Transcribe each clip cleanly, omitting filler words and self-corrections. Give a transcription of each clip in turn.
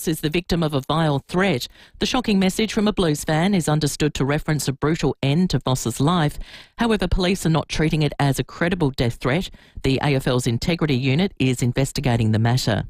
Voss is the victim of a vile threat. The shocking message from a Blues fan is understood to reference a brutal end to Voss's life. However, police are not treating it as a credible death threat. The AFL's Integrity Unit is investigating the matter.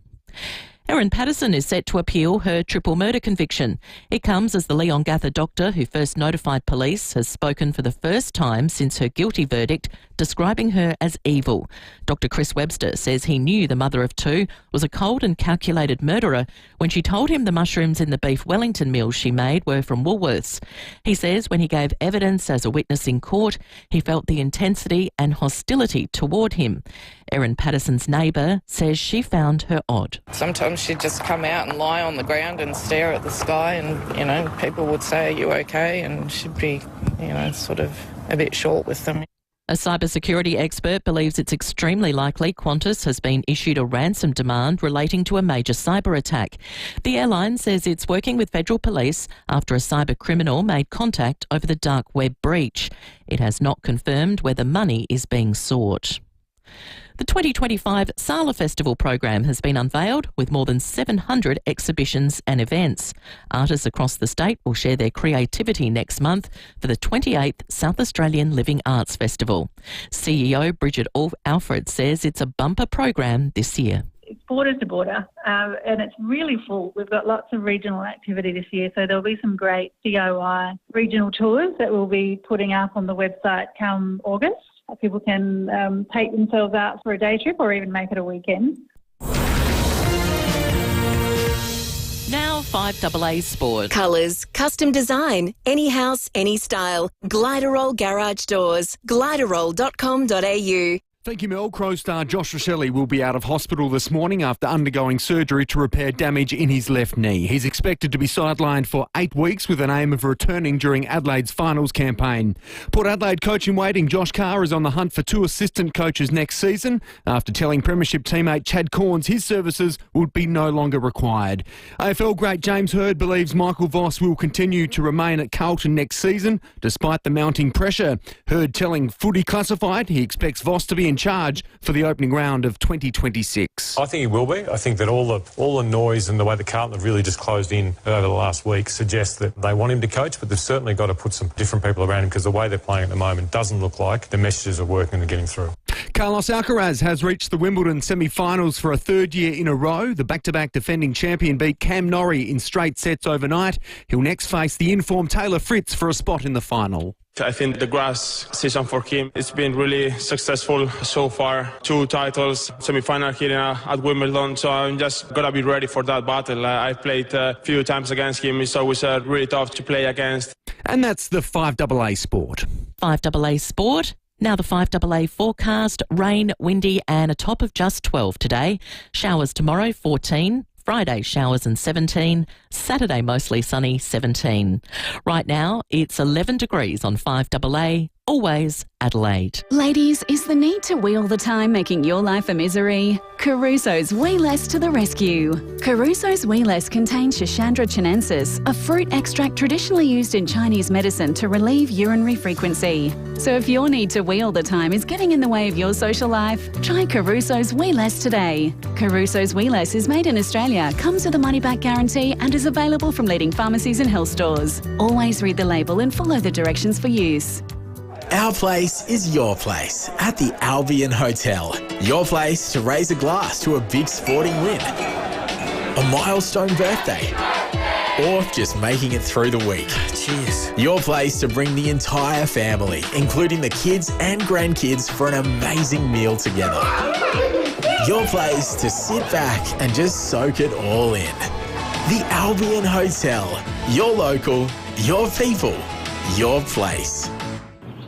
Erin Patterson is set to appeal her triple murder conviction. It comes as the Leongatha doctor who first notified police has spoken for the first time since her guilty verdict, describing her as evil. Dr Chris Webster says he knew the mother of two was a cold and calculated murderer when she told him the mushrooms in the beef Wellington meals she made were from Woolworths. He says when he gave evidence as a witness in court, he felt the intensity and hostility toward him. Erin Patterson's neighbour says she found her odd. Sometimes she'd just come out and lie on the ground and stare at the sky and, people would say, "Are you okay?" And she'd be, sort of a bit short with them. A cybersecurity expert believes it's extremely likely Qantas has been issued a ransom demand relating to a major cyber attack. The airline says it's working with federal police after a cyber criminal made contact over the dark web breach. It has not confirmed whether money is being sought. The 2025 Sala Festival program has been unveiled with more than 700 exhibitions and events. Artists across the state will share their creativity next month for the 28th South Australian Living Arts Festival. CEO Bridget Alfred says it's a bumper program this year. It's border to border and it's really full. We've got lots of regional activity this year, so there'll be some great DIY regional tours that we'll be putting up on the website come August. People can take themselves out for a day trip or even make it a weekend. Now 5AA Sport. Colours, custom design, any house, any style. Gliderol Garage Doors. Gliderol.com.au. Thank you, Mel. Crow star Josh Rochelle will be out of hospital this morning after undergoing surgery to repair damage in his left knee. He's expected to be sidelined for 8 weeks with an aim of returning during Adelaide's finals campaign. Port Adelaide coach in waiting Josh Carr is on the hunt for 2 assistant coaches next season after telling Premiership teammate Chad Corns his services would be no longer required. AFL great James Hird believes Michael Voss will continue to remain at Carlton next season despite the mounting pressure. Hird telling Footy Classified he expects Voss to be in charge for the opening round of 2026. I think he will be. I think that all the noise and the way the Carlton have really just closed in over the last week suggests that they want him to coach, but they've certainly got to put some different people around him because the way they're playing at the moment doesn't look like the messages are working and getting through. Carlos Alcaraz has reached the Wimbledon semi-finals for a 3rd year in a row. The back-to-back defending champion beat Cam Norrie in straight sets overnight. He'll next face the informed Taylor Fritz for a spot in the final. I think the grass season for him, it's been really successful so far. 2 titles, semi-final here at Wimbledon, so I'm just going to be ready for that battle. I've played a few times against him. It's always really tough to play against. And that's the 5AA Sport. 5AA Sport. Now the 5AA forecast, rain, windy and a top of just 12 today. Showers tomorrow, 14. Friday, showers and 17. Saturday, mostly sunny, 17. Right now, it's 11 degrees on 5AA. Always Adelaide. Ladies, is the need to wheel the time making your life a misery? Caruso's Wee Less to the rescue. Caruso's Wee Less contains Schisandra chinensis, a fruit extract traditionally used in Chinese medicine to relieve urinary frequency. So if your need to wheel the time is getting in the way of your social life, try Caruso's Wee Less today. Caruso's Wee Less is made in Australia, comes with a money-back guarantee and is available from leading pharmacies and health stores. Always read the label and follow the directions for use. Our place is your place at the Albion Hotel. Your place to raise a glass to a big sporting win, a milestone birthday, or just making it through the week. Cheers. Your place to bring the entire family, including the kids and grandkids, for an amazing meal together. Your place to sit back and just soak it all in. The Albion Hotel. Your local, your people, your place.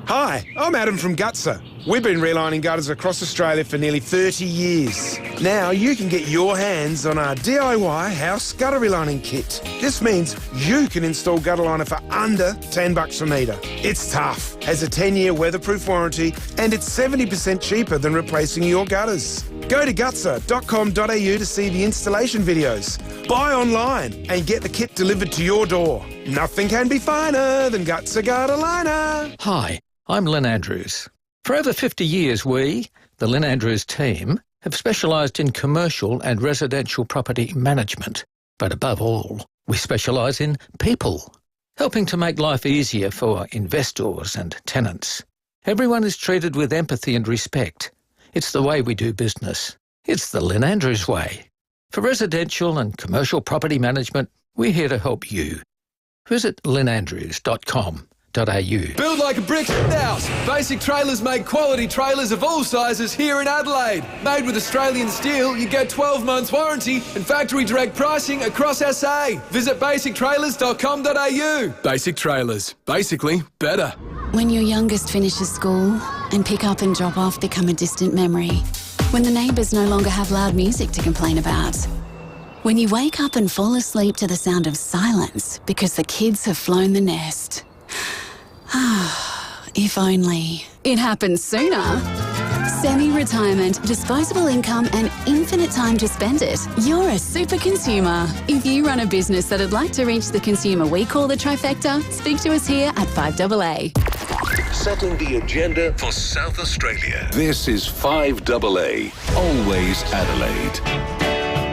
Hi, I'm Adam from Gutser. We've been relining gutters across Australia for nearly 30 years. Now you can get your hands on our DIY house gutter relining kit. This means you can install gutter liner for under $10 a metre. It's tough, has a 10-year weatherproof warranty, and it's 70% cheaper than replacing your gutters. Go to gutser.com.au to see the installation videos. Buy online and get the kit delivered to your door. Nothing can be finer than Gutser gutter liner. Hi, I'm Lynn Andrews. For over 50 years, we, the Lynn Andrews team, have specialised in commercial and residential property management. But above all, we specialise in people, helping to make life easier for investors and tenants. Everyone is treated with empathy and respect. It's the way we do business. It's the Lynn Andrews way. For residential and commercial property management, we're here to help you. Visit lynnandrews.com.au. Build like a brick house. Basic Trailers make quality trailers of all sizes here in Adelaide. Made with Australian steel, you get 12 months warranty and factory direct pricing across SA. Visit basictrailers.com.au. Basic Trailers. Basically better. When your youngest finishes school and pick up and drop off become a distant memory. When the neighbours no longer have loud music to complain about. When you wake up and fall asleep to the sound of silence because the kids have flown the nest. If only it happened sooner. Semi-retirement, disposable income and infinite time to spend it. You're a super consumer. If you run a business that'd like to reach the consumer we call the trifecta, speak to us here at FIVEAA. Setting the agenda for South Australia. This is FIVEAA, always Adelaide.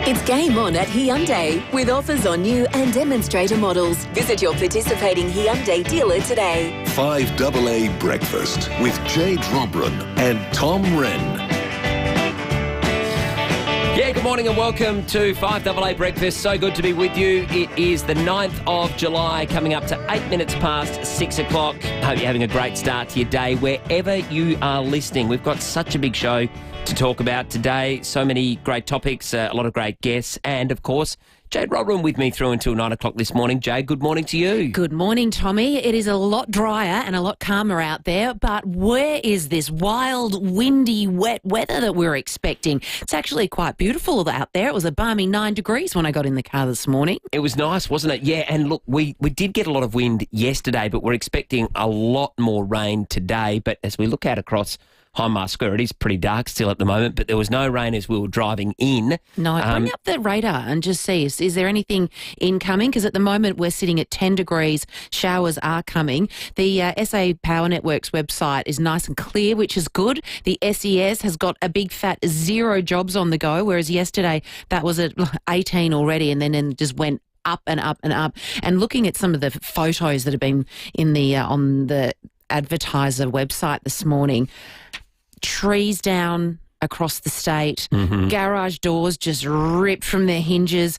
It's game on at Hyundai with offers on new and demonstrator models. Visit your participating Hyundai dealer today. FIVEAA Breakfast with Jade and Tom Wren. Yeah, good morning and welcome to FIVEAA Breakfast. So good to be with you. It is the 9th of July, coming up to 8 minutes past 6 o'clock. Hope you're having a great start to your day wherever you are listening. We've got such a big show to talk about today. So many great topics, a lot of great guests, and of course, Jade Rodram with me through until 9 o'clock this morning. Jade, good morning to you. Good morning, Tommy. It is a lot drier and a lot calmer out there, but where is this wild, windy, wet weather that we're expecting? It's actually quite beautiful out there. It was a balmy 9 degrees when I got in the car this morning. It was nice, wasn't it? Yeah, and look, we did get a lot of wind yesterday, but we're expecting a lot more rain today. But as we look out across Hindmarsh Square, it is pretty dark still at the moment, but there was no rain as we were driving in. No, bring up the radar and just see, is there anything incoming? Because at the moment we're sitting at 10 degrees. Showers are coming. The SA Power Networks website is nice and clear, which is good. The SES has got a big fat 0 jobs on the go, whereas yesterday that was at 18 already and then just went up and up and up. And looking at some of the photos that have been in the on the Advertiser website this morning, trees down across the state, garage doors just ripped from their hinges,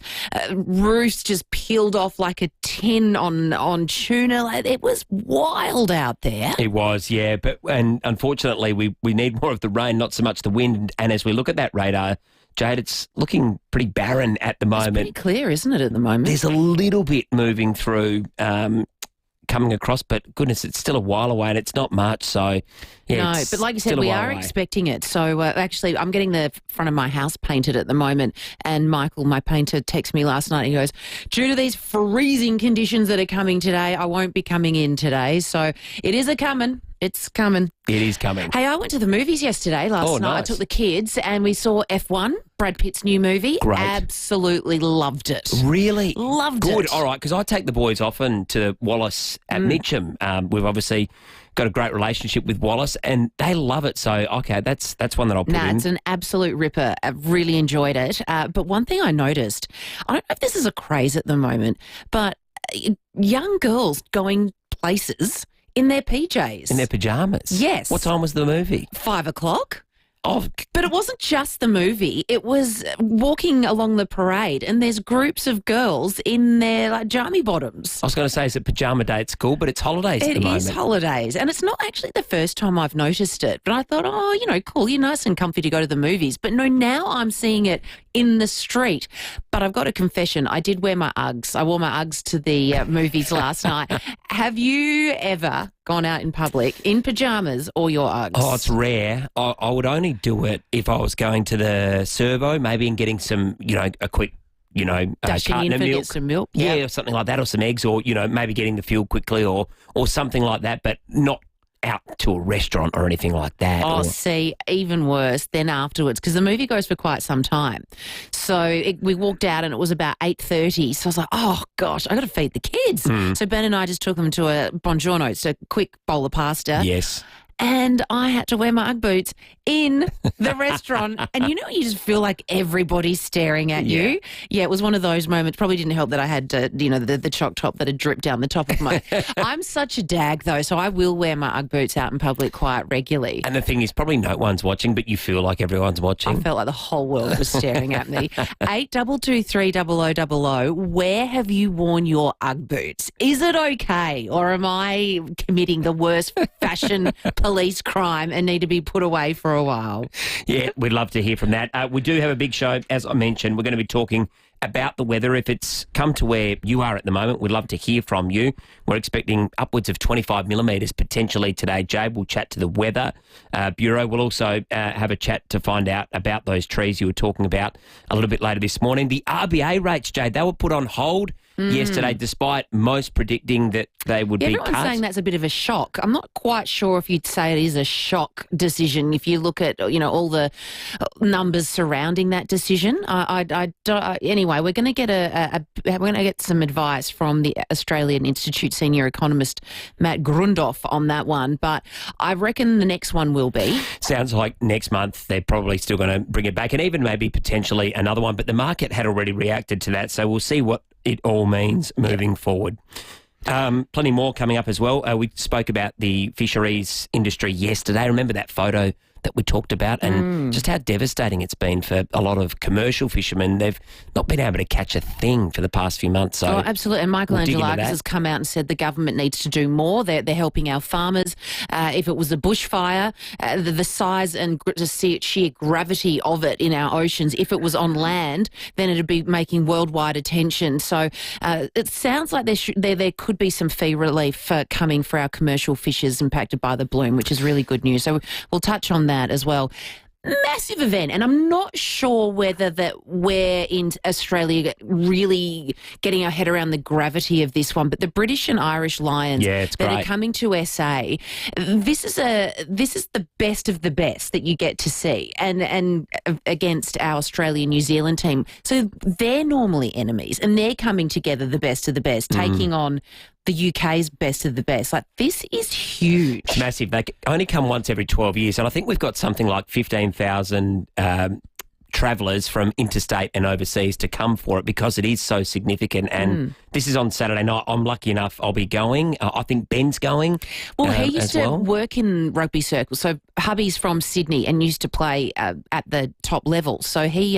roofs just peeled off like a tin on tuna. It was wild out there. It was, yeah. And unfortunately, we need more of the rain, not so much the wind. And as we look at that radar, Jade, it's looking pretty barren at the moment. It's pretty clear, isn't it, at the moment? There's a little bit moving through, coming across, but goodness, it's still a while away and it's not much. So, yeah, no, but like you said, we are expecting it. So actually, I'm getting the front of my house painted at the moment, and Michael, my painter, texted me last night and he goes, due to these freezing conditions that are coming today, I won't be coming in today. So it is a-coming. It's coming. It is coming. Hey, I went to the movies yesterday last night. Nice. I took the kids and we saw F1, Brad Pitt's new movie. Great. Absolutely loved it. Really? Loved it. Good. All right, because I take the boys often to Wallace at Mitcham. We've obviously got a great relationship with Wallace and they love it. So, okay, that's one that I'll put in. It's an absolute ripper. I really enjoyed it. But one thing I noticed, I don't know if this is a craze at the moment, but young girls going places in their PJs. In their pyjamas? Yes. What time was the movie? 5 o'clock. Oh, but it wasn't just the movie. It was walking along the parade and there's groups of girls in their like jammy bottoms. I was going to say, it's a pyjama day at school, but it's holidays at the moment. It is holidays. And it's not actually the first time I've noticed it. But I thought, cool, you're nice and comfy to go to the movies. But no, now I'm seeing it in the street. But I've got a confession. I did wear my Uggs. I wore my Uggs to the movies last night. Have you ever gone out in public in pyjamas or your Uggs? Oh, it's rare. I would only do it if I was going to the servo, maybe and getting some, a quick, dashing in of for milk. Get some milk. Yeah, or something like that, or some eggs, or, maybe getting the fuel quickly or something like that, but not out to a restaurant or anything like that. Oh, see, even worse than afterwards, because the movie goes for quite some time. So we walked out and it was about 8:30. So I was like, oh, gosh, I got to feed the kids. So Ben and I just took them to a Buongiorno, so a quick bowl of pasta. Yes. and I had to wear my Ugg boots in the restaurant. And you just feel like everybody's staring at you. Yeah, it was one of those moments. Probably didn't help that I had, the choc top that had dripped down the top of my... I'm such a dag, though, so I will wear my Ugg boots out in public quite regularly. And the thing is, probably no one's watching, but you feel like everyone's watching. I felt like the whole world was staring at me. 8223 where have you worn your Ugg boots? Is it okay, or am I committing the worst fashion police crime and need to be put away for a while? Yeah, we'd love to hear from that. We do have a big show, as I mentioned. We're going to be talking about the weather. If it's come to where you are at the moment, we'd love to hear from you. We're expecting upwards of 25 millimetres potentially today. Jade will chat to the Weather Bureau. We'll also have a chat to find out about those trees you were talking about a little bit later this morning. The RBA rates, Jade, they were put on hold yesterday, despite most predicting that they would be cut. Everyone's saying that's a bit of a shock. I'm not quite sure if you'd say it is a shock decision if you look at all the numbers surrounding that decision. Anyway, we're going to get some advice from the Australian Institute senior economist Matt Grundoff on that one, but I reckon the next one will be. Sounds like next month they're probably still going to bring it back, and even maybe potentially another one. But the market had already reacted to that, so we'll see what it all means moving forward. Plenty more coming up as well. We spoke about the fisheries industry yesterday. Remember that photo that we talked about, and just how devastating it's been for a lot of commercial fishermen. They've not been able to catch a thing for the past few months. So absolutely. And Michael Angelakis has come out and said the government needs to do more. They're helping our farmers. If it was a bushfire, the size and sheer gravity of it in our oceans, if it was on land, then it'd be making worldwide attention. So it sounds like there could be some fee relief coming for our commercial fishers impacted by the bloom, which is really good news. So we'll touch on that as well. Massive event, and I'm not sure whether that we're in Australia really getting our head around the gravity of this one, but the British and Irish Lions that are coming to SA, this is the best of the best that you get to see, and against our Australian New Zealand team. So they're normally enemies, and they're coming together, the best of the best, taking on the UK's best of the best. Like, this is huge. It's massive. They only come once every 12 years, and I think we've got something like 15,000 travellers from interstate and overseas to come for it because it is so significant. And this is on Saturday night. I'm lucky enough I'll be going. I think Ben's going. Well, he used to work in rugby circles. So hubby's from Sydney and used to play at the top level. So he's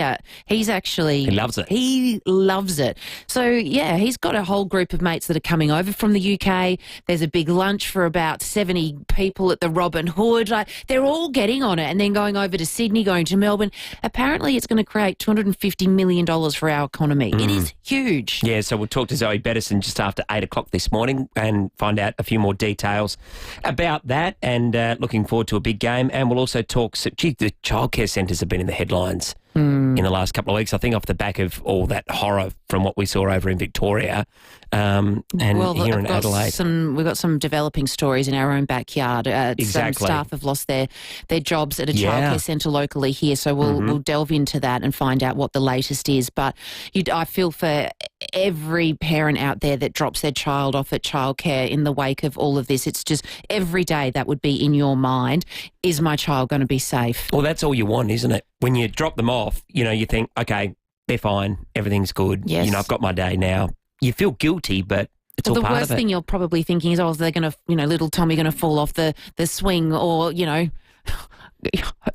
actually... He loves it. He loves it. So, yeah, he's got a whole group of mates that are coming over from the UK. There's a big lunch for about 70 people at the Robin Hood. Like, they're all getting on it and then going over to Sydney, going to Melbourne. Apparently, it's going to create $250 million for our economy. It is huge. Yeah, so we'll talk to Zoe Patterson just after 8 o'clock this morning and find out a few more details about that, and looking forward to a big game. And we'll also talk, the childcare centres have been in the headlines in the last couple of weeks, I think off the back of all that horror from what we saw over in Victoria and here in Adelaide. We've got some developing stories in our own backyard. Some staff have lost their jobs at a childcare centre locally here, so we'll delve into that and find out what the latest is. But I feel for every parent out there that drops their child off at childcare in the wake of all of this. It's just every day that would be in your mind, is my child going to be safe? Well, that's all you want, isn't it? When you drop them off, you think, okay, they're fine, everything's good. Yes. I've got my day now. You feel guilty, but it's all part of it. The worst thing you're probably thinking is, is they going to, little Tommy going to fall off the swing or,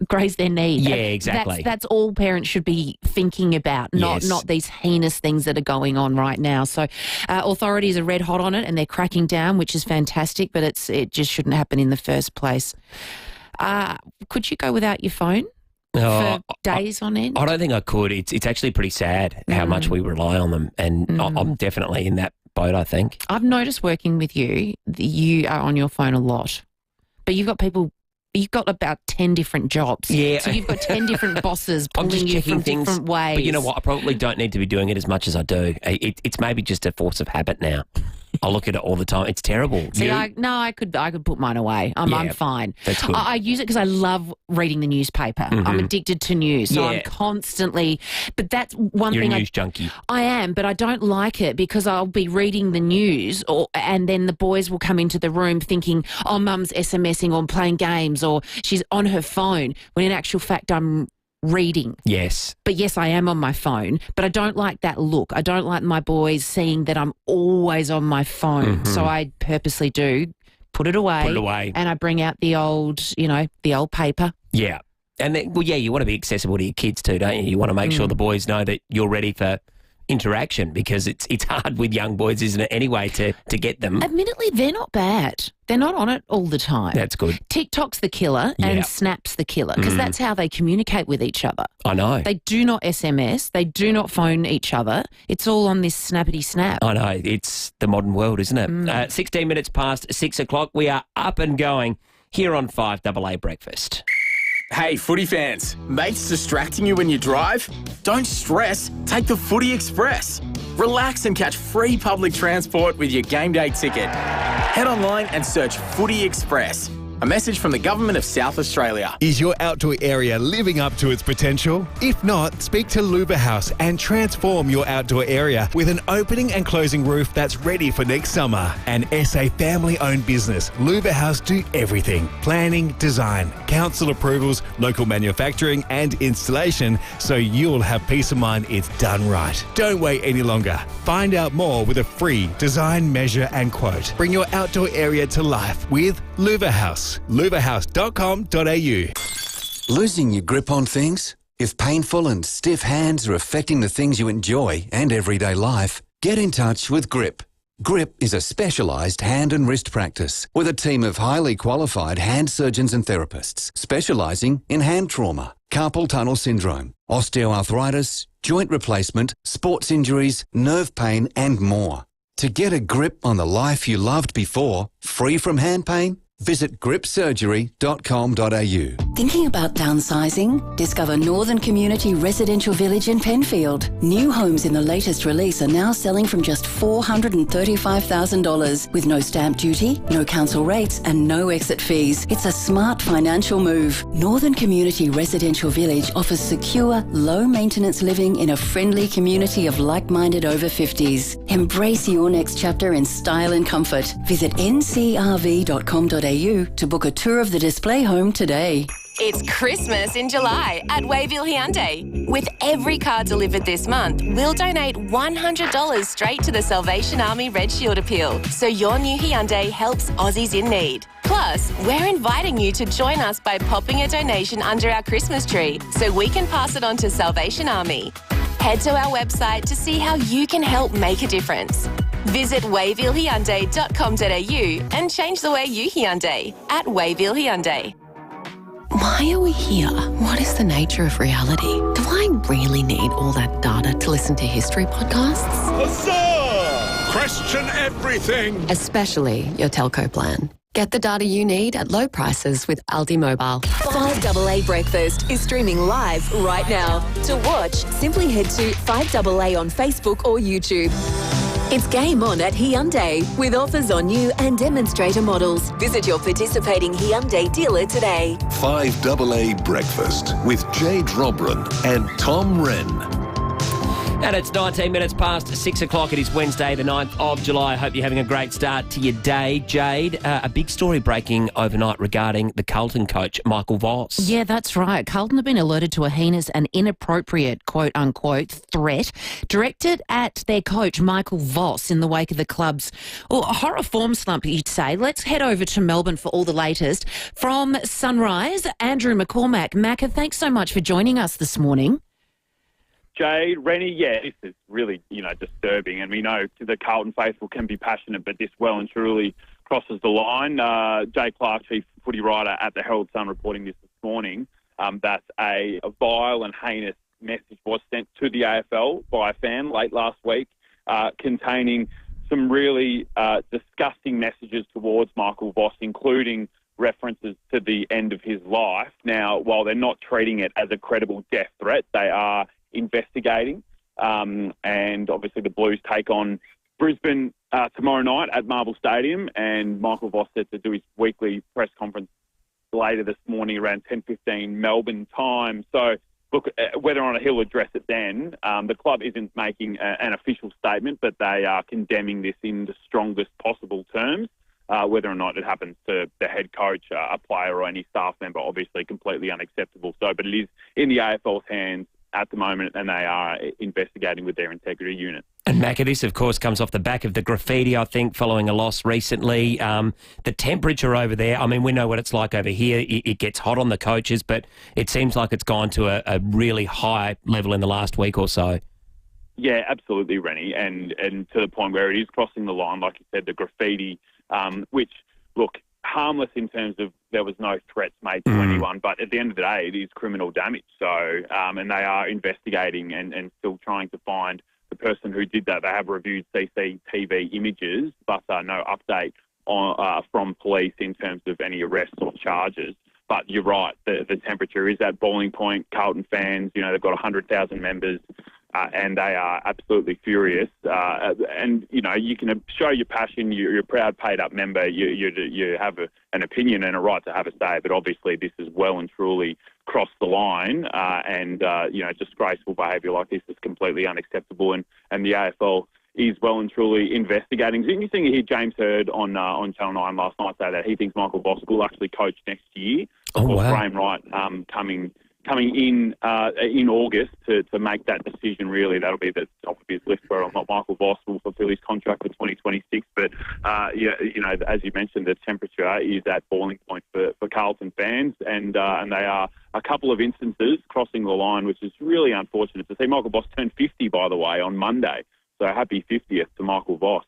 graze their knee. Yeah, exactly. That's all parents should be thinking about, not these heinous things that are going on right now. So authorities are red hot on it and they're cracking down, which is fantastic, but it just shouldn't happen in the first place. Could you go without your phone for days on end? I don't think I could. It's actually pretty sad how much we rely on them, and I'm definitely in that boat, I think. I've noticed working with you that you are on your phone a lot, but you've got about 10 different jobs. Yeah. So you've got 10 different bosses pulling you from different ways. But you know what? I probably don't need to be doing it as much as I do. It's maybe just a force of habit now. I look at it all the time. It's terrible. See, I could put mine away. I'm fine. That's good. I use it because I love reading the newspaper. I'm addicted to news, so I'm constantly. But that's one You're thing. a news junkie. I am, but I don't like it because I'll be reading the news, and then the boys will come into the room thinking, "Oh, Mum's SMSing or playing games, or she's on her phone." When in actual fact, I'm reading. Yes. But yes, I am on my phone, but I don't like that look. I don't like my boys seeing that I'm always on my phone. So I purposely do put it away. Put it away. And I bring out the old, the old paper. Yeah. And then, you want to be accessible to your kids too, don't you? You want to make sure the boys know that you're ready for interaction, because it's hard with young boys, isn't it, anyway, to get them. Admittedly, they're not bad. They're not on it all the time. That's good. TikTok's the killer and Snap's the killer, because that's how they communicate with each other. I know. They do not SMS. They do not phone each other. It's all on this snappity snap. I know. It's the modern world, isn't it? 16 minutes past 6 o'clock. We are up and going here on 5AA Breakfast. Hey, footy fans, mates distracting you when you drive? Don't stress, take the Footy Express. Relax and catch free public transport with your game day ticket. Head online and search Footy Express. A message from the Government of South Australia. Is your outdoor area living up to its potential? If not, speak to Luva House and transform your outdoor area with an opening and closing roof that's ready for next summer. An SA family-owned business, Luva House do everything. Planning, design, council approvals, local manufacturing and installation, so you'll have peace of mind it's done right. Don't wait any longer. Find out more with a free design, measure and quote. Bring your outdoor area to life with Luva House. luvahouse.com.au. Losing your grip on things? If painful and stiff hands are affecting the things you enjoy and everyday life, get in touch with GRIP. GRIP is a specialised hand and wrist practice with a team of highly qualified hand surgeons and therapists specialising in hand trauma, carpal tunnel syndrome, osteoarthritis, joint replacement, sports injuries, nerve pain and more. To get a grip on the life you loved before, free from hand pain, visit gripsurgery.com.au. Thinking about downsizing? Discover Northern Community Residential Village in Penfield. New homes in the latest release are now selling from just $435,000 with no stamp duty, no council rates and no exit fees. It's a smart financial move. Northern Community Residential Village offers secure, low-maintenance living in a friendly community of like-minded over 50s. Embrace your next chapter in style and comfort. Visit ncrv.com.au to book a tour of the display home today. It's Christmas in July at Wayville Hyundai. With every car delivered this month, we'll donate $100 straight to the Salvation Army Red Shield Appeal, so your new Hyundai helps Aussies in need. Plus, we're inviting you to join us by popping a donation under our Christmas tree so we can pass it on to Salvation Army. Head to our website to see how you can help make a difference. Visit wayvillehyundai.com.au and change the way you Hyundai at Wayville Hyundai. Why are we here? What is the nature of reality? Do I really need all that data to listen to history podcasts? Huzzah! Question everything! Especially your telco plan. Get the data you need at low prices with Aldi Mobile. 5AA Breakfast is streaming live right now. To watch, simply head to 5AA on Facebook or YouTube. It's game on at Hyundai with offers on new and demonstrator models. Visit your participating Hyundai dealer today. 5AA Breakfast with Jade Robran and Tom Wren. And it's 19 minutes past 6 o'clock. It is Wednesday, the 9th of July. I hope you're having a great start to your day. Jade, a big story breaking overnight regarding the Carlton coach, Michael Voss. Yeah, that's right. Carlton have been alerted to a heinous and inappropriate, quote-unquote, threat directed at their coach, Michael Voss, in the wake of the club's horror form slump, you'd say. Let's head over to Melbourne for all the latest. From Sunrise, Andrew McCormack. Macca, thanks so much for joining us this morning. Jade, Rennie, this is really, disturbing. And we know the Carlton faithful can be passionate, but this well and truly crosses the line. Jay Clark, chief footy writer at the Herald Sun, reporting this morning, that a vile and heinous message was sent to the AFL by a fan late last week, containing some really disgusting messages towards Michael Voss, including references to the end of his life. Now, while they're not treating it as a credible death threat, they are investigating, and obviously the Blues take on Brisbane tomorrow night at Marvel Stadium, and Michael Voss set to do his weekly press conference later this morning around 10:15 Melbourne time. So, look, whether or not he'll address it then, the club isn't making an official statement, but they are condemning this in the strongest possible terms. Whether or not it happens to the head coach, a player or any staff member, obviously completely unacceptable. So, but it is in the AFL's hands at the moment, and they are investigating with their integrity unit. And Macca, this, of course, comes off the back of the graffiti, I think, following a loss recently. The temperature over there, I mean, we know what it's like over here. It gets hot on the coaches, but it seems like it's gone to a really high level in the last week or so. Yeah, absolutely, Rennie, and to the point where it is crossing the line, like you said, the graffiti, which, look, harmless in terms of there was no threats made to anyone, but at the end of the day, it is criminal damage. So, and they are investigating and still trying to find the person who did that. They have reviewed CCTV images, but no update on, from police in terms of any arrests or charges. But you're right, the temperature is at boiling point. Carlton fans, you know, they've got 100,000 members, and they are absolutely furious. And, you know, you can show your passion. You're a proud, paid-up member. You have an opinion and a right to have a say, but obviously this is well and truly crossed the line, and, you know, disgraceful behaviour like this is completely unacceptable, and the AFL is well and truly investigating. It's interesting to hear James Hird on Channel 9 last night say that he thinks Michael Voss will actually coach next year. Oh, wow. Graham Wright coming in August to make that decision. Really, that'll be the top of his list, where not Michael Voss will fulfil his contract for 2026. But yeah, you know, as you mentioned, the temperature is at boiling point for Carlton fans, and they are a couple of instances crossing the line, which is really unfortunate to see. Michael Voss turned 50, by the way, on Monday. So happy 50th to Michael Voss.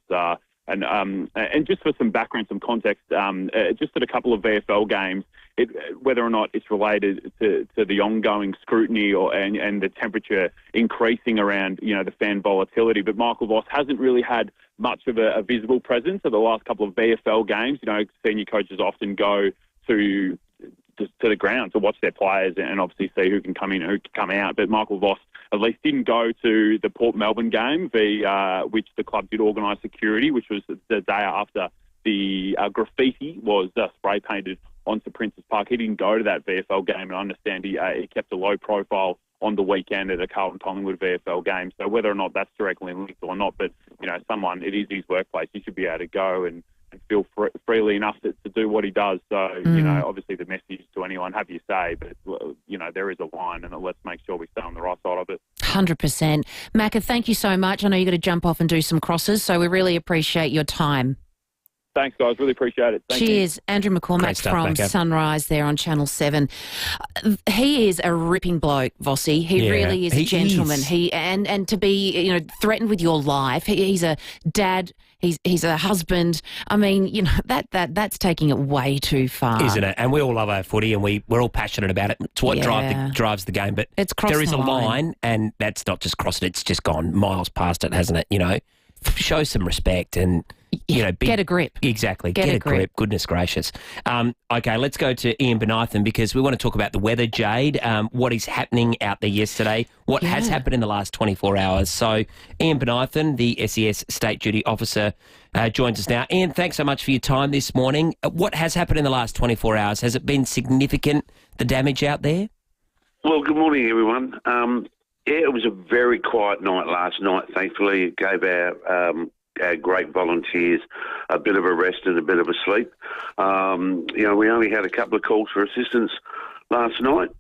And just for some background, some context, just at a couple of VFL games, whether or not it's related to the ongoing scrutiny and the temperature increasing around, you know, the fan volatility, but Michael Voss hasn't really had much of a visible presence at the last couple of VFL games. You know, senior coaches often go to the ground to watch their players and obviously see who can come in and who can come out. But Michael Voss at least didn't go to the Port Melbourne game, which the club did organise security, which was the day after the graffiti was spray painted onto Princes Park. He didn't go to that VFL game, and I understand he kept a low profile on the weekend at a Carlton-Collingwood VFL game. So whether or not that's directly linked or not, but, you know, it is his workplace. He should be able to go and feel freely enough to do what he does. So, you know, obviously the message to anyone, have your say, but, you know, there is a line, and let's make sure we stay on the right side of it. 100%. Macca, thank you so much. I know you've got to jump off and do some crosses, so we really appreciate your time. Thanks, guys. Really appreciate it. Cheers. Andrew McCormack from Macca. Sunrise there on Channel 7. He is a ripping bloke, Vossy. He really is a gentleman. And to be, you know, threatened with your life. He's a dad. He's a husband. I mean, you know, that's taking it way too far. Isn't it? And we all love our footy, and we're all passionate about it. It's what drives the game. But there is a line, and that's not just crossed it, it's just gone miles past it, hasn't it? You know, show some respect and, you know, get a grip. Exactly. Get a grip. Goodness gracious. Okay, let's go to Ian Benithan, because we want to talk about the weather, Jade. What is happening out there yesterday? What has happened in the last 24 hours? So Ian Benithan, the SES State Duty Officer, joins us now. Ian, thanks so much for your time this morning. What has happened in the last 24 hours? Has it been significant, the damage out there? Well, good morning, everyone. Yeah, it was a very quiet night last night, thankfully. It gave our great volunteers a bit of a rest and a bit of a sleep. You know, we only had a couple of calls for assistance last night.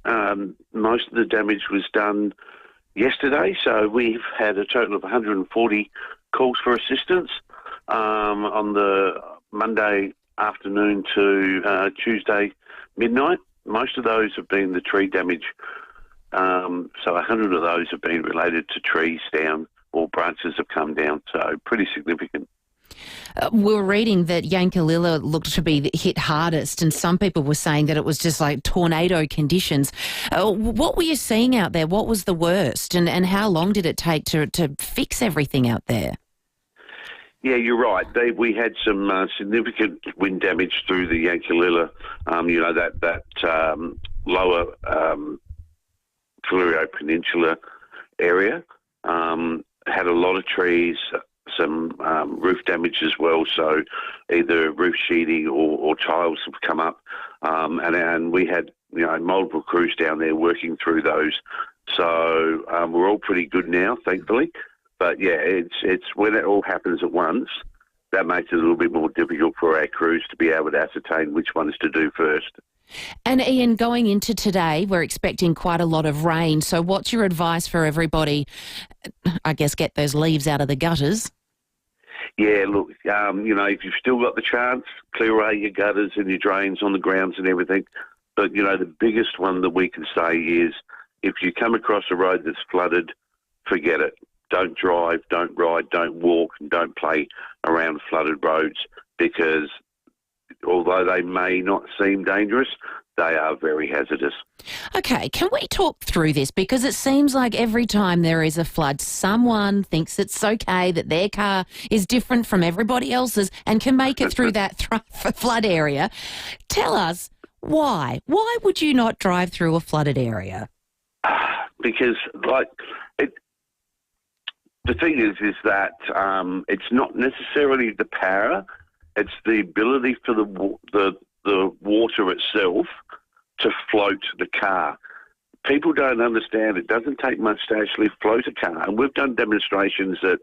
Most of the damage was done yesterday, so we've had a total of 140 calls for assistance on the Monday afternoon to Tuesday midnight. Most of those have been the tree damage. So 100 of those have been related to trees down, or branches have come down, so pretty significant. We were reading that Yankalilla looked to be hit hardest, and some people were saying that it was just like tornado conditions. What were you seeing out there? What was the worst, and how long did it take to fix everything out there? Yeah, you're right. We had some significant wind damage through the Yankalilla, you know, that lower Fleurieu Peninsula area. Had a lot of trees, some roof damage as well. So either roof sheeting or tiles have come up, and we had multiple crews down there working through those. So we're all pretty good now, thankfully. But yeah, it's when it all happens at once that makes it a little bit more difficult for our crews to be able to ascertain which ones to do first. And Ian, going into today, we're expecting quite a lot of rain. So what's your advice for everybody? I guess get those leaves out of the gutters. Yeah, look, if you've still got the chance, clear away your gutters and your drains on the grounds and everything. But, the biggest one that we can say is if you come across a road that's flooded, forget it. Don't drive, don't ride, don't walk, and don't play around flooded roads, because although they may not seem dangerous, they are very hazardous. Okay, can we talk through this? Because it seems like every time there is a flood, someone thinks it's okay that their car is different from everybody else's and can make it through that flood area. Tell us, why? Why would you not drive through a flooded area? Because, the thing is that it's not necessarily the power; it's the ability for the water itself to float the car. People don't understand it doesn't take much to actually float a car, and we've done demonstrations at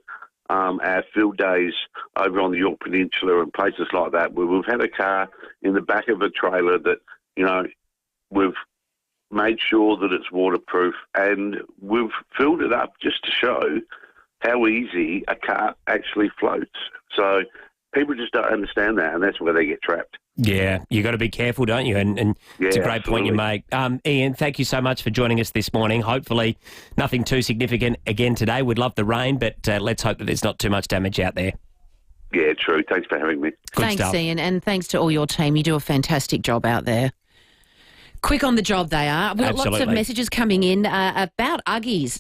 our field days over on the York Peninsula and places like that, where we've had a car in the back of a trailer that we've made sure that it's waterproof, and we've filled it up just to show how easy a car actually floats. So people just don't understand that, and that's where they get trapped. Yeah, you got to be careful, don't you? And it's a great point you make. Ian, thank you so much for joining us this morning. Hopefully nothing too significant again today. We'd love the rain, but let's hope that there's not too much damage out there. Yeah, true. Thanks for having me. Good Thanks, stuff. Ian, and thanks to all your team. You do a fantastic job out there. Quick on the job they are. We've got lots of messages coming in about Uggies,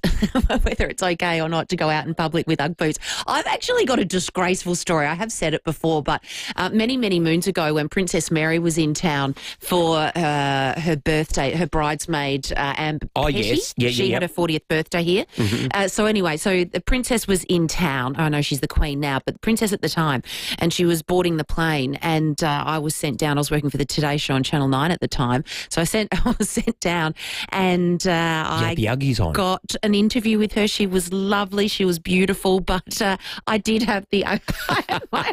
whether it's okay or not to go out in public with Ugg boots. I've actually got a disgraceful story. I have said it before, but many, many moons ago when Princess Mary was in town for her birthday, her bridesmaid, Amber Petty, yes. she had her 40th birthday here. Mm-hmm. So the princess was in town. I know she's the queen now, but the princess at the time, and she was boarding the plane, and I was sent down. I was working for the Today Show on Channel 9 at the time, so I was sent down, and I the Uggies on. Got an interview with her. She was lovely. She was beautiful, but I did have my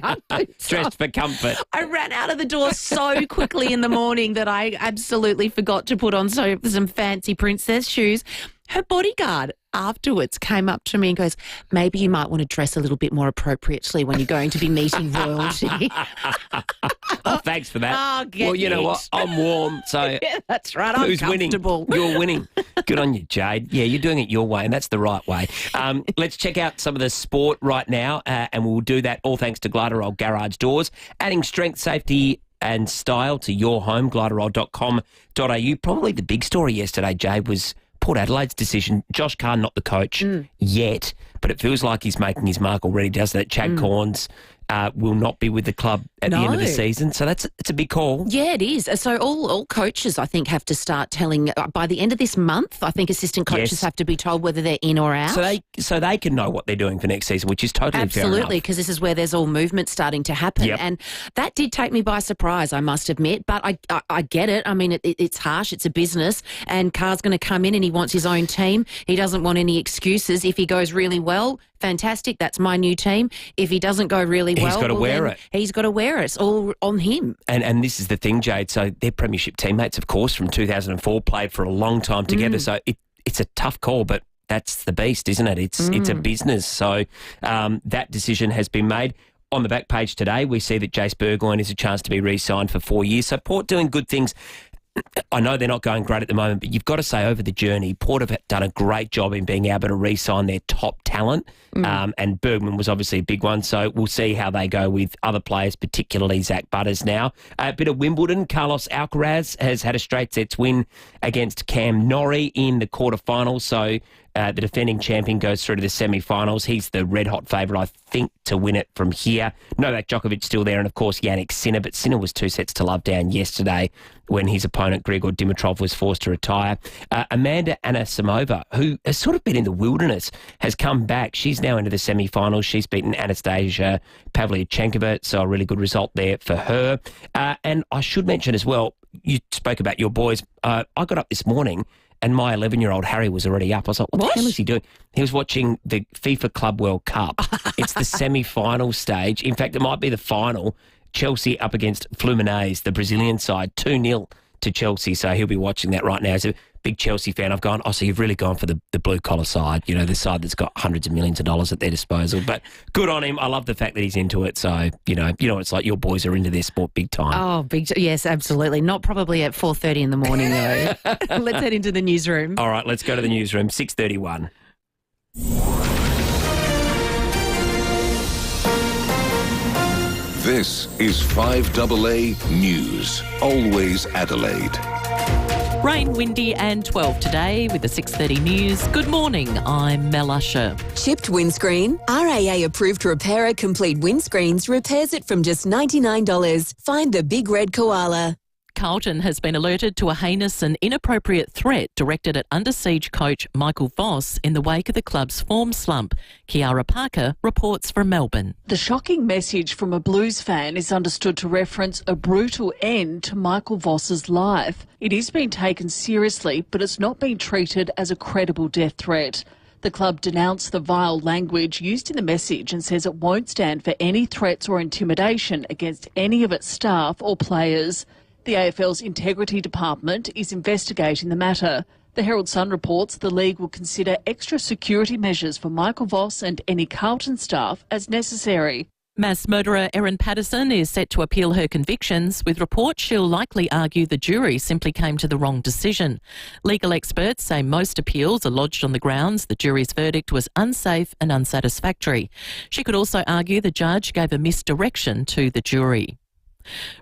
Ugg boots dressed for comfort. I ran out of the door so quickly in the morning that I absolutely forgot to put on some fancy princess shoes. Her bodyguard afterwards came up to me and goes, maybe you might want to dress a little bit more appropriately when you're going to be meeting royalty. Oh, thanks for that. Oh, well, you know what? I'm warm, so yeah, that's right. Who's I'm winning? comfortable. You're winning. Good on you, Jade. Yeah, you're doing it your way, and that's the right way. Let's check out some of the sport right now, and we'll do that all thanks to Gliderol Garage Doors, adding strength, safety and style to your home, gliderol.com.au. Probably the big story yesterday, Jade, was Port Adelaide's decision. Josh Carr, not the coach yet, but it feels like he's making his mark already, doesn't it? Chad Corns will not be with the club at the end of the season, so it's a big call. Yeah, it is. So all coaches, I think, have to start telling by the end of this month. I think assistant coaches have to be told whether they're in or out. So they can know what they're doing for next season, which is totally absolutely, because this is where there's all movement starting to happen. Yep. And that did take me by surprise, I must admit. But I get it. I mean, it's harsh. It's a business, and Carr's going to come in and he wants his own team. He doesn't want any excuses. If he goes really well, fantastic. That's my new team. If he doesn't go really well, he's got to wear it. He's got to wear it. It's all on him. And this is the thing, Jade. So they're premiership teammates, of course, from 2004, played for a long time together. So it's a tough call, but that's the beast, isn't it? It's a business. So that decision has been made. On the back page today, we see that Jace Burgoyne is a chance to be re-signed for 4 years. So Port doing good things. I know they're not going great at the moment, but you've got to say over the journey, Port have done a great job in being able to re-sign their top talent, and Bergman was obviously a big one, so we'll see how they go with other players, particularly Zach Butters now. A bit of Wimbledon, Carlos Alcaraz has had a straight sets win against Cam Norrie in the quarterfinals, so The defending champion goes through to the semi-finals. He's the red-hot favourite, I think, to win it from here. Novak Djokovic still there, and, of course, Jannik Sinner. But Sinner was 2 sets to love down yesterday when his opponent, Grigor Dimitrov, was forced to retire. Amanda Anisimova, who has sort of been in the wilderness, has come back. She's now into the semi-finals. She's beaten Anastasia Pavlyuchenkova, so a really good result there for her. And I should mention as well, you spoke about your boys. I got up this morning and my 11-year-old Harry was already up. I was like, what the hell is he doing? He was watching the FIFA Club World Cup. It's the semi-final stage. In fact, it might be the final. Chelsea up against Fluminense, the Brazilian side, 2-0 to Chelsea. So he'll be watching that right now. As a big Chelsea fan, I've gone, so you've really gone for the blue-collar side, the side that's got hundreds of millions of dollars at their disposal. But good on him. I love the fact that he's into it. So, it's like your boys are into their sport big time. Oh, yes, absolutely. Not probably at 4:30 in the morning, though. Let's head into the newsroom. All right, let's go to the newsroom, 6:31. This is 5AA News, always Adelaide. Rain, windy and 12 today with the 6:30 news. Good morning, I'm Mel Usher. Chipped windscreen. RAA approved repairer Complete Windscreens repairs it from just $99. Find the big red koala. Carlton has been alerted to a heinous and inappropriate threat directed at under-siege coach Michael Voss in the wake of the club's form slump. Kiara Parker reports from Melbourne. The shocking message from a Blues fan is understood to reference a brutal end to Michael Voss's life. It is being taken seriously, but it's not being treated as a credible death threat. The club denounced the vile language used in the message and says it won't stand for any threats or intimidation against any of its staff or players. The AFL's Integrity Department is investigating the matter. The Herald Sun reports the league will consider extra security measures for Michael Voss and any Carlton staff as necessary. Mass murderer Erin Patterson is set to appeal her convictions, with reports she'll likely argue the jury simply came to the wrong decision. Legal experts say most appeals are lodged on the grounds the jury's verdict was unsafe and unsatisfactory. She could also argue the judge gave a misdirection to the jury.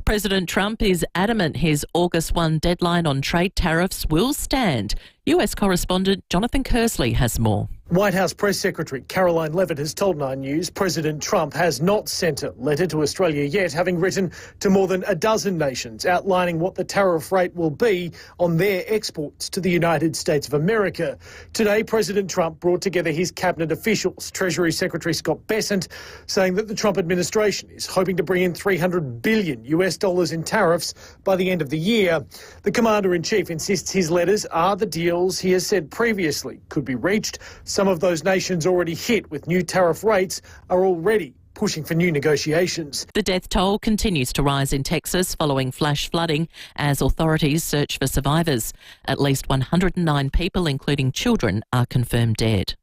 President Trump is adamant his August 1 deadline on trade tariffs will stand. US correspondent Jonathan Kersley has more. White House Press Secretary Caroline Levitt has told Nine News President Trump has not sent a letter to Australia yet, having written to more than a dozen nations outlining what the tariff rate will be on their exports to the United States of America. Today, President Trump brought together his cabinet officials, Treasury Secretary Scott Bessent, saying that the Trump administration is hoping to bring in $300 billion in tariffs by the end of the year. The Commander-in-Chief insists his letters are the deals he has said previously could be reached. Some of those nations already hit with new tariff rates are already pushing for new negotiations. The death toll continues to rise in Texas following flash flooding as authorities search for survivors. At least 109 people, including children, are confirmed dead.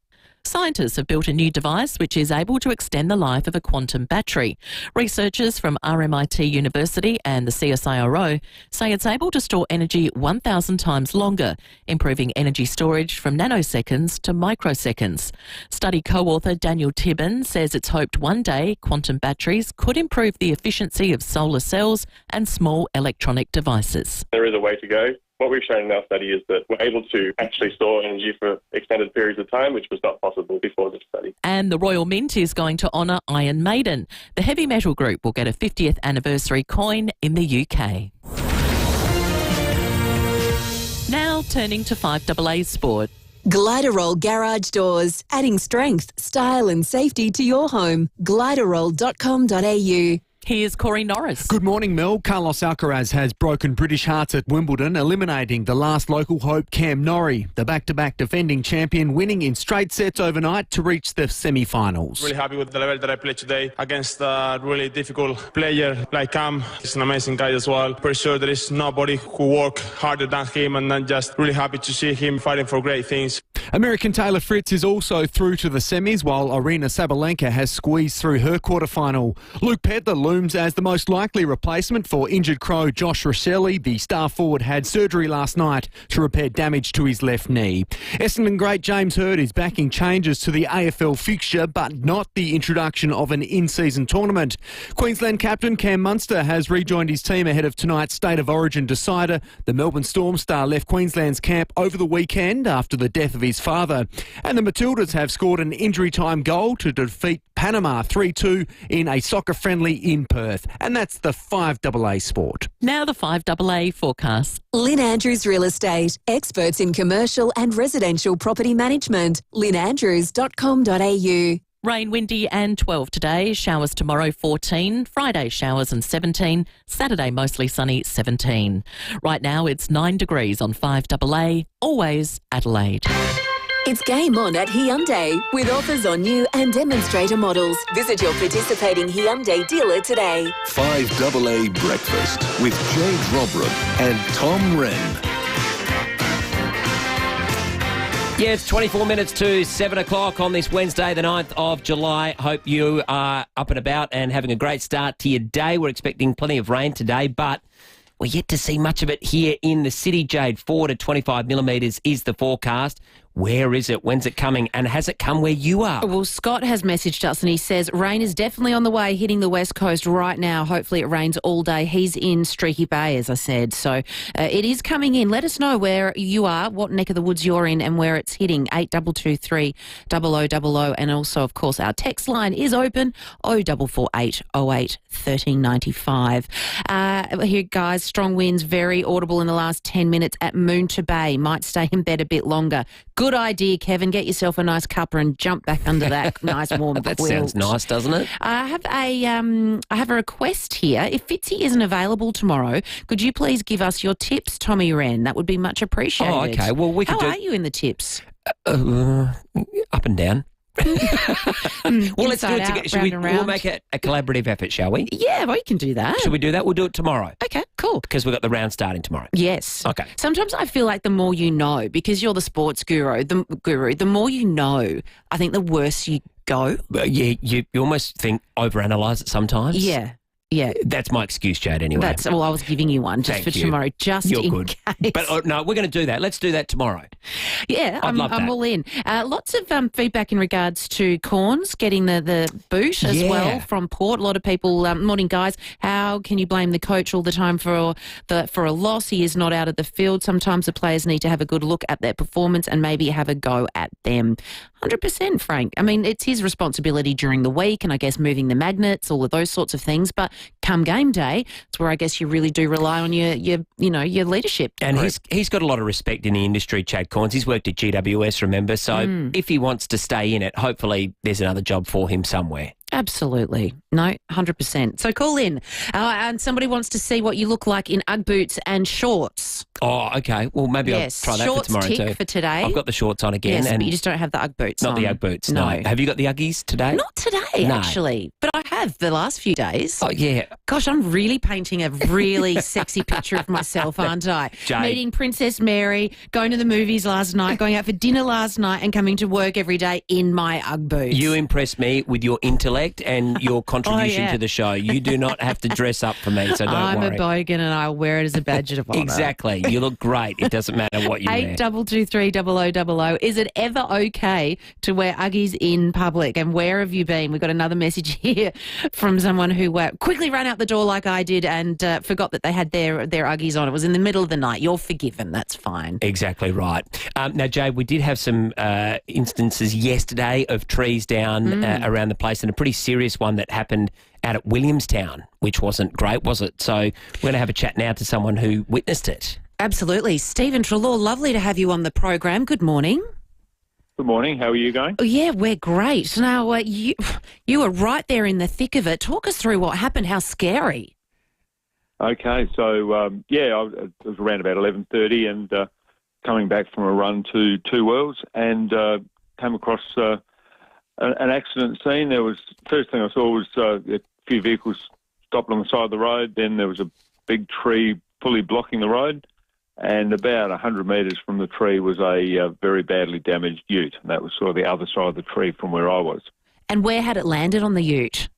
Scientists have built a new device which is able to extend the life of a quantum battery. Researchers from RMIT University and the CSIRO say it's able to store energy 1,000 times longer, improving energy storage from nanoseconds to microseconds. Study co-author Daniel Tibbin says it's hoped one day quantum batteries could improve the efficiency of solar cells and small electronic devices. There is a way to go. What we've shown in our study is that we're able to actually store energy for extended periods of time, which was not possible before this study. And the Royal Mint is going to honour Iron Maiden. The heavy metal group will get a 50th anniversary coin in the UK. Now turning to 5AA Sport. Gliderol Garage Doors, adding strength, style and safety to your home. Gliderol.com.au. Here's Corey Norris. Good morning, Mel. Carlos Alcaraz has broken British hearts at Wimbledon, eliminating the last local hope, Cam Norrie. The back-to-back defending champion winning in straight sets overnight to reach the semi-finals. Really happy with the level that I played today against a really difficult player like Cam. He's an amazing guy as well. Pretty sure there is nobody who work harder than him, and I'm just really happy to see him fighting for great things. American Taylor Fritz is also through to the semis, while Aryna Sabalenka has squeezed through her quarterfinal. Luke Pedler looms as the most likely replacement for injured Crow Josh Rosselli. The star forward had surgery last night to repair damage to his left knee. Essendon great James Hird is backing changes to the AFL fixture, but not the introduction of an in-season tournament. Queensland captain Cam Munster has rejoined his team ahead of tonight's State of Origin decider. The Melbourne Storm star left Queensland's camp over the weekend after the death of his his father. And the Matildas have scored an injury-time goal to defeat Panama 3-2 in a soccer friendly in Perth. And that's the 5AA sport. Now the 5AA forecast. Lynn Andrews Real Estate, experts in commercial and residential property management. lynnandrews.com.au. Rain, windy and 12 today. Showers tomorrow 14. Friday showers and 17. Saturday mostly sunny 17. Right now it's 9 degrees on 5AA. Always Adelaide. It's game on at Hyundai with offers on new and demonstrator models. Visit your participating Hyundai dealer today. 5AA Breakfast with Jade Robram and Tom Wren. Yeah, it's 24 minutes to 7 o'clock on this Wednesday, the 9th of July. Hope you are up and about and having a great start to your day. We're expecting plenty of rain today, but we're yet to see much of it here in the city, Jade. 4 to 25 millimetres is the forecast. Where is it? When's it coming? And has it come where you are? Well, Scott has messaged us and he says rain is definitely on the way, hitting the west coast right now. Hopefully it rains all day. He's in Streaky Bay, as I said. So it is coming in. Let us know where you are, what neck of the woods you're in and where it's hitting. 8223 0000. And also, of course, our text line is open, 0448 08 1395. Here, guys, strong winds, very audible in the last 10 minutes at Moonta Bay. Might stay in bed a bit longer. Good idea, Kevin. Get yourself a nice cuppa and jump back under that nice warm That quilt. sounds nice, doesn't it? I have a request here. If Fitzy isn't available tomorrow, could you please give us your tips, Tommy Wren? That would be much appreciated. Oh, okay. Well, we could How are you in the tips? Up and down. Well, let's do it together. Should we'll make it a collaborative effort, shall we? Yeah, well, you can do that. Should we do that? We'll do it tomorrow. Okay, cool. Because we've got the round starting tomorrow. Yes. Okay. Sometimes I feel like the more you know, because you're the sports guru, the more you know, I think the worse you go. Yeah, you almost think overanalyze it sometimes. Yeah. Yeah. That's my excuse, Jade, anyway. I was giving you one just Thank for you. tomorrow, just You're in good. case. But no, we're going to do that. Let's do that tomorrow. Yeah, I'd love that. I'm all in. Lots of feedback in regards to Corns getting the boot as well from Port. A lot of people, morning guys, how can you blame the coach all the time for a loss? He is not out of the field. Sometimes the players need to have a good look at their performance and maybe have a go at them. 100%, Frank. I mean, it's his responsibility during the week and I guess moving the magnets, all of those sorts of things. But come game day, it's where I guess you really do rely on your leadership. And he's got a lot of respect in the industry, Chad Corns. He's worked at GWS, remember? So if he wants to stay in it, hopefully there's another job for him somewhere. Absolutely. No, 100%. So call in. And somebody wants to see what you look like in Ugg boots and shorts. Oh, okay. Well, maybe I'll try that for tomorrow tick too. For today. I've got the shorts on again. Yes, and but you just don't have the Ugg boots Not on. the Ugg boots, no. Have you got the Uggies today? Not today, No. actually. But I have the last few days. Oh, yeah. Gosh, I'm really painting a really sexy picture of myself, aren't I? Jade. Meeting Princess Mary, going to the movies last night, going out for dinner last night and coming to work every day in my Ugg boots. You impress me with your intellect and your contribution to the show. You do not have to dress up for me, so don't I'm worry. a bogan and I wear it as a badge of honour. Exactly. You look great. It doesn't matter what you wear. 8223 0000. Is it ever okay to wear Uggies in public? And where have you been? We've got another message here from someone who quickly ran out the door like I did and forgot that they had their Uggies on. It was in the middle of the night. You're forgiven. That's fine. Exactly right. Now, Jade, we did have some instances yesterday of trees down around the place, and a pretty serious one that happened out at Williamstown, which wasn't great, was it? So we're going to have a chat now to someone who witnessed it. Absolutely. Stephen Trelaw, lovely to have you on the program. Good morning. Good morning. How are you going? Oh, yeah, we're great. Now, you were right there in the thick of it. Talk us through what happened. How scary. Okay, so, it was around about 11:30 and coming back from a run to Two Wells and came across an accident scene. First thing I saw was a few vehicles stopped on the side of the road. Then there was a big tree fully blocking the road. And about 100 metres from the tree was a very badly damaged ute. And that was sort of the other side of the tree from where I was. And where had it landed on the ute?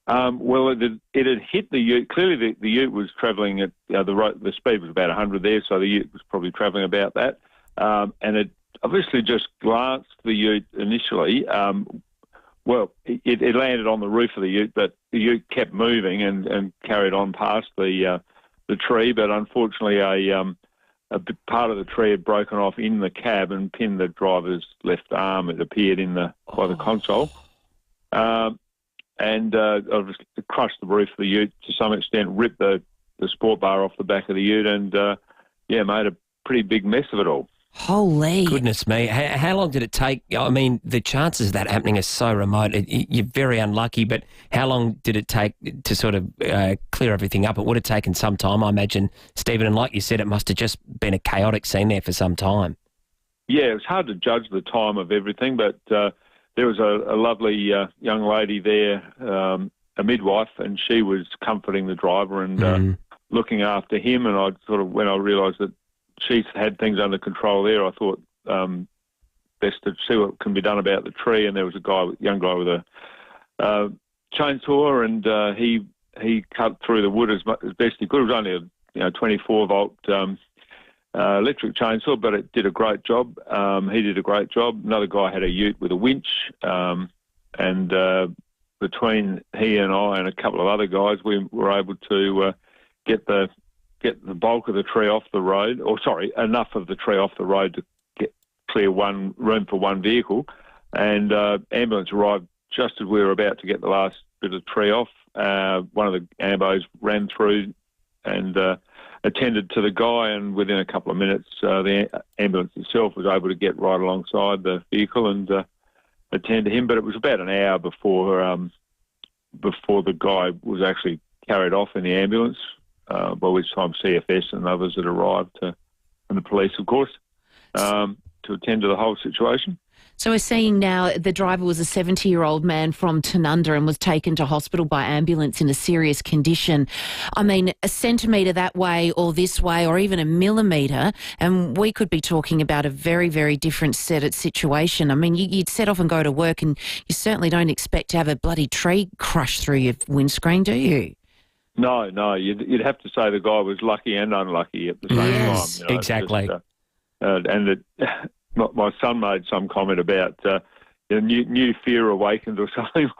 Well, it had hit the ute. Clearly, the ute was travelling at the speed was about 100 there, so the ute was probably travelling about that. And it obviously just glanced the ute initially. It landed on the roof of the ute, but the ute kept moving and carried on past the tree. But unfortunately, part of the tree had broken off in the cab and pinned the driver's left arm. It appeared by the console. And obviously crushed the roof of the ute to some extent, ripped the sport bar off the back of the ute and, made a pretty big mess of it all. Holy. Goodness me. How long did it take? I mean, the chances of that happening are so remote. You're very unlucky, but how long did it take to sort of clear everything up? It would have taken some time, I imagine, Stephen, and like you said, it must have just been a chaotic scene there for some time. Yeah, it was hard to judge the time of everything, but there was a lovely young lady there, a midwife, and she was comforting the driver and looking after him, and when I realised that she had things under control there, I thought best to see what can be done about the tree. And there was a young guy with a chainsaw, and he cut through the wood as best he could. It was only a 24-volt electric chainsaw, but it did a great job. He did a great job. Another guy had a ute with a winch, and between he and I and a couple of other guys, we were able to get the bulk of the tree off the road, enough of the tree off the road to clear one room for one vehicle. And ambulance arrived just as we were about to get the last bit of tree off. One of the ambos ran through and attended to the guy, and within a couple of minutes, the ambulance itself was able to get right alongside the vehicle and attend to him. But it was about an hour before the guy was actually carried off in the ambulance. By which time CFS and others had arrived, and the police, of course, to attend to the whole situation. So we're seeing now the driver was a 70-year-old man from Tanunda and was taken to hospital by ambulance in a serious condition. I mean, a centimetre that way or this way or even a millimetre, and we could be talking about a very, very different situation. I mean, you'd set off and go to work and you certainly don't expect to have a bloody tree crushed through your windscreen, do you? No, you'd have to say the guy was lucky and unlucky at the same time. Exactly. My son made some comment about new fear awakened or something.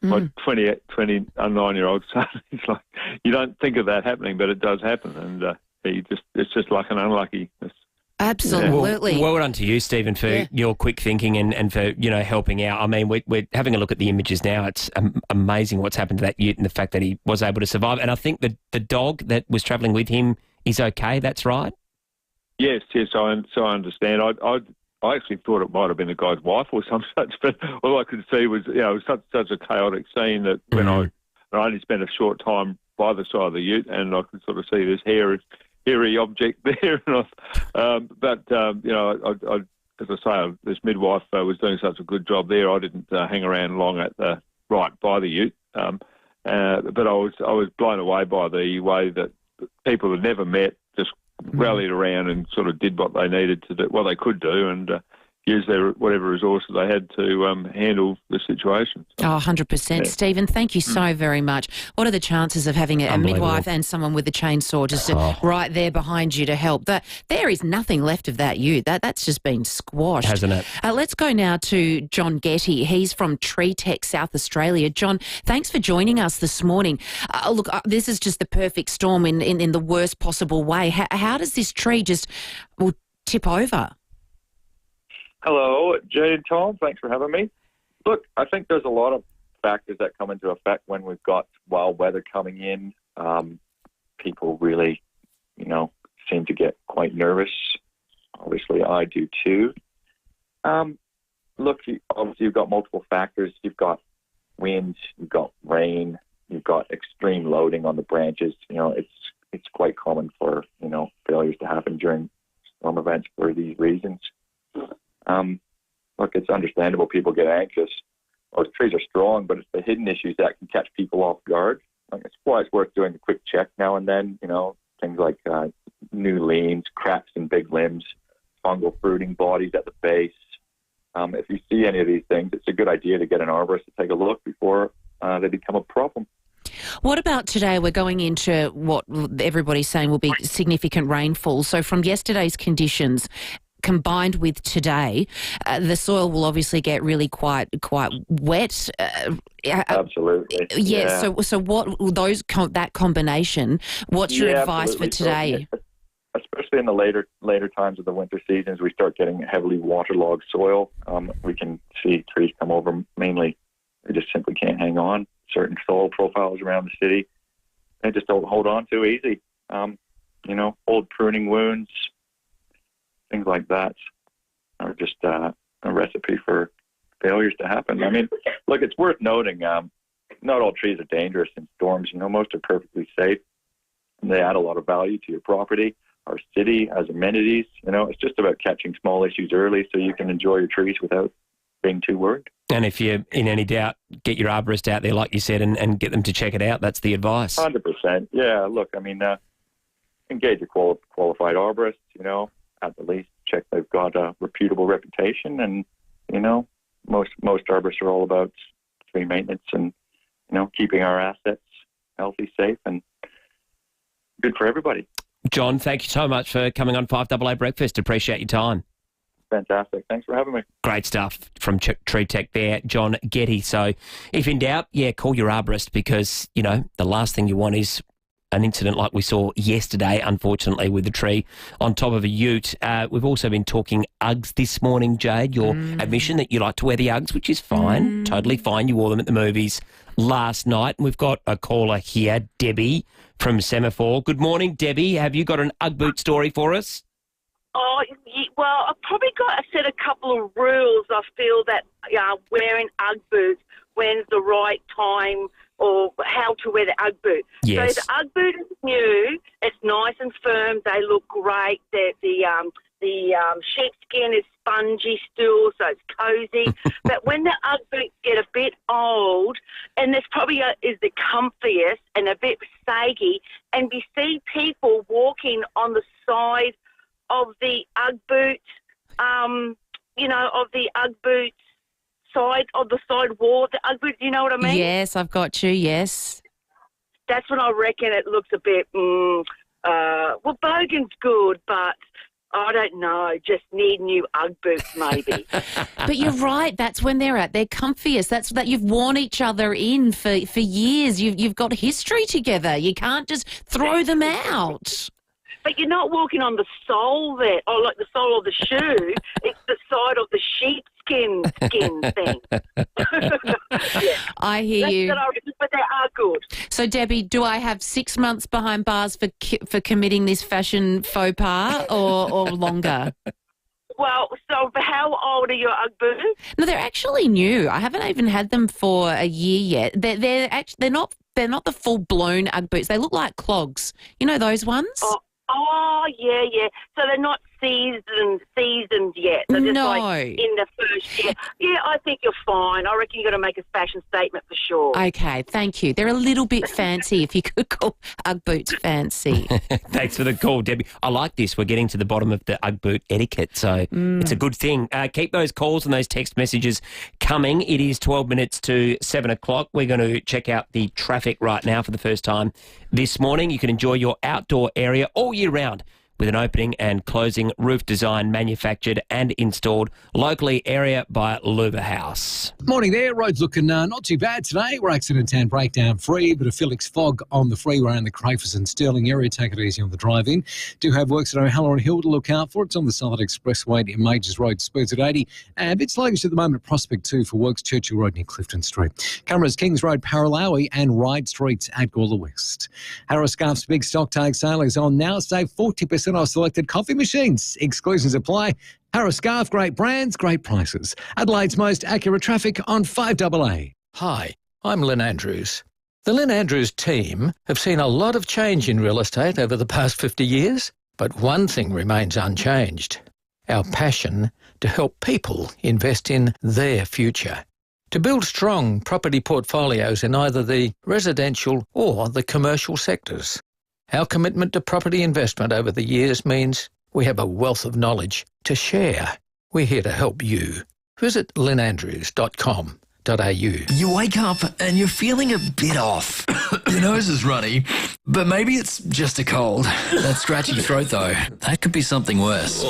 My 29-year-old son, it's like, you don't think of that happening, but it does happen, and it's just luck and unluckiness. Absolutely. Well done to you, Stephen, for your quick thinking and for, helping out. I mean, we're having a look at the images now. It's amazing what's happened to that ute and the fact that he was able to survive. And I think the dog that was travelling with him is okay, that's right? Yes, I understand. I actually thought it might have been the guy's wife or some such, but all I could see was, it was such a chaotic scene that when I only spent a short time by the side of the ute, and I could sort of see this hairy object there. But as I say, this midwife was doing such a good job there. I didn't hang around long right by the ute, but I was blown away by the way that people had never met just rallied around and sort of did what they needed to do, what they could do, and use their whatever resources they had to handle the situation. So, 100%. Yeah. Stephen, thank you so very much. What are the chances of having a midwife and someone with a chainsaw just right there behind you to help? There is nothing left of that ute. That's just been squashed. Hasn't it? Let's go now to John Getty. He's from Tree Tech, South Australia. John, thanks for joining us this morning. Look, this is just the perfect storm in the worst possible way. How does this tree just tip over? Hello, Jade and Tom. Thanks for having me. Look, I think there's a lot of factors that come into effect when we've got wild weather coming in. People really, seem to get quite nervous. Obviously, I do too. Look, obviously you've got multiple factors. You've got wind, you've got rain, you've got extreme loading on the branches. It's quite common for, failures to happen during storm events for these reasons. Look, it's understandable people get anxious. Those trees are strong, but it's the hidden issues that can catch people off guard. It's why it's worth doing a quick check now and then, things like new leans, cracks in big limbs, fungal fruiting bodies at the base. If you see any of these things, it's a good idea to get an arborist to take a look before they become a problem. What about today? We're going into what everybody's saying will be significant rainfall. So from yesterday's conditions, combined with today, the soil will obviously get really quite wet. Absolutely. Yeah. So what that combination? What's your advice for today? especially in the later times of the winter seasons, we start getting heavily waterlogged soil. We can see trees come over. Mainly, they just simply can't hang on. Certain soil profiles around the city, they just don't hold on too easy. Old pruning wounds, things like that, are just a recipe for failures to happen. I mean, look, it's worth noting, not all trees are dangerous in storms. Most are perfectly safe, and they add a lot of value to your property, our city, as amenities. It's just about catching small issues early so you can enjoy your trees without being too worried. And if you're in any doubt, get your arborist out there, like you said, and get them to check it out. That's the advice. 100%. Yeah, look, I mean, engage a qualified arborist, at the least check they've got a reputable reputation. And, most arborists are all about tree maintenance and, keeping our assets healthy, safe, and good for everybody. John, thank you so much for coming on 5AA Breakfast. Appreciate your time. Fantastic. Thanks for having me. Great stuff from Tree Tech there, John Getty. So if in doubt, call your arborist, because, the last thing you want is an incident like we saw yesterday, unfortunately, with the tree on top of a ute. We've also been talking Uggs this morning, Jade. Your admission that you like to wear the Uggs, which is fine, totally fine. You wore them at the movies last night. And we've got a caller here, Debbie from Semaphore. Good morning, Debbie. Have you got an Ugg boot story for us? Oh, well, I've probably got a couple of rules. I feel that wearing Ugg boots, when's the right time, or how to wear the Ugg boot. Yes. So the Ugg boot is new. It's nice and firm. They look great. The sheepskin is spongy still, so it's cozy. But when the Ugg boots get a bit old, and this probably is the comfiest and a bit saggy, and we see people walking on the side of the Ugg boot, of the Ugg boot side of the side wall, the Ugg boot, you know what I mean? Yes, I've got you, yes. That's when I reckon it looks a bit, bogan's good, but I don't know, just need new Ugg boots maybe. But you're right, that's when they're at their comfiest. That's that you've worn each other in for years. You've got history together. You can't just throw them out. But you're not walking on the sole there, or like the sole of the shoe. It's the side of the sheepskin thing. I hear you. But they are good. So, Debbie, do I have 6 months behind bars for committing this fashion faux pas, or longer? Well, so how old are your Ugg boots? No, they're actually new. I haven't even had them for a year yet. They're not the full blown Ugg boots. They look like clogs. You know those ones? Oh, yeah. So they're not seasoned yet. They're just like in the first year. Yeah, I think you're fine. I reckon you've got to make a fashion statement for sure. Okay, thank you. They're a little bit fancy, if you could call Ugg boots fancy. Thanks for the call, Debbie. I like this. We're getting to the bottom of the Ugg boot etiquette, so it's a good thing. Keep those calls and those text messages coming. It is 12 minutes to 7 o'clock. We're going to check out the traffic right now for the first time this morning. You can enjoy your outdoor area all year round with an opening and closing roof design manufactured and installed locally, area by Luba House. Morning there. Roads looking not too bad today. We're accident and breakdown free, but a Felix fog on the freeway around the Crafers and Stirling area. Take it easy on the drive-in. Do have works at O'Halloran Hill to look out for. It's on the Sala Expressway near Majors Road, speeds at 80. And a bit sluggish at the moment at Prospect 2 for works, Churchill Road near Clifton Street. Cameras Kings Road, Paralawi and Ryde Streets at Gawler West. Harris Scarf's big stock take sale is on now. Save 40% off selected coffee machines. Exclusions apply. Harris Scarf, great brands, great prices. Adelaide's most accurate traffic on 5AA. Hi, I'm Lynn Andrews. The Lynn Andrews team have seen a lot of change in real estate over the past 50 years, but one thing remains unchanged: our passion to help people invest in their future. To build strong property portfolios in either the residential or the commercial sectors. Our commitment to property investment over the years means we have a wealth of knowledge to share. We're here to help you. Visit lynnandrews.com.au. You wake up and you're feeling a bit off. Your nose is runny, but maybe it's just a cold. That scratchy throat, though, that could be something worse.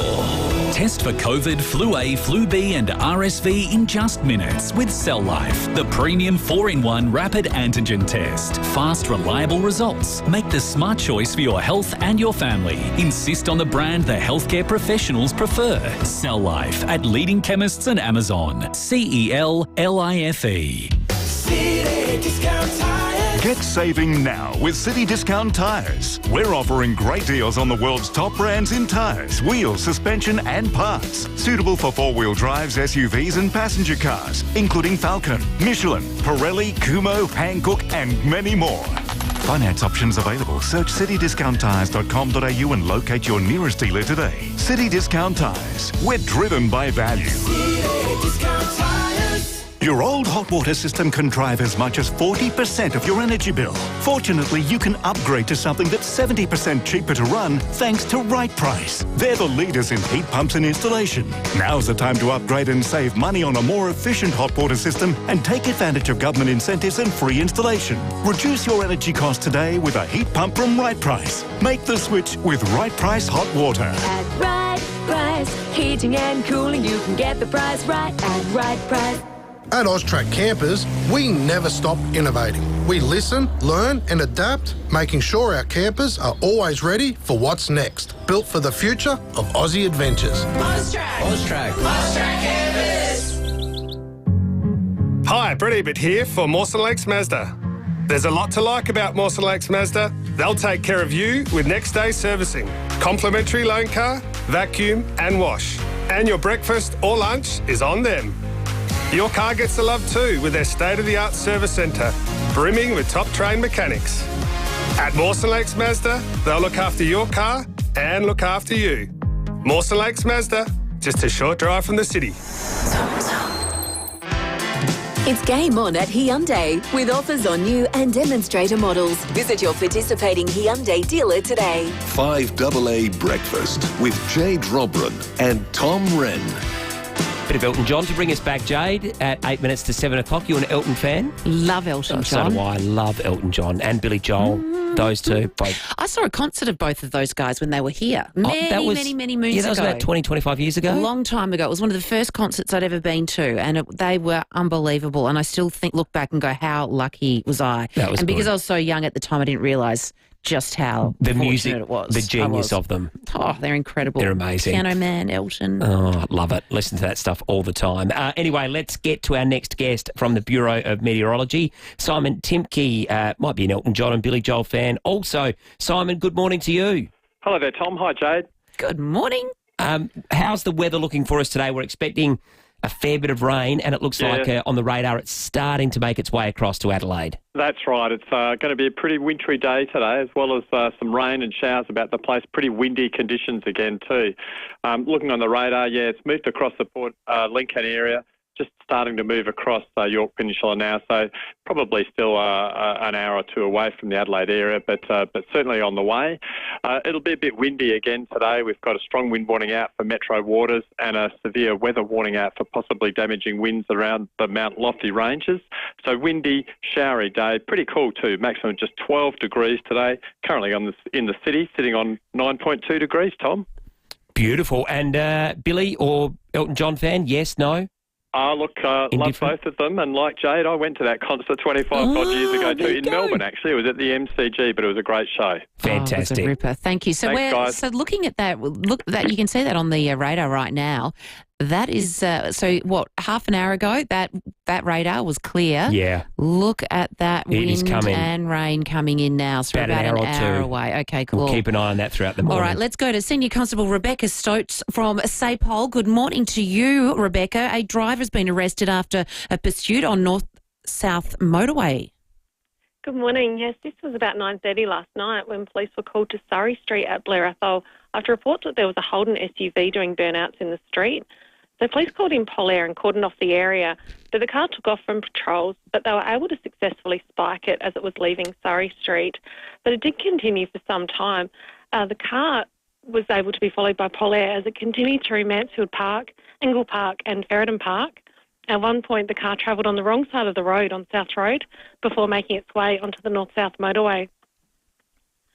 Test for COVID, Flu A, Flu B and RSV in just minutes with Cell Life, the premium 4-in-1 rapid antigen test. Fast, reliable results. Make the smart choice for your health and your family. Insist on the brand the healthcare professionals prefer. Cell Life at leading chemists and Amazon. CELLIFE. City Discount Tires. Get saving now with City Discount Tires. We're offering great deals on the world's top brands in tyres, wheels, suspension and parts. Suitable for four-wheel drives, SUVs and passenger cars, including Falcon, Michelin, Pirelli, Kumho, Hankook and many more. Finance options available. Search citydiscounttires.com.au and locate your nearest dealer today. City Discount Tires. We're driven by value. City Discount Tires. Your old hot water system can drive as much as 40% of your energy bill. Fortunately, you can upgrade to something that's 70% cheaper to run thanks to Right Price. They're the leaders in heat pumps and installation. Now's the time to upgrade and save money on a more efficient hot water system and take advantage of government incentives and free installation. Reduce your energy costs today with a heat pump from Right Price. Make the switch with Right Price Hot Water. At Right Price, heating and cooling, you can get the price right at Right Price. At Austrac Campers, we never stop innovating. We listen, learn and adapt, making sure our campers are always ready for what's next. Built for the future of Aussie adventures. Austrac Campers. Hi, Brett Ebert here for Mawson Lakes Mazda. There's a lot to like about Mawson Lakes Mazda. They'll take care of you with next day servicing, complimentary loan car, vacuum and wash. And your breakfast or lunch is on them. Your car gets the love too with their state-of-the-art service centre, brimming with top-trained mechanics. At Mawson Lakes Mazda, they'll look after your car and look after you. Mawson Lakes Mazda, just a short drive from the city. It's game on at Hyundai with offers on new and demonstrator models. Visit your participating Hyundai dealer today. 5AA Breakfast with Jade Robran and Tom Wren. Bit of Elton John to bring us back, Jade, at 8 minutes to 7 o'clock. You an Elton fan? Love Elton John. So do I. Love Elton John and Billy Joel. Those two. Both. I saw a concert of both of those guys when they were here. Many moons ago. Yeah, that was about 20, 25 years ago. A long time ago. It was one of the first concerts I'd ever been to, and they were unbelievable. And I still look back and go, how lucky was I? That was because good. I was so young at the time, I didn't realise just how the fortunate music, it was. the genius of them. Oh, they're incredible. They're amazing. Piano Man, Elton. Oh, love it. Listen to that stuff all the time. Anyway, let's get to our next guest from the Bureau of Meteorology. Simon Timke might be an Elton John and Billy Joel fan. Also, Simon, good morning to you. Hello there, Tom. Hi, Jade. Good morning. How's the weather looking for us today? We're expecting a fair bit of rain, and it looks like on the radar it's starting to make its way across to Adelaide. That's right. It's going to be a pretty wintry day today, as well as some rain and showers about the place. Pretty windy conditions again too. Looking on the radar, it's moved across the Port Lincoln area, just starting to move across York Peninsula now, so probably still an hour or two away from the Adelaide area, but certainly on the way. It'll be a bit windy again today. We've got a strong wind warning out for metro waters and a severe weather warning out for possibly damaging winds around the Mount Lofty ranges. So windy, showery day, pretty cool too. Maximum just 12 degrees today. Currently in the city, sitting on 9.2 degrees, Tom. Beautiful. And Billy or Elton John fan? Yes, no? Look, love both of them, and like Jade, I went to that concert 25-odd years ago too in Melbourne. Actually, it was at the MCG, but it was a great show. Fantastic, it was a ripper. Thank you. So Thanks, guys. So looking at that, you can see that on the radar right now. That is half an hour ago that radar was clear. Yeah. Look at that wind coming. and rain coming in now. So about an hour away. Okay, cool. We'll keep an eye on that throughout the morning. All right, let's go to Senior Constable Rebecca Stoats from Sapole. Good morning to you, Rebecca. A driver's been arrested after a pursuit on North-South Motorway. Good morning. Yes, this was about 9:30 last night when police were called to Surrey Street at Blair Athol after reports that there was a Holden SUV doing burnouts in the street. So police called in Polaire and cordoned off the area, but the car took off from patrols, but they were able to successfully spike it as it was leaving Surrey Street. But it did continue for some time. The car was able to be followed by Polaire as it continued through Mansfield Park, Engle Park and Ferryden Park. At one point, the car travelled on the wrong side of the road on South Road before making its way onto the north-south motorway.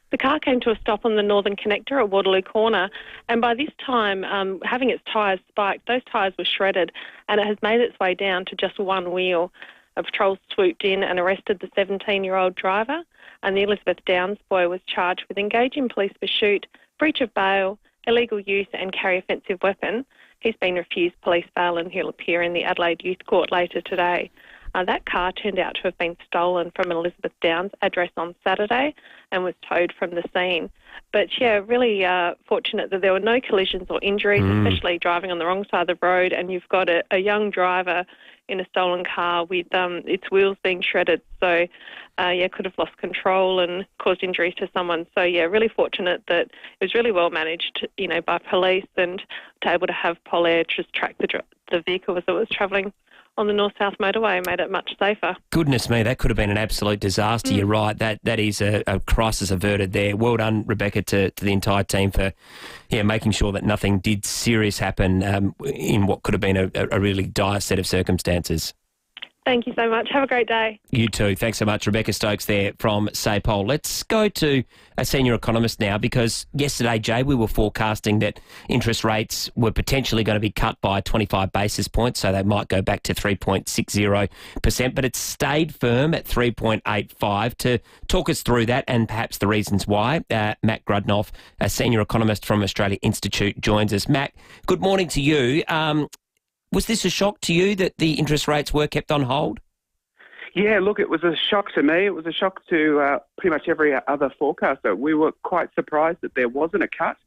The car came to a stop on the Northern Connector at Waterloo Corner, and by this time, having its tyres spiked, those tyres were shredded, and it has made its way down to just one wheel. A patrol swooped in and arrested the 17-year-old driver, and the Elizabeth Downs boy was charged with engaging police pursuit, breach of bail, illegal use and carry offensive weapon. He's been refused police bail and he'll appear in the Adelaide Youth Court later today. That car turned out to have been stolen from an Elizabeth Downs address on Saturday and was towed from the scene. But, yeah, really fortunate that there were no collisions or injuries, especially driving on the wrong side of the road, and you've got a young driver in a stolen car with its wheels being shredded. So, could have lost control and caused injuries to someone. So, yeah, really fortunate that it was really well managed, by police, and to able to have Polair just track the vehicle as it was travelling on the north-south motorway, made it much safer. Goodness me, that could have been an absolute disaster. You're right. That is a crisis averted there. Well done, Rebecca, to the entire team for making sure that nothing did serious happen in what could have been a really dire set of circumstances. Thank you so much. Have a great day. You too. Thanks so much. Rebecca Stokes there from SAPOL. Let's go to a senior economist now, because yesterday, Jade, we were forecasting that interest rates were potentially going to be cut by 25 basis points, so they might go back to 3.60%, but it's stayed firm at 3.85. To talk us through that and perhaps the reasons why, Matt Grudnoff, a senior economist from Australia Institute, joins us. Matt, good morning to you. Was this a shock to you that the interest rates were kept on hold? Yeah, look, it was a shock to me. It was a shock to pretty much every other forecaster. We were quite surprised that there wasn't a cut.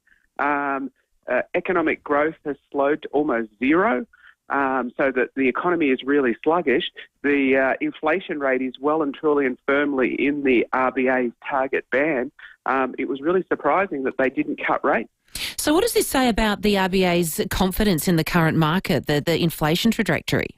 Economic growth has slowed to almost zero, so that the economy is really sluggish. The inflation rate is well and truly and firmly in the RBA's target band. It was really surprising that they didn't cut rates. So what does this say about the RBA's confidence in the current market, the inflation trajectory?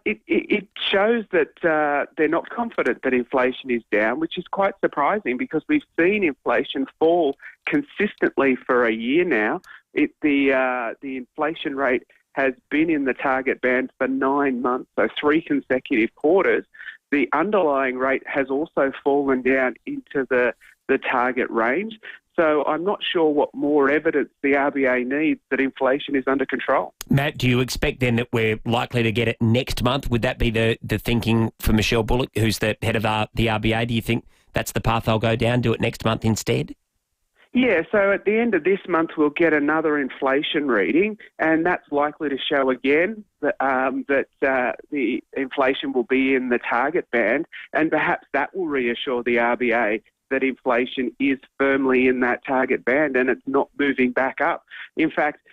It shows that they're not confident that inflation is down, which is quite surprising because we've seen inflation fall consistently for a year now. The inflation rate has been in the target band for 9 months, so 3 consecutive quarters. The underlying rate has also fallen down into the target range. So I'm not sure what more evidence the RBA needs that inflation is under control. Matt, do you expect then that we're likely to get it next month? Would that be the thinking for Michelle Bullock, who's the head of the RBA? Do you think that's the path they'll go down, do it next month instead? Yeah, so at the end of this month we'll get another inflation reading, and that's likely to show again that the inflation will be in the target band, and perhaps that will reassure the RBA that inflation is firmly in that target band and it's not moving back up. In fact,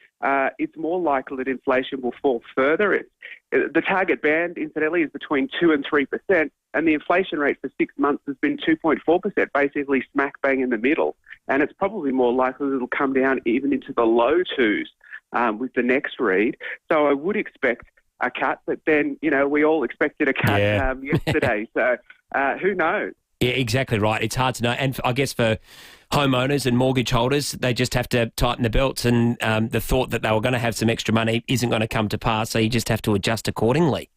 it's more likely that inflation will fall further. The target band, incidentally, is between 2 and 3%, and the inflation rate for 6 months has been 2.4%, basically smack bang in the middle. And it's probably more likely that it'll come down even into the low 2s with the next read. So I would expect a cut, but then, we all expected a cut yesterday. So who knows? Yeah, exactly right. It's hard to know. And I guess for homeowners and mortgage holders, they just have to tighten the belts, and the thought that they were going to have some extra money isn't going to come to pass, so you just have to adjust accordingly.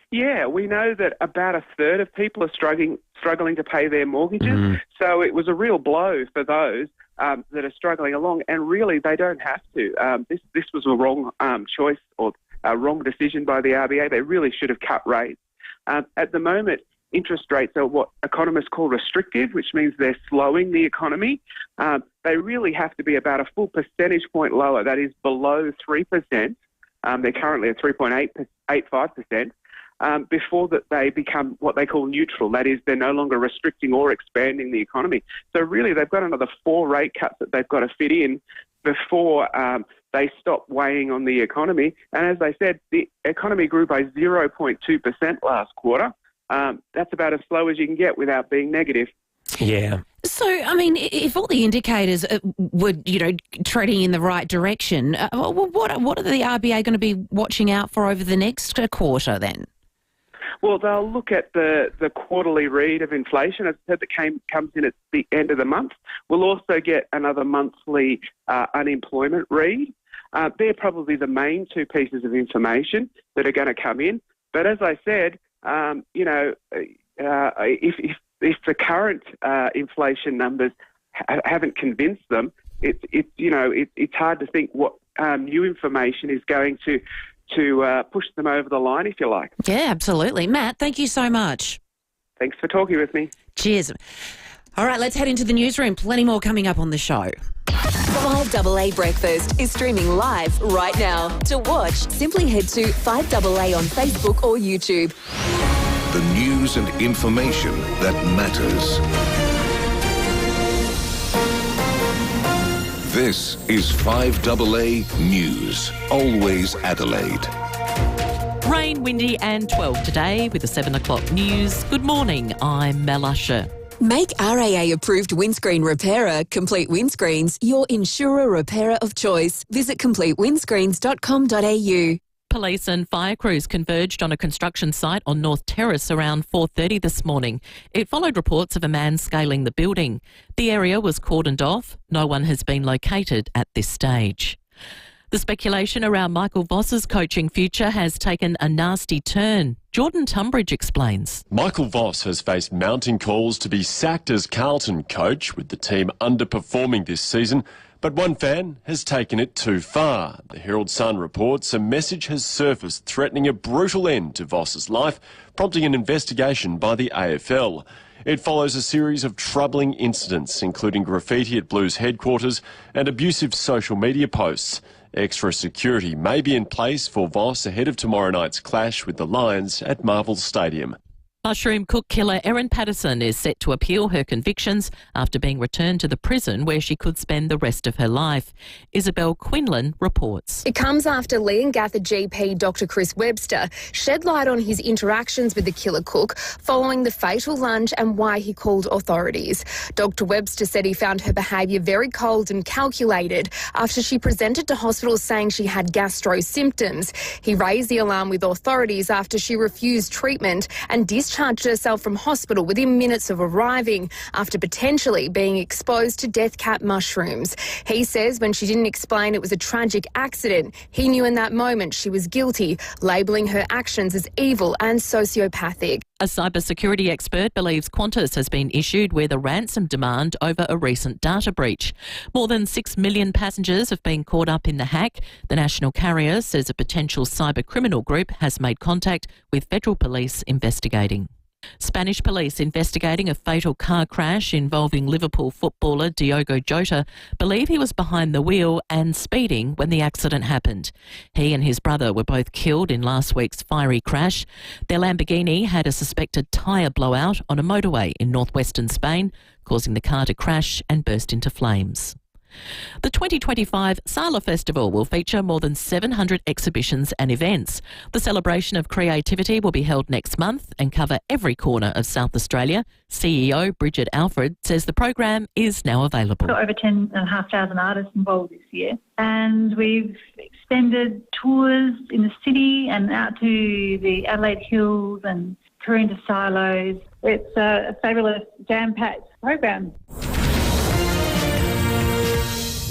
Yeah, we know that about a third of people are struggling to pay their mortgages, so it was a real blow for those that are struggling along, and really they don't have to. This was a wrong choice or a wrong decision by the RBA. They really should have cut rates. At the moment, interest rates are what economists call restrictive, which means they're slowing the economy. They really have to be about a full percentage point lower, that is below 3%. They're currently at 3.85%, before that they become what they call neutral. That is, they're no longer restricting or expanding the economy. So really they've got another 4 rate cuts that they've got to fit in before they stop weighing on the economy. And as I said, the economy grew by 0.2% last quarter. That's about as slow as you can get without being negative. Yeah. So, I mean, if all the indicators were, treading in the right direction, what are the RBA going to be watching out for over the next quarter then? Well, they'll look at the quarterly read of inflation, as I said, that comes in at the end of the month. We'll also get another monthly unemployment read. They're probably the main two pieces of information that are going to come in. But as I said, if the current inflation numbers haven't convinced them, it's hard to think what new information is going to push them over the line, if you like. Yeah, absolutely. Matt, thank you so much. Thanks for talking with me. Cheers. All right, let's head into the newsroom. Plenty more coming up on the show. 5AA Breakfast is streaming live right now. To watch, simply head to 5AA on Facebook or YouTube. The news and information that matters. This is 5AA News, always Adelaide. Rain, windy and 12 today with the 7 o'clock news. Good morning, I'm Mel Usher. Make RAA-approved windscreen repairer, Complete Windscreens, your insurer repairer of choice. Visit completewindscreens.com.au. Police and fire crews converged on a construction site on North Terrace around 4:30 this morning. It followed reports of a man scaling the building. The area was cordoned off. No one has been located at this stage. The speculation around Michael Voss's coaching future has taken a nasty turn. Jordan Tunbridge explains. Michael Voss has faced mounting calls to be sacked as Carlton coach, with the team underperforming this season. But one fan has taken it too far. The Herald Sun reports a message has surfaced threatening a brutal end to Voss's life, prompting an investigation by the AFL. It follows a series of troubling incidents, including graffiti at Blues headquarters and abusive social media posts. Extra security may be in place for Voss ahead of tomorrow night's clash with the Lions at Marvel Stadium. Mushroom cook killer Erin Patterson is set to appeal her convictions after being returned to the prison where she could spend the rest of her life. Isabel Quinlan reports. It comes after Leongatha GP Dr Chris Webster shed light on his interactions with the killer cook following the fatal lunge and why he called authorities. Dr Webster said he found her behaviour very cold and calculated after she presented to hospital saying she had gastro symptoms. He raised the alarm with authorities after she refused treatment and discharged herself from hospital within minutes of arriving after potentially being exposed to death cap mushrooms. He says when she didn't explain it was a tragic accident, he knew in that moment she was guilty, labelling her actions as evil and sociopathic. A cybersecurity expert believes Qantas has been issued with a ransom demand over a recent data breach. More than 6 million passengers have been caught up in the hack. The national carrier says a potential cyber criminal group has made contact with federal police investigating. Spanish police investigating a fatal car crash involving Liverpool footballer Diogo Jota believe he was behind the wheel and speeding when the accident happened. He and his brother were both killed in last week's fiery crash. Their Lamborghini had a suspected tyre blowout on a motorway in northwestern Spain, causing the car to crash and burst into flames. The 2025 Sala Festival will feature more than 700 exhibitions and events. The celebration of creativity will be held next month and cover every corner of South Australia. CEO Bridget Alfred says the program is now available. We've got over 10,500 artists involved this year, and we've extended tours in the city and out to the Adelaide Hills and Corinda Silos. It's a fabulous jam-packed program.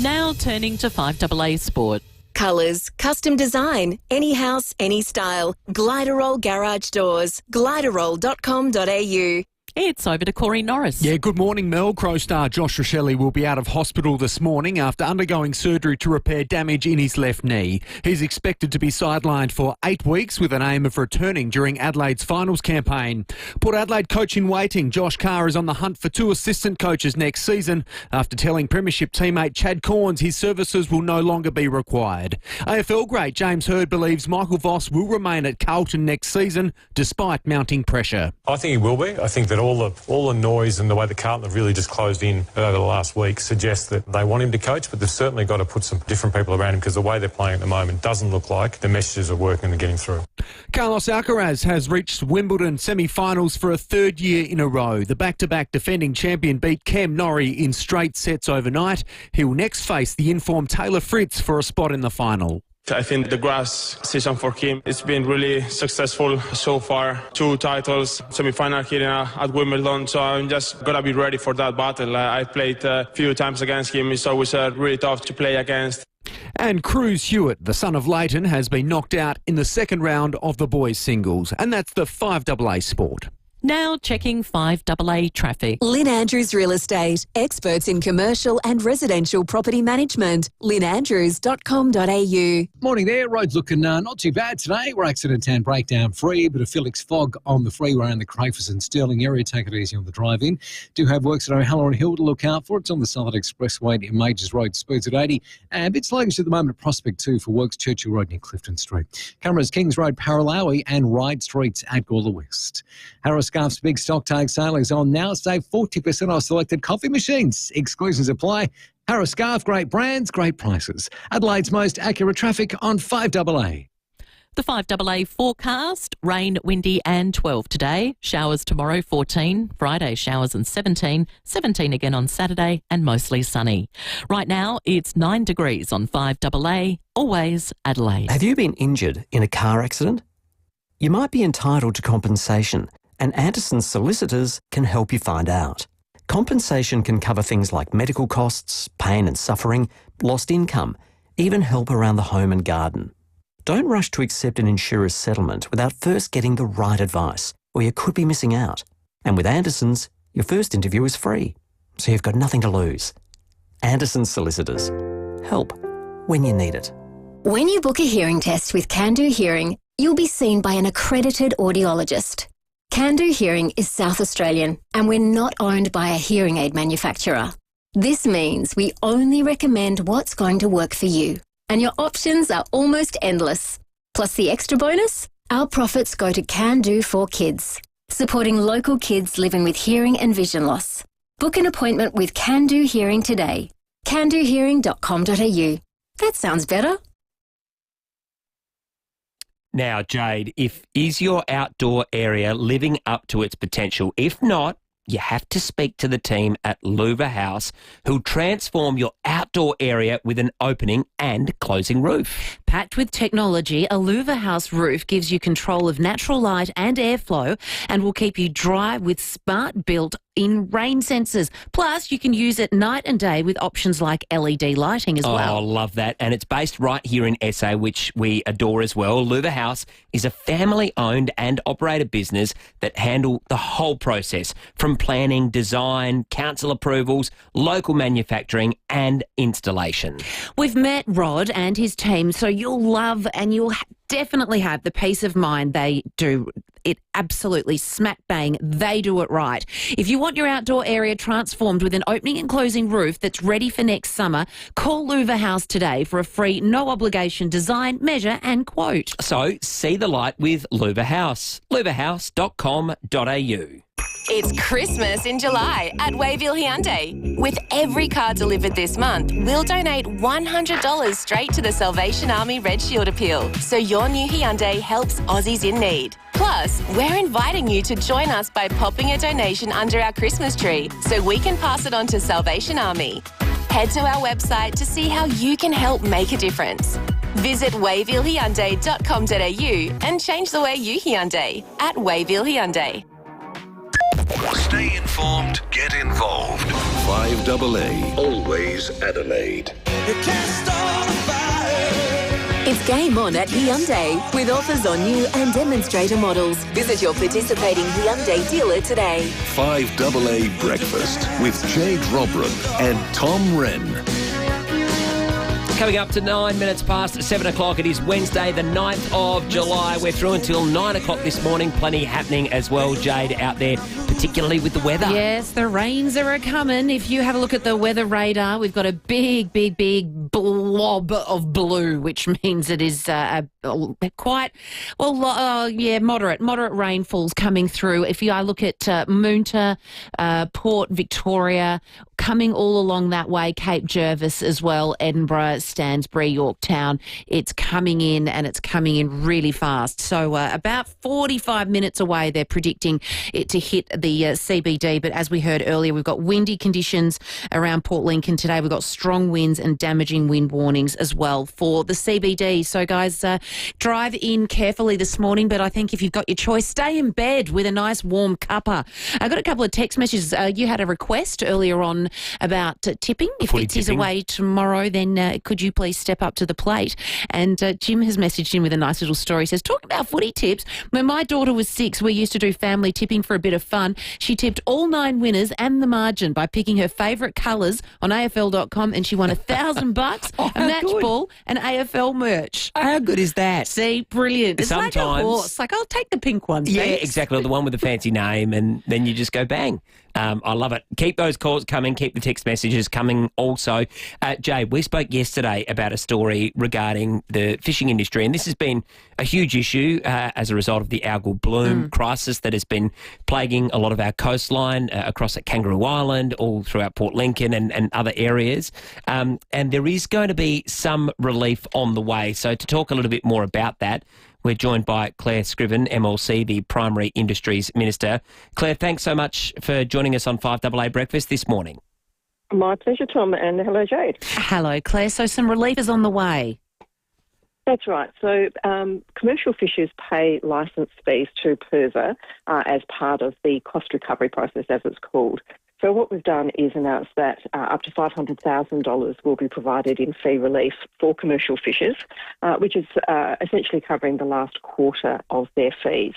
Now turning to 5AA Sport. Colours, custom design, any house, any style. Gliderol Garage Doors. Gliderol.com.au. It's over to Corey Norris. Yeah, good morning, Mel. Crow star Josh Rochelle will be out of hospital this morning after undergoing surgery to repair damage in his left knee. He's expected to be sidelined for 8 weeks with an aim of returning during Adelaide's finals campaign. Port Adelaide coach in waiting, Josh Carr, is on the hunt for 2 assistant coaches next season after telling Premiership teammate Chad Corns his services will no longer be required. AFL great James Hird believes Michael Voss will remain at Carlton next season despite mounting pressure. I think he will be. I think that all the noise and the way the Carlton have really just closed in over the last week suggests that they want him to coach, but they've certainly got to put some different people around him because the way they're playing at the moment doesn't look like the messages are working and getting through. Carlos Alcaraz has reached Wimbledon semi-finals for a 3rd year in a row. The back-to-back defending champion beat Cam Norrie in straight sets overnight. He'll next face the informed Taylor Fritz for a spot in the final. I think the grass season for him, it's been really successful so far. 2 titles, semi-final here at Wimbledon, so I'm just going to be ready for that battle. I played a few times against him. It's always really tough to play against. And Cruz Hewitt, the son of Leighton, has been knocked out in the second round of the boys' singles. And that's the 5AA sport. Now checking 5AA traffic. Lynn Andrews Real Estate, experts in commercial and residential property management. lynnandrews.com.au. Morning there. Roads looking not too bad today. We're accident and breakdown free, but a Felix fog on the freeway around the Crafers and Stirling area. Take it easy on the drive-in. Do have works at O'Halloran Hill to look out for. It's on the Southern Expressway near Majors Road, speeds at 80. And a bit sluggish at the moment at Prospect 2 for works, Churchill Road near Clifton Street. Cameras Kings Road, Paralawi and Ryde Streets at Gawler West. Harris Scarf's big stock take sale is on now. Save 40% off selected coffee machines. Exclusions apply. Harris Scarf, great brands, great prices. Adelaide's most accurate traffic on 5AA. The 5AA forecast, rain, windy and 12 today. Showers tomorrow, 14. Friday, showers and 17. 17 again on Saturday and mostly sunny. Right now, it's 9 degrees on 5AA. Always Adelaide. Have you been injured in a car accident? You might be entitled to compensation, and Anderson's solicitors can help you find out. Compensation can cover things like medical costs, pain and suffering, lost income, even help around the home and garden. Don't rush to accept an insurer's settlement without first getting the right advice, or you could be missing out. And with Anderson's, your first interview is free, so you've got nothing to lose. Anderson's solicitors. Help when you need it. When you book a hearing test with Can Do Hearing, you'll be seen by an accredited audiologist. Can Do Hearing is South Australian, and we're not owned by a hearing aid manufacturer. This means we only recommend what's going to work for you, and your options are almost endless. Plus the extra bonus, our profits go to Can Do for Kids, supporting local kids living with hearing and vision loss. Book an appointment with Can Do Hearing today. candohearing.com.au. That sounds better. Now, Jade, is your outdoor area living up to its potential? If not, you have to speak to the team at Louva House, who'll transform your outdoor area with an opening and closing roof. Packed with technology, a Louva House roof gives you control of natural light and airflow and will keep you dry with smart built-in rain sensors. Plus, you can use it night and day with options like LED lighting as well. Oh, I love that. And it's based right here in SA, which we adore as well. Louva House is a family-owned and operated business that handle the whole process, from planning, design, council approvals, local manufacturing and installation. We've met Rod and his team, so you'll love and you'll definitely have the peace of mind they do it absolutely smack bang. They do it right. If you want your outdoor area transformed with an opening and closing roof that's ready for next summer, call Louva House today for a free, no obligation design, measure and quote. So see the light with Louva House. louvahouse.com.au. It's Christmas in July at Wayville Hyundai. With every car delivered this month, we'll donate $100 straight to the Salvation Army Red Shield Appeal, so your new Hyundai helps Aussies in need. Plus, we're inviting you to join us by popping a donation under our Christmas tree so we can pass it on to Salvation Army. Head to our website to see how you can help make a difference. Visit wayvillehyundai.com.au and change the way you Hyundai at Wayville Hyundai. Stay informed, get involved. 5AA, always Adelaide. It's game on at Hyundai with offers on new and demonstrator models. Visit your participating Hyundai dealer today. 5AA Breakfast with Jade Robran and Tom Wren. Coming up to 9 minutes past 7 o'clock. It is Wednesday, the 9th of July. We're through until 9 o'clock this morning. Plenty happening as well, Jade, out there, particularly with the weather. Yes, the rains are a-coming. If you have a look at the weather radar, we've got a big, big, big blob of blue, which means it is quite, moderate rainfalls coming through. If you look at Moonta, Port Victoria, coming all along that way, Cape Jervis as well, Edinburgh, Stansbury, Yorktown, it's coming in and it's coming in really fast. So about 45 minutes away, they're predicting it to hit the the CBD, but as we heard earlier, we've got windy conditions around Port Lincoln today. We've got strong winds and damaging wind warnings as well for the CBD. So, guys, drive in carefully this morning, but I think if you've got your choice, stay in bed with a nice warm cuppa. I got a couple of text messages. You had a request earlier on about tipping. If Fitz is away tomorrow, then could you please step up to the plate? And Jim has messaged in with a nice little story. He says, talking about footy tips, when my daughter was 6, we used to do family tipping for a bit of fun. She tipped all 9 winners and the margin by picking her favourite colours on AFL.com, and she won $1,000, a match ball, and AFL merch. How good is that? See, brilliant. It's like a horse. Like, I'll take the pink one. Yeah, thanks. exactly. The one with the fancy name, and then you just go bang. I love it. Keep those calls coming. Keep the text messages coming also. Jade, we spoke yesterday about a story regarding the fishing industry, and this has been a huge issue as a result of the algal bloom crisis that has been plaguing a lot of our coastline across at Kangaroo Island, all throughout Port Lincoln and other areas. And there is going to be some relief on the way. So to talk a little bit more about that, we're joined by Claire Scriven, MLC, the Primary Industries Minister. Claire, thanks so much for joining us on 5AA Breakfast this morning. My pleasure, Tom, and hello, Jade. Hello, Claire. So some relief is on the way. That's right. So commercial fishers pay licence fees to FIVEAA as part of the cost recovery process, as it's called. So what we've done is announced that up to $500,000 will be provided in fee relief for commercial fishers, which is essentially covering the last quarter of their fees.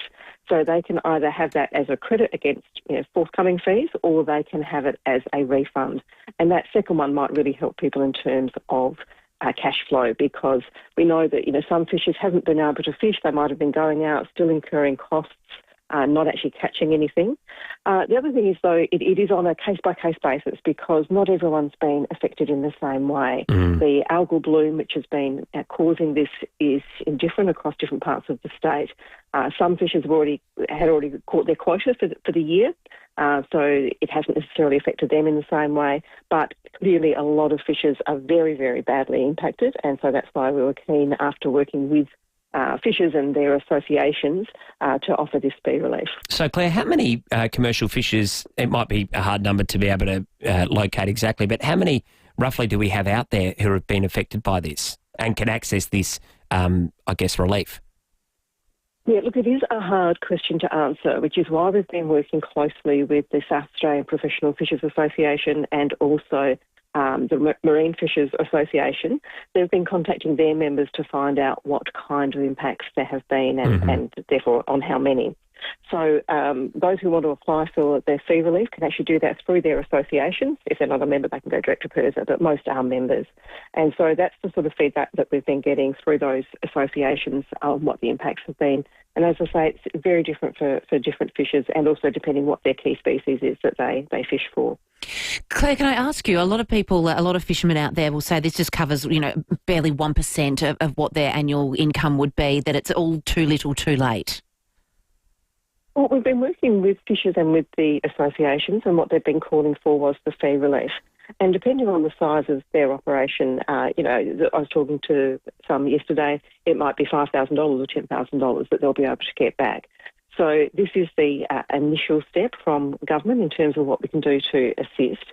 So they can either have that as a credit against forthcoming fees, or they can have it as a refund. And that second one might really help people in terms of cash flow, because we know that some fishers haven't been able to fish. They might have been going out, still incurring costs, not actually catching anything. The other thing is, though, it is on a case-by-case basis, because not everyone's been affected in the same way. The algal bloom, which has been causing this, is different across different parts of the state. Some fishers had already caught their quota for the year, so it hasn't necessarily affected them in the same way. But clearly a lot of fishers are very, very badly impacted, and so that's why we were keen, after working with fishers and their associations, to offer this fee relief. So, Claire, how many commercial fishers, it might be a hard number to be able to locate exactly, but how many roughly do we have out there who have been affected by this and can access this, relief? Yeah, look, it is a hard question to answer, which is why we've been working closely with the South Australian Professional Fishers Association and also the Marine Fishers Association. They've been contacting their members to find out what kind of impacts there have been and therefore on how many. So those who want to apply for their fee relief can actually do that through their associations. If they're not a member, they can go direct to FIVEAA, but most are members. And so that's the sort of feedback that we've been getting through those associations on what the impacts have been. And as I say, it's very different for different fishers, and also depending what their key species is that they fish for. Claire, can I ask you, a lot of fishermen out there will say this just covers, barely 1% of what their annual income would be, that it's all too little too late. Well, we've been working with fishers and with the associations, and what they've been calling for was the fee relief. And depending on the size of their operation, I was talking to some yesterday, it might be $5,000 or $10,000 that they'll be able to get back. So this is the initial step from government in terms of what we can do to assist.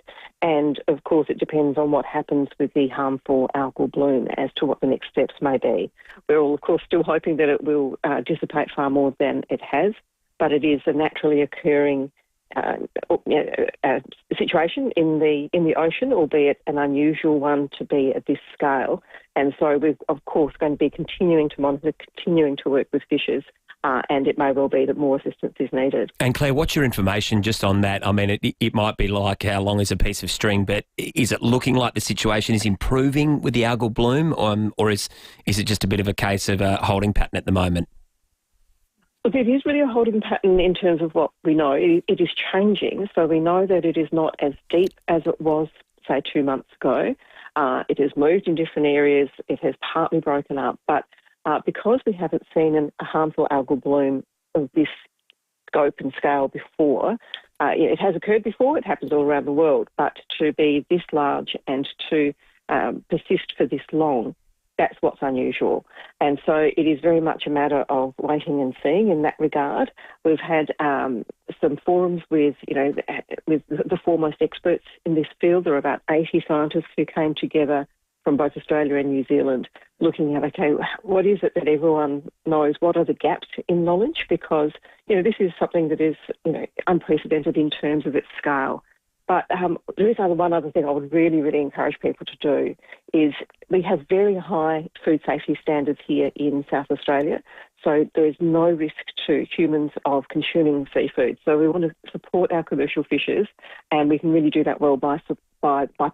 And, of course, it depends on what happens with the harmful algal bloom as to what the next steps may be. We're all, of course, still hoping that it will dissipate far more than it has, but it is a naturally occurring situation in the ocean, albeit an unusual one to be at this scale. And so we're, of course, going to be continuing to monitor, continuing to work with fishers, and it may well be that more assistance is needed. And Claire, what's your information just on that? I mean, it might be like how long is a piece of string, but is it looking like the situation is improving with the algal bloom, or is it just a bit of a case of a holding pattern at the moment? Look, it is really a holding pattern in terms of what we know. It is changing, so we know that it is not as deep as it was, say, 2 months ago. It has moved in different areas. It has partly broken up, but because we haven't seen a harmful algal bloom of this scope and scale before, it has occurred before, it happens all around the world, but to be this large and to persist for this long that's what's unusual. And so it is very much a matter of waiting and seeing in that regard. We've had some forums with the foremost experts in this field. There are about 80 scientists who came together from both Australia and New Zealand looking at, okay, what is it that everyone knows? What are the gaps in knowledge? Because, this is something that is, unprecedented in terms of its scale. But there is one other thing I would really, really encourage people to do is we have very high food safety standards here in South Australia, so there is no risk to humans of consuming seafood. So we want to support our commercial fishers, and we can really do that well by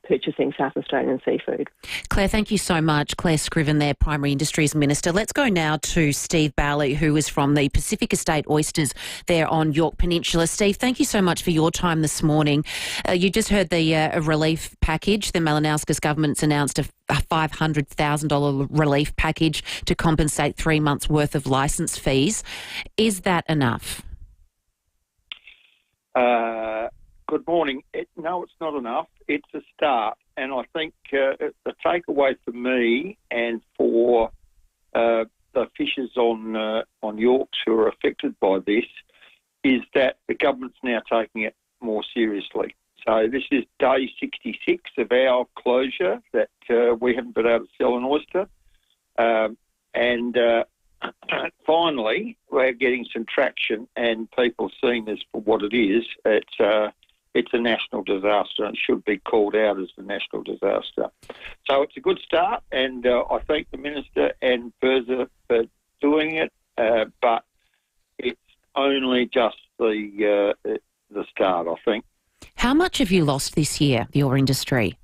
purchasing South Australian seafood. Claire, thank you so much. Claire Scriven there, Primary Industries Minister. Let's go now to Steve Bowley, who is from the Pacific Estate Oysters there on York Peninsula. Steve, thank you so much for your time this morning. You just heard the relief package. The Malinowskis government's announced a $500,000 relief package to compensate 3 months' worth of licence fees. Is that enough? Good morning. No, it's not enough. It's a start. And I think the takeaway for me and for the fishers on Yorks who are affected by this is that the government's now taking it more seriously. So this is day 66 of our closure that we haven't been able to sell an oyster. And finally, we're getting some traction and people seeing this for what it is. It's a national disaster and should be called out as a national disaster. So it's a good start, and I thank the Minister and FIVEAA for doing it, but it's only just the start, I think. How much have you lost this year, your industry?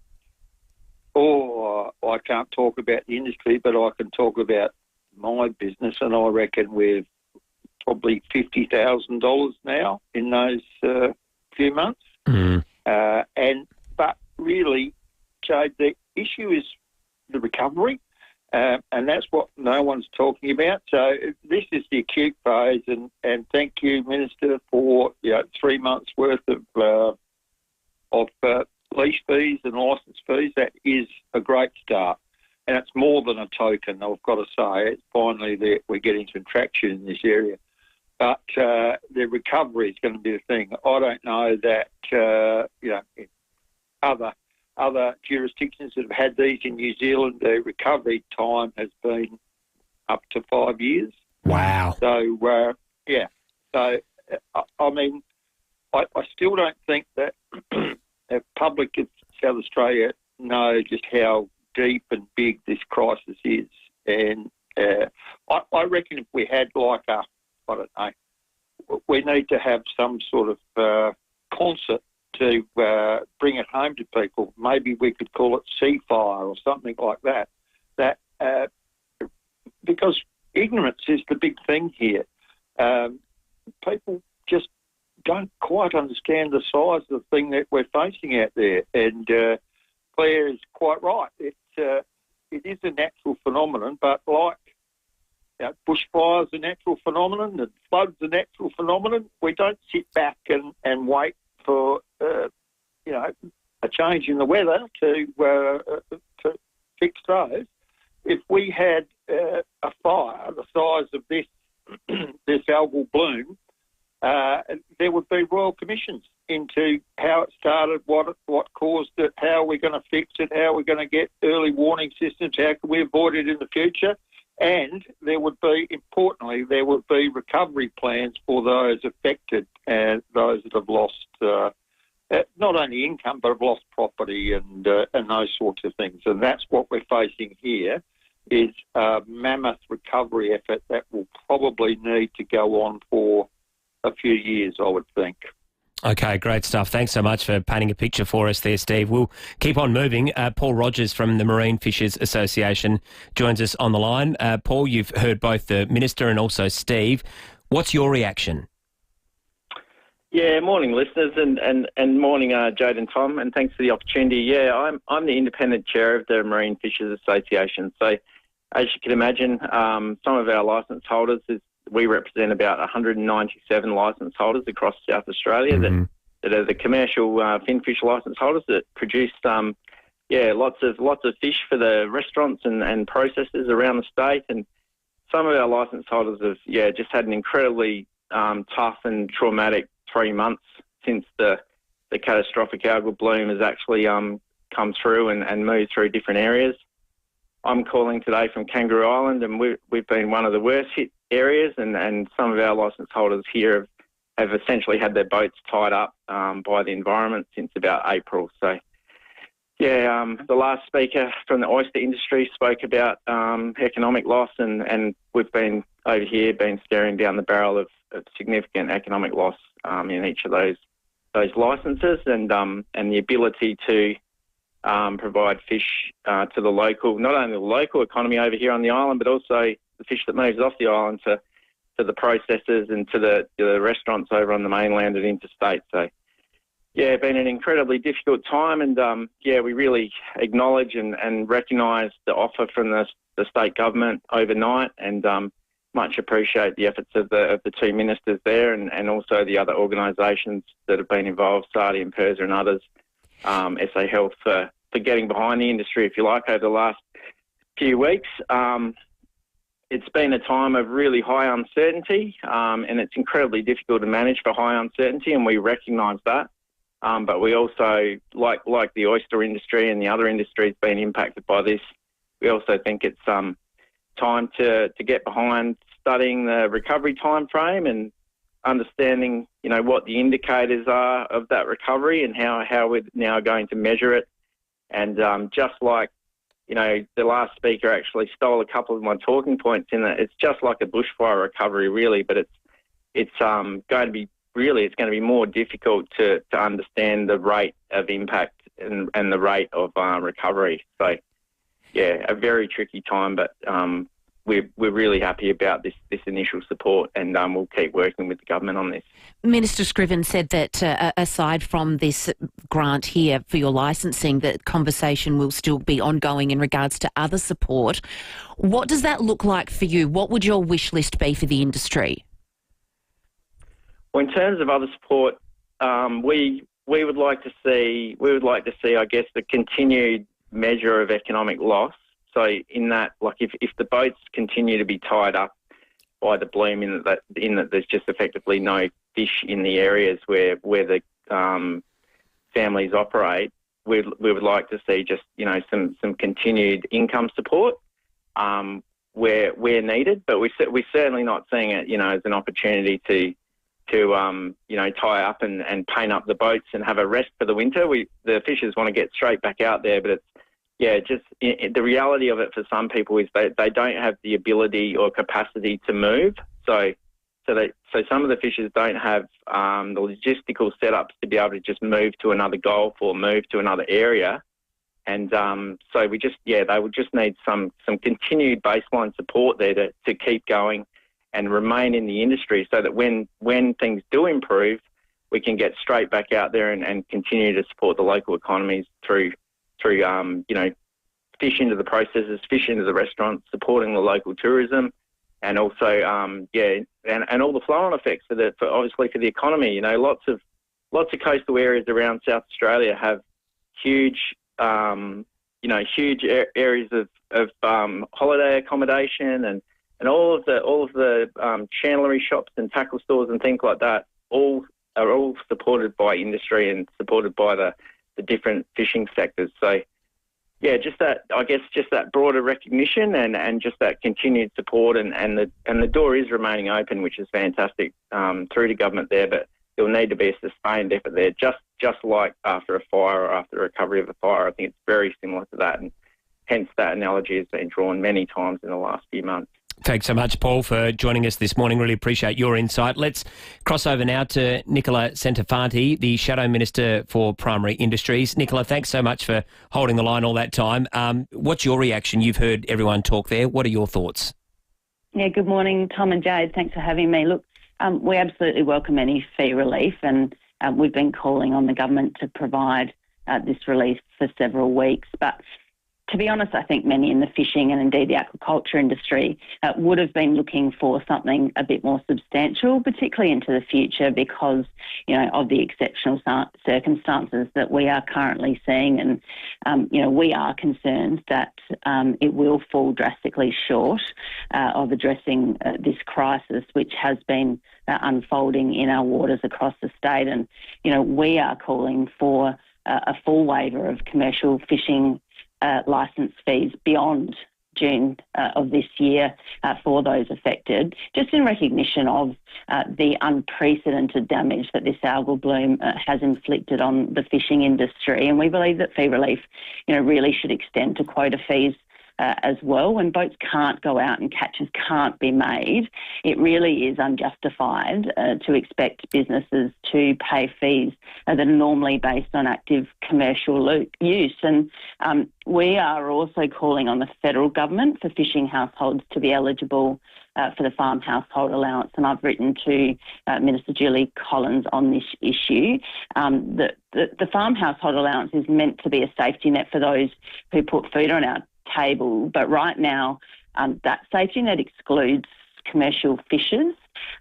Oh, I can't talk about the industry, but I can talk about my business, and I reckon we're probably $50,000 now in those few months. But really, Jade, the issue is the recovery, and that's what no one's talking about. So this is the acute phase, and thank you, Minister, for 3 months' worth of lease fees and licence fees. That is a great start, and it's more than a token, I've got to say. It's finally that we're getting some traction in this area. But the recovery is going to be the thing. I don't know that in other jurisdictions that have had these in New Zealand, the recovery time has been up to 5 years. Wow. So So I mean, I still don't think that the public of South Australia know just how deep and big this crisis is, and I reckon if we had I don't know, we need to have some sort of concert to bring it home to people. Maybe we could call it Seafire or something like that. Because ignorance is the big thing here. People just don't quite understand the size of the thing that we're facing out there. And Claire is quite right. It is a natural phenomenon, but like bushfires are a natural phenomenon and floods are a natural phenomenon. We don't sit back and wait for a change in the weather to fix those. If we had a fire the size of this this algal bloom, there would be royal commissions into how it started, what caused it, how we're going to fix it, how we're going to get early warning systems, how can we avoid it in the future. And there would be, importantly, recovery plans for those affected and those that have lost not only income but have lost property and those sorts of things. And that's what we're facing here, is a mammoth recovery effort that will probably need to go on for a few years, I would think. Okay, great stuff. Thanks so much for painting a picture for us there, Steve. We'll keep on moving. Paul Rogers from the Marine Fishers Association joins us on the line. Paul, you've heard both the Minister and also Steve. What's your reaction? Yeah, morning, listeners, and morning, Jade and Tom, and thanks for the opportunity. Yeah, I'm the independent chair of the Marine Fishers Association. So, as you can imagine, some of our licence holders we represent about 197 licence holders across South Australia that are the commercial finfish licence holders that produce lots of fish for the restaurants and processors around the state. And some of our licence holders have, just had an incredibly tough and traumatic 3 months since the catastrophic algal bloom has actually come through and moved through different areas. I'm calling today from Kangaroo Island, and we've been one of the worst hit areas, and some of our licence holders here have essentially had their boats tied up by the environment since about April. So, the last speaker from the oyster industry spoke about economic loss, and we've been over here staring down the barrel of significant economic loss in each of those licences, and the ability to provide fish to the local, not only the local economy over here on the island, but also the fish that moves off the island to the processors and to the restaurants over on the mainland and interstate. So, been an incredibly difficult time, and we really acknowledge and recognise the offer from the state government overnight, and much appreciate the efforts of the two ministers there, and also the other organisations that have been involved, SADI and PIRSA and others, SA Health, for getting behind the industry, if you like, over the last few weeks. It's been a time of really high uncertainty, and it's incredibly difficult to manage for high uncertainty, and we recognise that. But we also, like the oyster industry and the other industries being impacted by this, we also think it's time to get behind studying the recovery time frame and understanding, what the indicators are of that recovery and how we're now going to measure it. And just like, the last speaker actually stole a couple of my talking points in that it's just like a bushfire recovery, really, but it's going to be more difficult to understand the rate of impact and the rate of recovery. So, a very tricky time, but we're really happy about this initial support, and we'll keep working with the government on this. Minister Scriven said that aside from this grant here for your licensing, that conversation will still be ongoing in regards to other support. What does that look like for you? What would your wish list be for the industry? Well, in terms of other support, we would like to see, I guess, the continued measure of economic loss. So in that, like if the boats continue to be tied up by the bloom, in that there's just effectively no fish in the areas where the families operate, we would like to see just some continued income support where needed. But we're certainly not seeing it as an opportunity to tie up and paint up the boats and have a rest for the winter. The fishers want to get straight back out there, but the reality of it for some people is they don't have the ability or capacity to move. So some of the fishers don't have the logistical setups to be able to just move to another gulf or move to another area. And so they would just need some continued baseline support there to keep going and remain in the industry, so that when things do improve, we can get straight back out there and continue to support the local economies through fish into the processors, fish into the restaurants, supporting the local tourism, and also and all the flow-on effects for the economy. Lots of coastal areas around South Australia have huge areas of holiday accommodation and all of the chandlery shops and tackle stores and things like that are all supported by industry and supported by the different fishing sectors. So, just that broader recognition and just that continued support and the door is remaining open, which is fantastic through to government there. But there'll need to be a sustained effort there, just like after a fire or after the recovery of a fire. I think it's very similar to that, and hence that analogy has been drawn many times in the last few months. Thanks so much, Paul, for joining us this morning. Really appreciate your insight. Let's cross over now to Nicola Centofanti, the Shadow Minister for Primary Industries. Nicola, thanks so much for holding the line all that time. What's your reaction? You've heard everyone talk there. What are your thoughts? Yeah, good morning, Tom and Jade. Thanks for having me. Look, we absolutely welcome any fee relief, and we've been calling on the government to provide this relief for several weeks. But to be honest, I think many in the fishing and indeed the aquaculture industry would have been looking for something a bit more substantial, particularly into the future because, of the exceptional circumstances that we are currently seeing. And, we are concerned that it will fall drastically short of addressing this crisis, which has been unfolding in our waters across the state. And, we are calling for a full waiver of commercial fishing licence fees beyond June of this year for those affected, just in recognition of the unprecedented damage that this algal bloom has inflicted on the fishing industry. And we believe that fee relief, really should extend to quota fees as well. When boats can't go out and catches can't be made, it really is unjustified to expect businesses to pay fees that are normally based on active commercial use. And we are also calling on the federal government for fishing households to be eligible for the farm household allowance. And I've written to Minister Julie Collins on this issue. The farm household allowance is meant to be a safety net for those who put food on our table, but right now that safety net excludes commercial fishers,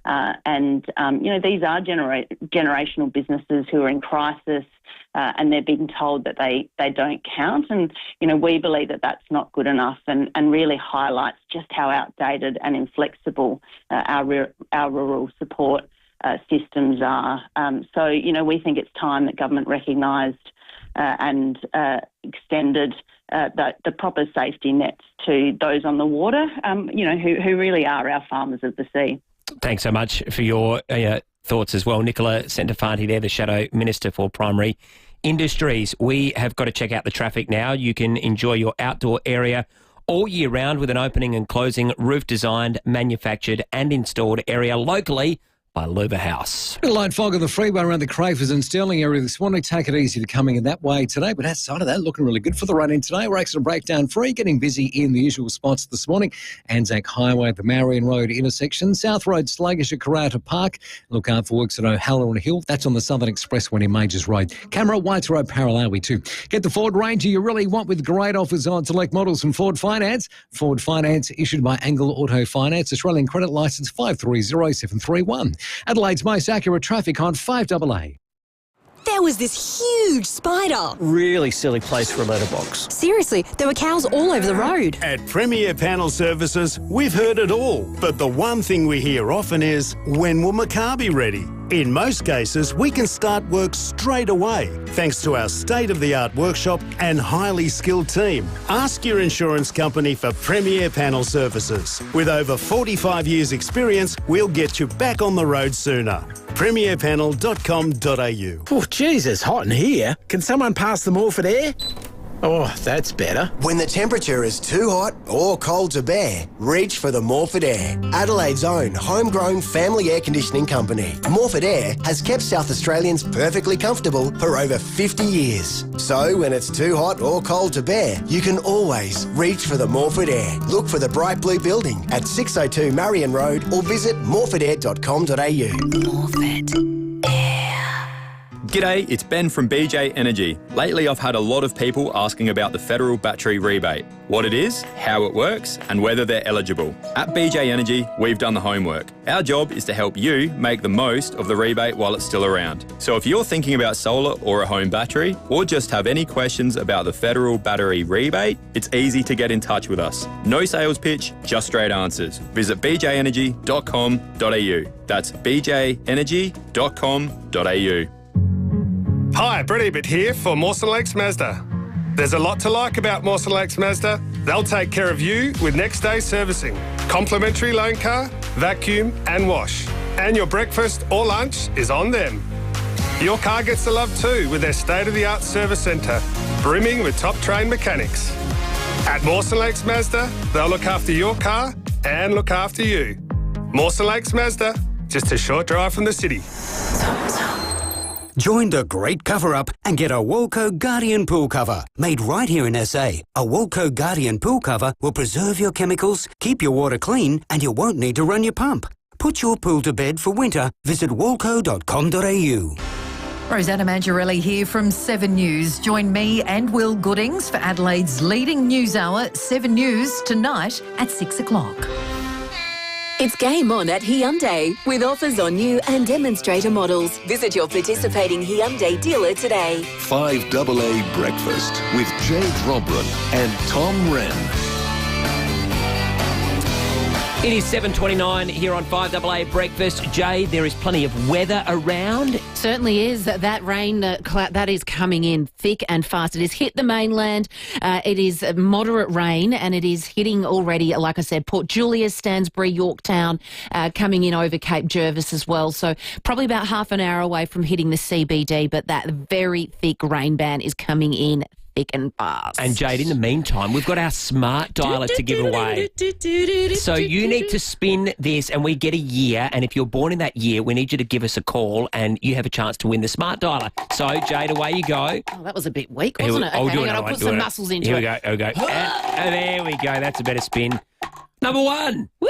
and these are generational businesses who are in crisis, and they're being told that they don't count. And we believe that that's not good enough, and really highlights just how outdated and inflexible our rural support systems are. So we think it's time that government recognised and extended the proper safety nets to those on the water, who really are our farmers of the sea. Thanks so much for your thoughts as well. Nicola Centofanti there, the Shadow Minister for Primary Industries. We have got to check out the traffic now. You can enjoy your outdoor area all year round with an opening and closing roof-designed, manufactured and installed area locally by Luba House. Bit of light fog on the freeway around the Crafers and Stirling area this morning. Take it easy to coming in that way today, but outside of that, looking really good for the run-in today. We're accident breakdown free, getting busy in the usual spots this morning. Anzac Highway at the Marion Road intersection, South Road sluggish at Karata Park. Look out for works at O'Halloran Hill. That's on the Southern Expressway in Majors Road. Camera, Whites Road, Paralawi too. Get the Ford Ranger you really want with great offers on select models from Ford Finance. Ford Finance issued by Angle Auto Finance, Australian credit licence 530731. Adelaide's most accurate traffic on 5AA. There was this huge spider. Really silly place for a letterbox. Seriously, there were cows all over the road. At Premier Panel Services, we've heard it all. But the one thing we hear often is, when will my car be ready? In most cases, we can start work straight away, thanks to our state-of-the-art workshop and highly skilled team. Ask your insurance company for Premier Panel Services. With over 45 years' experience, we'll get you back on the road sooner. premierpanel.com.au. Oh, geez, it's hot in here. Can someone pass the Morford air? Oh, that's better. When the temperature is too hot or cold to bear, reach for the Morford Air, Adelaide's own homegrown family air conditioning company. Morford Air has kept South Australians perfectly comfortable for over 50 years. So when it's too hot or cold to bear, you can always reach for the Morford Air. Look for the bright blue building at 602 Marion Road or visit morfordair.com.au. Morford. G'day, it's Ben from BJ Energy. Lately I've had a lot of people asking about the federal battery rebate, what it is, how it works and whether they're eligible. At BJ Energy, we've done the homework. Our job is to help you make the most of the rebate while it's still around. So if you're thinking about solar or a home battery, or just have any questions about the federal battery rebate, it's easy to get in touch with us. No sales pitch, just straight answers. Visit bjenergy.com.au. That's bjenergy.com.au. Hi, Brett Ebert here for Mawson Lakes Mazda. There's a lot to like about Mawson Lakes Mazda. They'll take care of you with next day servicing, complimentary loan car, vacuum and wash. And your breakfast or lunch is on them. Your car gets the love too with their state-of-the-art service centre, brimming with top-trained mechanics. At Mawson Lakes Mazda, they'll look after your car and look after you. Mawson Lakes Mazda, just a short drive from the city. Join the great cover-up and get a Walco Guardian pool cover. Made right here in SA, a Walco Guardian pool cover will preserve your chemicals, keep your water clean, and you won't need to run your pump. Put your pool to bed for winter. Visit walco.com.au. Rosanna Mangiarelli here from 7 News. Join me and Will Goodings for Adelaide's leading news hour, 7 News, tonight at 6 o'clock. It's game on at Hyundai with offers on new and demonstrator models. Visit your participating Hyundai dealer today. 5AA Breakfast with Jade Robran and Tom Wren. It is 7:29 here on 5AA Breakfast. Jade, there is plenty of weather around. Certainly is. That rain that is coming in thick and fast. It has hit the mainland. It is moderate rain and it is hitting already, like I said, Port Julius, Stansbury, Yorktown, coming in over Cape Jervis as well. So probably about half an hour away from hitting the CBD, but that very thick rain band is coming in thick and fast. And Jade, in the meantime, we've got our smart dialer to give away. So you need to spin this and we get a year, and if you're born in that year, we need you to give us a call and you have a chance to win the smart dialer. So, Jade, away you go. Oh, that was a bit weak, wasn't it? Okay, I'll put some muscles into it. Here we go. And there we go. That's a better spin. Number 1. Woo!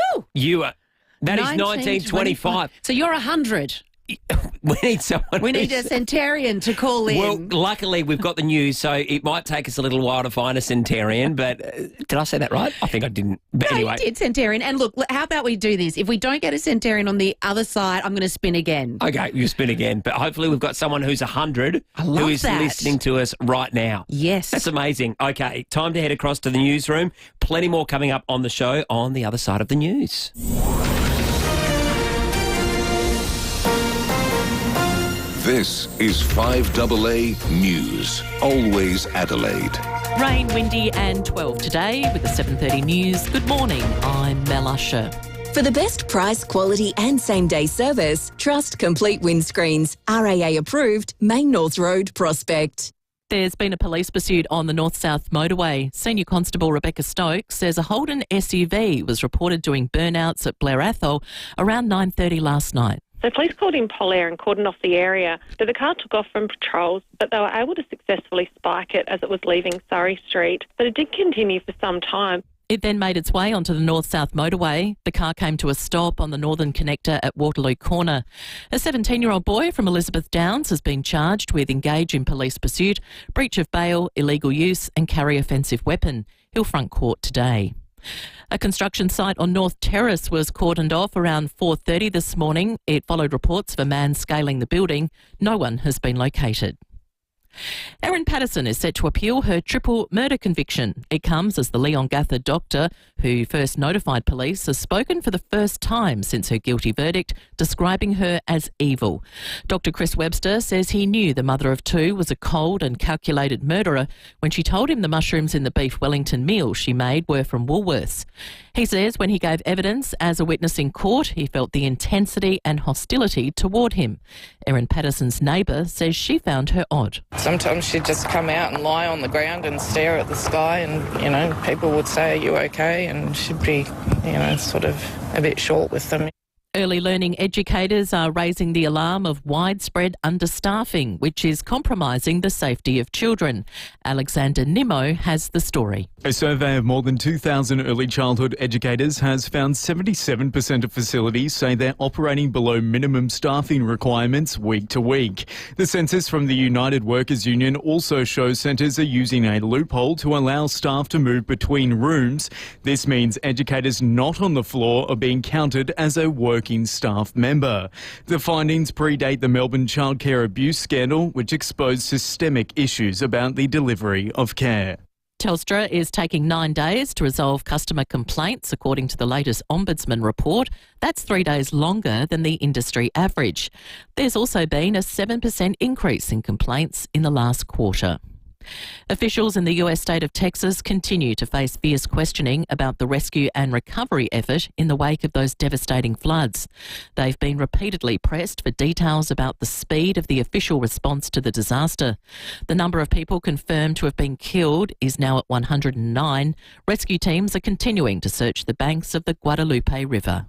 That is 1925. So you're 100. We need someone. We need a centurion to call in. Well, luckily we've got the news, so it might take us a little while to find a centurion. But did I say that right? I think I didn't. But no, anyway, you did, centurion. And look, how about we do this? If we don't get a centurion on the other side, I'm going to spin again. Okay, you spin again. But hopefully we've got someone who's 100 who is listening to us right now. Yes, that's amazing. Okay, time to head across to the newsroom. Plenty more coming up on the show on the other side of the news. This is 5AA News, always Adelaide. Rain, windy and 12 today with the 7:30 news. Good morning, I'm Mel Usher. For the best price, quality and same-day service, trust Complete Windscreens. RAA approved, Main North Road, Prospect. There's been a police pursuit on the north-south motorway. Senior Constable Rebecca Stokes says a Holden SUV was reported doing burnouts at Blair Athol around 9:30 last night. So police called in Polaire and cordoned off the area. So the car took off from patrols, but they were able to successfully spike it as it was leaving Surrey Street. But it did continue for some time. It then made its way onto the north-south motorway. The car came to a stop on the northern connector at Waterloo Corner. A 17-year-old boy from Elizabeth Downs has been charged with engage in police pursuit, breach of bail, illegal use and carry offensive weapon. He'll front court today. A construction site on North Terrace was cordoned off around 4:30 this morning. It followed reports of a man scaling the building. No one has been located. Erin Patterson is set to appeal her triple murder conviction. It comes as the Leongatha doctor, who first notified police, has spoken for the first time since her guilty verdict, describing her as evil. Dr. Chris Webster says he knew the mother of two was a cold and calculated murderer when she told him the mushrooms in the beef Wellington meal she made were from Woolworths. He says when he gave evidence as a witness in court, he felt the intensity and hostility toward him. Erin Patterson's neighbour says she found her odd. Sometimes she'd just come out and lie on the ground and stare at the sky and, people would say, "Are you okay?" And she'd be, sort of a bit short with them. Early learning educators are raising the alarm of widespread understaffing, which is compromising the safety of children. Alexander Nimmo has the story. A survey of more than 2,000 early childhood educators has found 77% of facilities say they're operating below minimum staffing requirements week to week. The census from the United Workers Union also shows centres are using a loophole to allow staff to move between rooms. This means educators not on the floor are being counted as a working staff member. The findings predate the Melbourne Childcare abuse scandal, which exposed systemic issues about the delivery of care. Telstra is taking 9 days to resolve customer complaints, according to the latest Ombudsman report. That's 3 days longer than the industry average. There's also been a 7% increase in complaints in the last quarter. Officials in the US state of Texas continue to face fierce questioning about the rescue and recovery effort in the wake of those devastating floods. They've been repeatedly pressed for details about the speed of the official response to the disaster. The number of people confirmed to have been killed is now at 109. Rescue teams are continuing to search the banks of the Guadalupe River.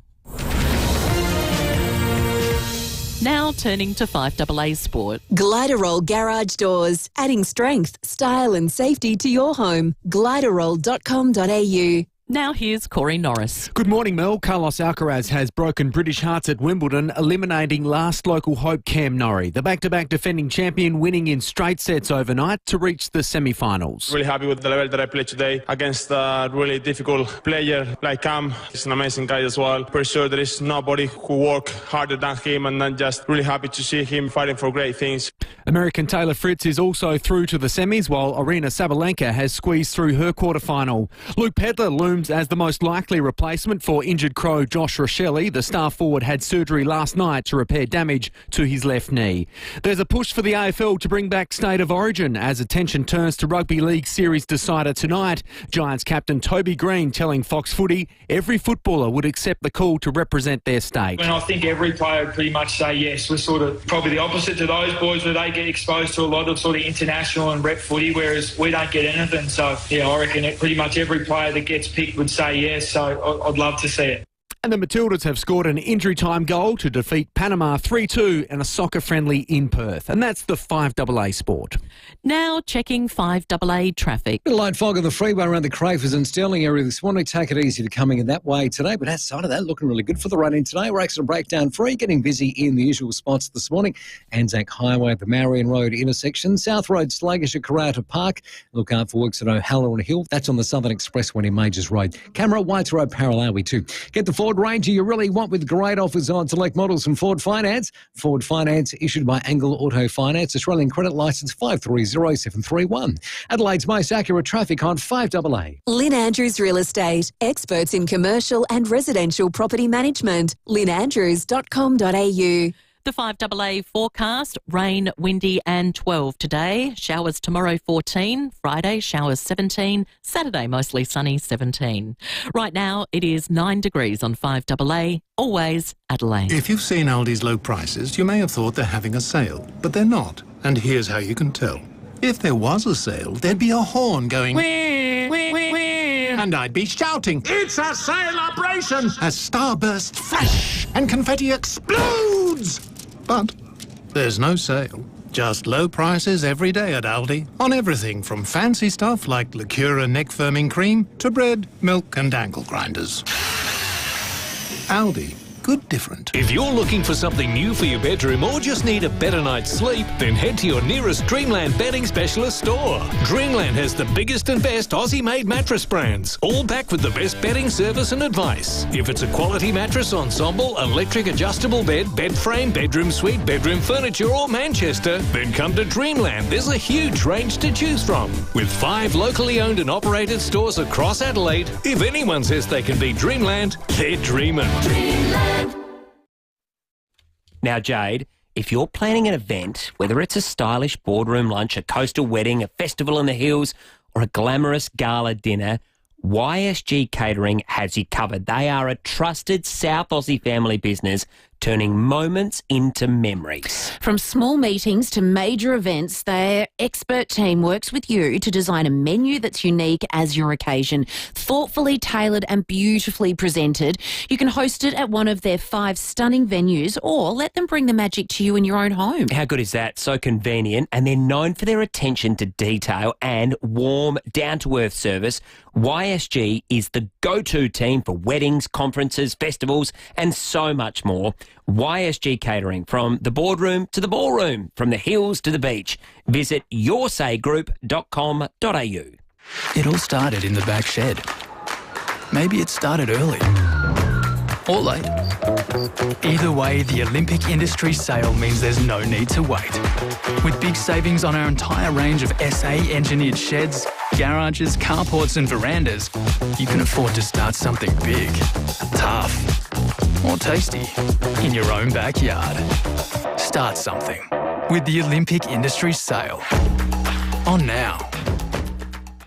Now turning to 5AA Sport. Gliderol Garage Doors, adding strength, style and safety to your home. Gliderol.com.au. Now here's Corey Norris. Good morning, Mel. Carlos Alcaraz has broken British hearts at Wimbledon, eliminating last local hope Cam Norrie. The back-to-back defending champion winning in straight sets overnight to reach the semi-finals. Really happy with the level that I played today against a really difficult player like Cam. He's an amazing guy as well. Pretty sure there is nobody who work harder than him, and I'm just really happy to see him fighting for great things. American Taylor Fritz is also through to the semis, while Aryna Sabalenka has squeezed through her quarter-final. Luke Pedler looms as the most likely replacement for injured Crow Josh Rochelli. The star forward had surgery last night to repair damage to his left knee. There's a push for the AFL to bring back State of Origin as attention turns to Rugby League Series decider tonight. Giants captain Toby Green telling Fox Footy every footballer would accept the call to represent their state. And I think every player would pretty much say yes. We're sort of probably the opposite to those boys, where they get exposed to a lot of sort of international and rep footy, whereas we don't get anything. So, yeah, I reckon pretty much every player that gets picked would say yes, so I'd love to see it. And the Matildas have scored an injury-time goal to defeat Panama 3-2 in a soccer friendly in Perth. And that's the 5AA sport. Now checking 5AA traffic. Bit of light fog on the freeway around the Crafers and Stirling area this morning. Take it easy to coming in that way today. But outside of that, looking really good for the run-in today. We're accident breakdown free, getting busy in the usual spots this morning. Anzac Highway at the Marion Road intersection. South Road sluggish at Karata Park. Look out for works at O'Halloran Hill. That's on the Southern Expressway in Majors Road. Camera Whites Road Paralawi too. Get the Ford Ranger you really want with great offers on select models from Ford Finance. Ford Finance issued by Angle Auto Finance, Australian credit licence 530731. Adelaide's most accurate traffic on 5AA. Lynn Andrews Real Estate, experts in commercial and residential property management. lynnandrews.com.au. The 5AA forecast, rain, windy and 12 today. Showers tomorrow 14, Friday showers 17, Saturday mostly sunny 17. Right now it is 9 degrees on 5AA, always Adelaide. If you've seen Aldi's low prices, you may have thought they're having a sale, but they're not. And here's how you can tell. If there was a sale, there'd be a horn going... Wee, wee, wee, wee. And I'd be shouting, "It's a celebration!" as starbursts flash and confetti explodes. But there's no sale. Just low prices every day at Aldi on everything from fancy stuff like Liqueur neck firming cream to bread, milk and ankle grinders. Aldi. Good different. If you're looking for something new for your bedroom or just need a better night's sleep, then head to your nearest Dreamland bedding specialist store. Dreamland has the biggest and best Aussie-made mattress brands, all backed with the best bedding service and advice. If it's a quality mattress, ensemble, electric adjustable bed, bed frame, bedroom suite, bedroom furniture or Manchester, then come to Dreamland. There's a huge range to choose from. With 5 locally owned and operated stores across Adelaide, if anyone says they can beat Dreamland, they're dreaming. Dreamland. Now, Jade, if you're planning an event, whether it's a stylish boardroom lunch, a coastal wedding, a festival in the hills, or a glamorous gala dinner, YSG Catering has you covered. They are a trusted South Aussie family business turning moments into memories. From small meetings to major events, their expert team works with you to design a menu that's unique as your occasion, thoughtfully tailored and beautifully presented. You can host it at one of their 5 stunning venues or let them bring the magic to you in your own home. How good is that? So convenient. And they're known for their attention to detail and warm, down-to-earth service. YSG is the go-to team for weddings, conferences, festivals and so much more. YSG Catering, from the boardroom to the ballroom, from the hills to the beach. Visit yoursaygroup.com.au. It all started in the back shed. Maybe it started early or late. Either way, the Olympic Industry sale means there's no need to wait. With big savings on our entire range of SA-engineered sheds, garages, carports and verandas, you can afford to start something big, tough or tasty in your own backyard. Start something with the Olympic Industry sale. On now.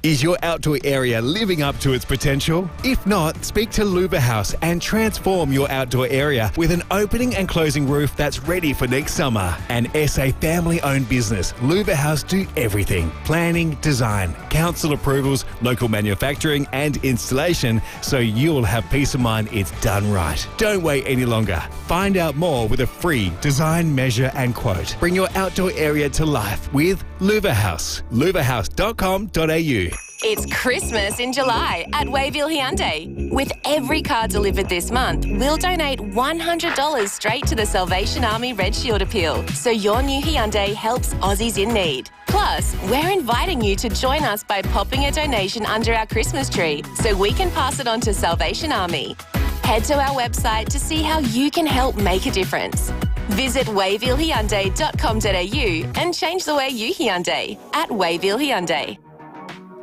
Is your outdoor area living up to its potential? If not, speak to Luba House and transform your outdoor area with an opening and closing roof that's ready for next summer. An SA family-owned business, Luba House do everything. Planning, design, council approvals, local manufacturing and installation, so you'll have peace of mind it's done right. Don't wait any longer. Find out more with a free design, measure and quote. Bring your outdoor area to life with Luba House. lubahouse.com.au. It's Christmas in July at Wayville Hyundai. With every car delivered this month, we'll donate $100 straight to the Salvation Army Red Shield Appeal, so your new Hyundai helps Aussies in need. Plus, we're inviting you to join us by popping a donation under our Christmas tree so we can pass it on to Salvation Army. Head to our website to see how you can help make a difference. Visit wayvillehyundai.com.au and change the way you Hyundai at Wayville Hyundai.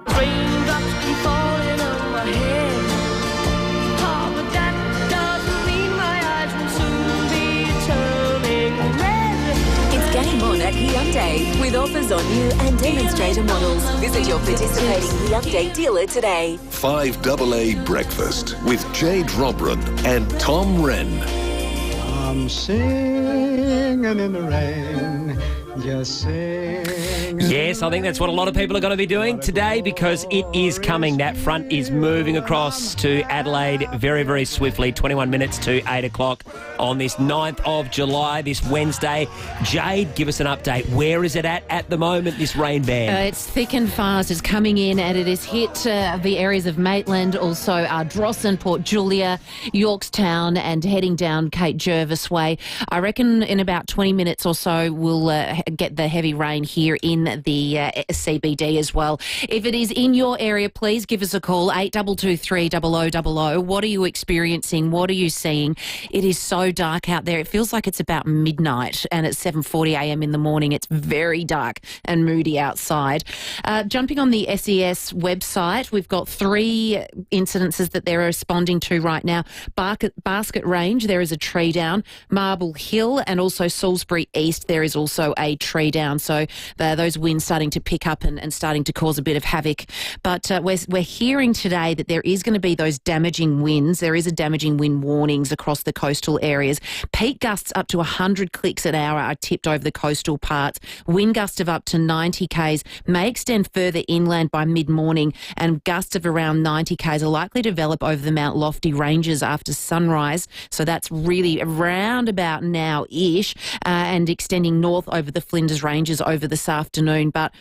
Raindrops keep falling on my head. Oh, but that doesn't mean my eyes will soon be turning red. It's game on at Hyundai with offers on new and demonstrator models. Visit your participating Hyundai dealer today. 5AA Breakfast with Jade Robran and Tom Wren. I'm singing in the rain, just sing. Yes, I think that's what a lot of people are going to be doing today because it is coming. That front is moving across to Adelaide very, very swiftly. 21 minutes to 8 o'clock on this 9th of July, this Wednesday. Jade, give us an update. Where is it at the moment, this rain band? It's thick and fast. It's coming in and it has hit the areas of Maitland, also Drossen, Port Julia, Yorkstown and heading down Cape Jervis way. I reckon in about 20 minutes or so we'll get the heavy rain here in the CBD as well. If it is in your area, please give us a call, 8223 0000. What are you experiencing? What are you seeing? It is so dark out there. It feels like it's about midnight and it's 7:40am in the morning. It's very dark and moody outside. Jumping on the SES website, we've got 3 incidences that they're responding to right now. Basket Range, there is a tree down. Marble Hill and also Salisbury East, there is also a tree down. So those winds starting to pick up and starting to cause a bit of havoc. But we're hearing today that there is going to be those damaging winds. There is a damaging wind warnings across the coastal areas. Peak gusts up to 100 clicks an hour are tipped over the coastal parts. Wind gusts of up to 90 k's may extend further inland by mid-morning, and gusts of around 90 k's are likely to develop over the Mount Lofty ranges after sunrise. So that's really around about now-ish, and extending north over the Flinders Ranges over this afternoon. But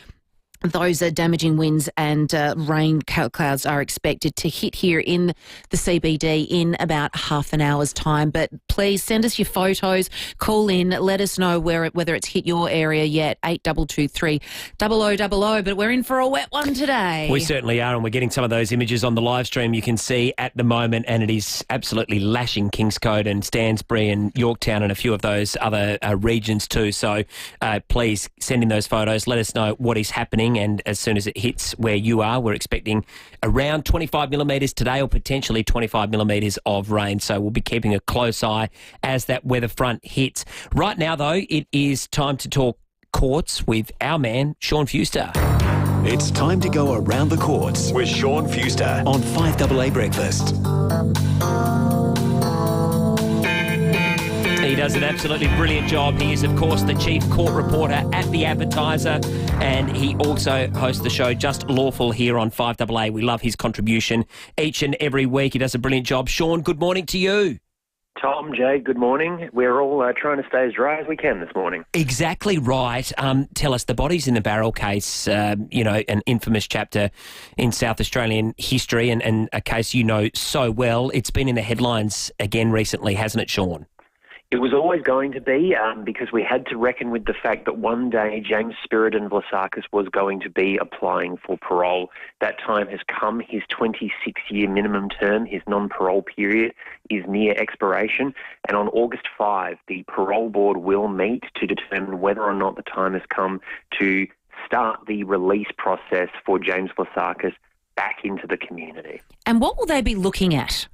those damaging winds and rain clouds are expected to hit here in the CBD in about half an hour's time. But please send us your photos, call in, let us know whether it's hit your area yet, 8223 0000. But we're in for a wet one today. We certainly are, and we're getting some of those images on the live stream you can see at the moment, and it is absolutely lashing Kingscote and Stansbury and Yorktown and a few of those other regions too. So please send in those photos, let us know what is happening. And as soon as it hits where you are, we're expecting around 25 millimetres today or potentially 25 millimetres of rain. So we'll be keeping a close eye as that weather front hits. Right now, though, it is time to talk courts with our man, Sean Fuster. It's time to go around the courts with Sean Fuster on 5AA Breakfast. He does an absolutely brilliant job. He is, of course, the chief court reporter at The Advertiser, and he also hosts the show Just Lawful here on 5AA. We love his contribution each and every week. He does a brilliant job. Sean, good morning to you. Tom, Jade, good morning. We're all trying to stay as dry as we can this morning. Exactly right. Tell us, the bodies in the barrel case, an infamous chapter in South Australian history and a case you know so well. It's been in the headlines again recently, hasn't it, Sean? It was always going to be because we had to reckon with the fact that one day James Spiridon Vlasakis was going to be applying for parole. That time has come. His 26-year minimum term, his non-parole period, is near expiration. And on August 5, the parole board will meet to determine whether or not the time has come to start the release process for James Vlasakis back into the community. And what will they be looking at?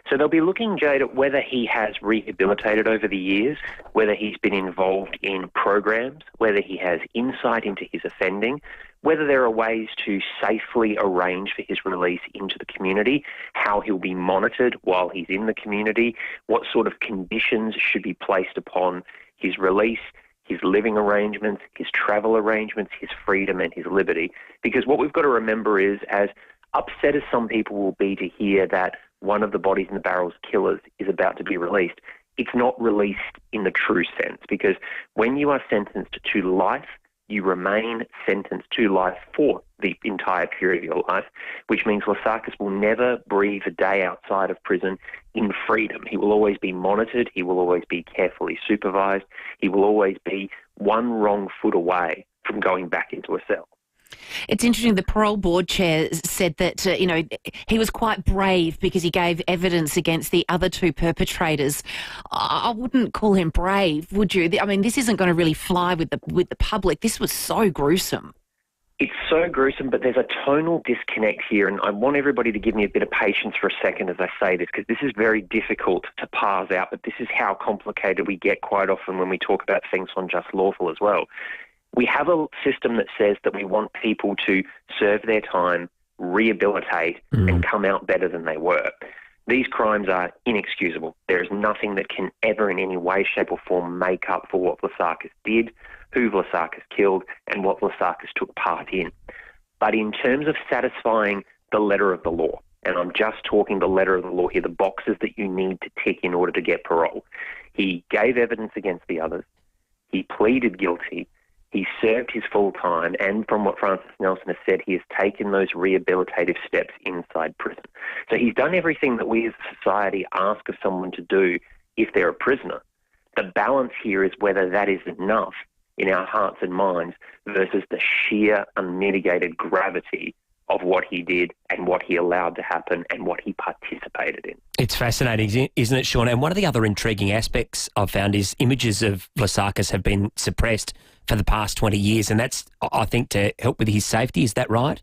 So they'll be looking, Jade, at whether he has rehabilitated over the years, whether he's been involved in programs, whether he has insight into his offending, whether there are ways to safely arrange for his release into the community, how he'll be monitored while he's in the community, what sort of conditions should be placed upon his release, his living arrangements, his travel arrangements, his freedom and his liberty. Because what we've got to remember is, as upset as some people will be to hear that one of the bodies in the barrel's killers is about to be released, it's not released in the true sense, because when you are sentenced to life you remain sentenced to life for the entire period of your life, which means Lasakis will never breathe a day outside of prison in freedom. He will always be monitored. He will always be carefully supervised. He will always be one wrong foot away from going back into a cell. It's interesting, the parole board chair said that, he was quite brave because he gave evidence against the other two perpetrators. I wouldn't call him brave, would you? I mean, this isn't going to really fly with the public. This was so gruesome. It's so gruesome, but there's a tonal disconnect here, and I want everybody to give me a bit of patience for a second as I say this, because this is very difficult to parse out, but this is how complicated we get quite often when we talk about things on Just Lawful as well. We have a system that says that we want people to serve their time, rehabilitate, and come out better than they were. These crimes are inexcusable. There is nothing that can ever in any way, shape or form make up for what Lasakis did, who Lasakis killed, and what Lasakis took part in. But in terms of satisfying the letter of the law, and I'm just talking the letter of the law here, the boxes that you need to tick in order to get parole, he gave evidence against the others, he pleaded guilty, he served his full time, and from what Francis Nelson has said, he has taken those rehabilitative steps inside prison. So he's done everything that we as a society ask of someone to do if they're a prisoner. The balance here is whether that is enough in our hearts and minds versus the sheer unmitigated gravity of what he did and what he allowed to happen and what he participated in. It's fascinating, isn't it, Sean? And one of the other intriguing aspects I've found is images of Lasakis have been suppressed for the past 20 years, and that's, I think, to help with his safety. Is that right?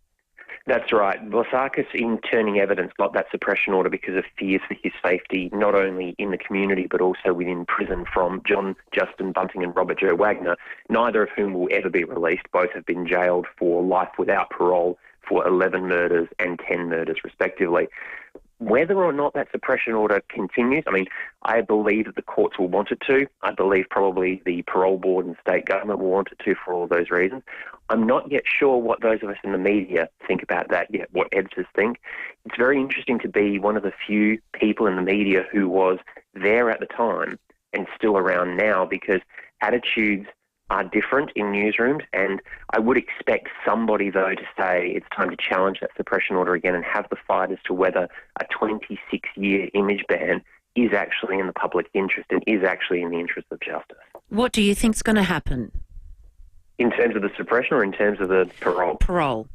That's right. Lasakis, in turning evidence, got that suppression order because of fears for his safety, not only in the community but also within prison, from John Justin Bunting and Robert Joe Wagner, neither of whom will ever be released. Both have been jailed for life without parole for 11 murders and 10 murders, respectively. Whether or not that suppression order continues, I mean, I believe that the courts will want it to. I believe probably the parole board and state government will want it to for all those reasons. I'm not yet sure what those of us in the media think about that yet, what editors think. It's very interesting to be one of the few people in the media who was there at the time and still around now, because attitudes are different in newsrooms, and I would expect somebody, though, to say it's time to challenge that suppression order again and have the fight as to whether a 26-year image ban is actually in the public interest and is actually in the interest of justice. What do you think's going to happen? In terms of the suppression or in terms of the parole? Parole.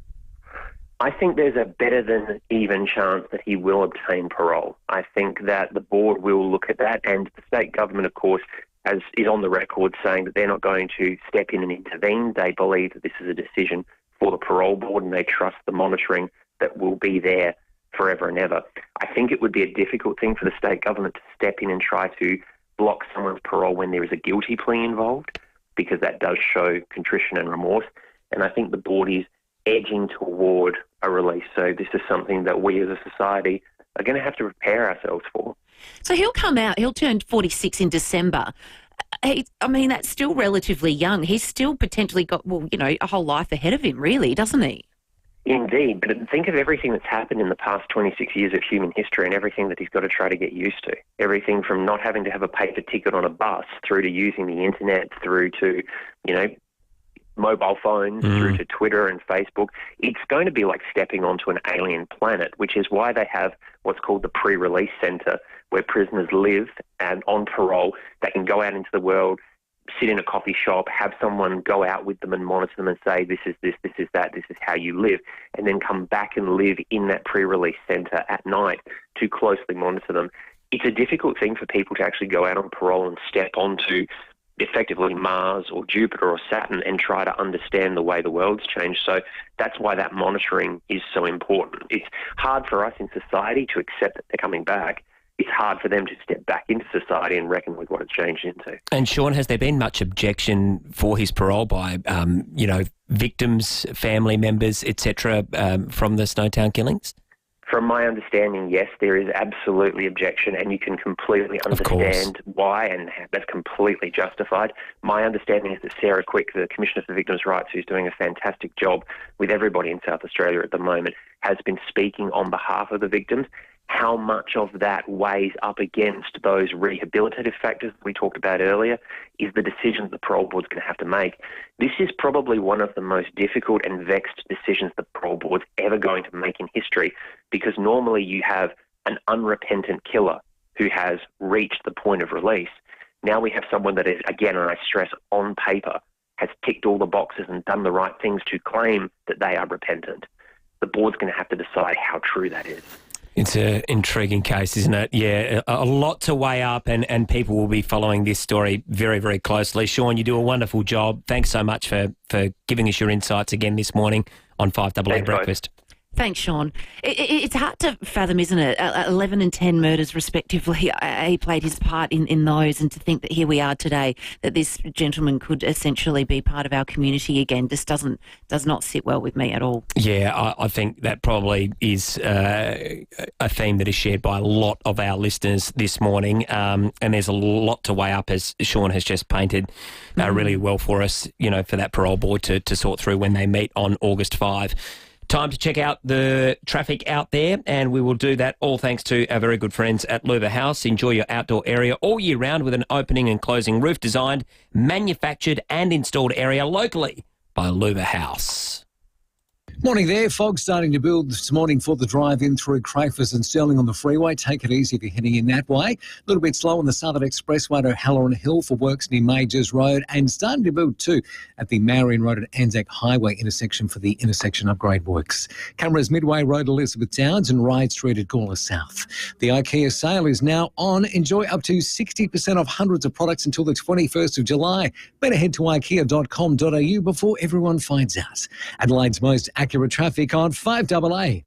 I think there's a better than even chance that he will obtain parole. I think that the board will look at that, and the state government, of course, as is on the record, saying that they're not going to step in and intervene. They believe that this is a decision for the parole board, and they trust the monitoring that will be there forever and ever. I think it would be a difficult thing for the state government to step in and try to block someone's parole when there is a guilty plea involved, because that does show contrition and remorse. And I think the board is edging toward a release. So this is something that we as a society are going to have to prepare ourselves for. So he'll come out, he'll turn 46 in December. I mean, that's still relatively young. He's still potentially got, a whole life ahead of him, really, doesn't he? Indeed, but think of everything that's happened in the past 26 years of human history and everything that he's got to try to get used to. Everything from not having to have a paper ticket on a bus through to using the internet, through to, mobile phones, through to Twitter and Facebook. It's going to be like stepping onto an alien planet, which is why they have what's called the pre-release centre, where prisoners live and on parole, they can go out into the world, sit in a coffee shop, have someone go out with them and monitor them and say, this is this, this is that, this is how you live, and then come back and live in that pre-release centre at night to closely monitor them. It's a difficult thing for people to actually go out on parole and step onto effectively Mars or Jupiter or Saturn and try to understand the way the world's changed. So that's why that monitoring is so important. It's hard for us in society to accept that they're coming back. It's hard for them to step back into society and reckon with what it's changed into. And Sean, has there been much objection for his parole by, victims, family members, etc., from the Snowtown killings? From my understanding, yes, there is absolutely objection, and you can completely understand why, and that's completely justified. My understanding is that Sarah Quick, the Commissioner for Victims' Rights, who's doing a fantastic job with everybody in South Australia at the moment, has been speaking on behalf of the victims, how much of that weighs up against those rehabilitative factors we talked about earlier is the decisions the parole board's going to have to make. This is probably one of the most difficult and vexed decisions the parole board's ever going to make in history, because normally you have an unrepentant killer who has reached the point of release. Now we have someone that is, again, and I stress, on paper, has ticked all the boxes and done the right things to claim that they are repentant. The board's going to have to decide how true that is. It's an intriguing case, isn't it? Yeah, a lot to weigh up, and people will be following this story very, very closely. Sean, you do a wonderful job. Thanks so much for giving us your insights again this morning on 5AA Breakfast. Thanks, Sean. It's hard to fathom, isn't it? 11 and 10 murders, respectively. He played his part in those, and to think that here we are today, that this gentleman could essentially be part of our community again, just does not sit well with me at all. Yeah, I think that probably is a theme that is shared by a lot of our listeners this morning, and there's a lot to weigh up, as Sean has just painted really well for us, for that parole board to sort through when they meet on August 5. Time to check out the traffic out there, and we will do that all thanks to our very good friends at Luba House. Enjoy your outdoor area all year round with an opening and closing roof designed, manufactured and installed area locally by Luba House. Morning there. Fog starting to build this morning for the drive-in through Crafers and Stirling on the freeway. Take it easy if you're heading in that way. A little bit slow on the Southern Expressway to Halloran Hill for works near Majors Road, and starting to build too at the Marion Road and Anzac Highway intersection for the intersection upgrade works. Cameras Midway Road, Elizabeth Downs, and Ryde Street at Gawler South. The IKEA sale is now on. Enjoy up to 60% off hundreds of products until the 21st of July. Better head to ikea.com.au before everyone finds out. Adelaide's most accurate traffic on 5AA.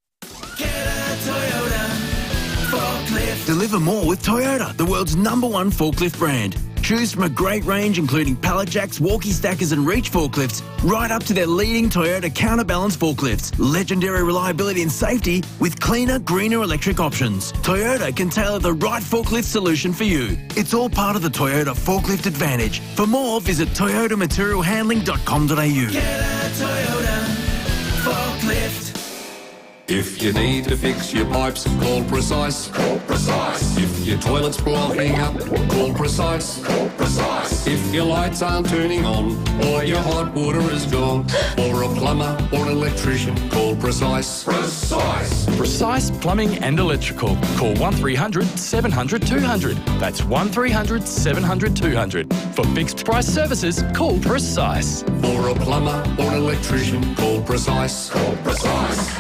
Deliver more with Toyota, the world's #1 forklift brand. Choose from a great range including pallet jacks, walkie stackers and reach forklifts, right up to their leading Toyota counterbalance forklifts. Legendary reliability and safety with cleaner, greener electric options. Toyota can tailor the right forklift solution for you. It's all part of the Toyota Forklift Advantage. For more, visit toyotamaterialhandling.com.au. Get a Toyota forklift. If you need to fix your pipes, call Precise. Call Precise. If your toilet's blocking up, call Precise. Call Precise. If your lights aren't turning on, or your hot water is gone, or a plumber or an electrician, call Precise. Precise. Precise Plumbing and Electrical. Call 1300 700 200. That's 1300 700 200. For fixed price services, call Precise. For a plumber or an electrician, call Precise. Call Precise.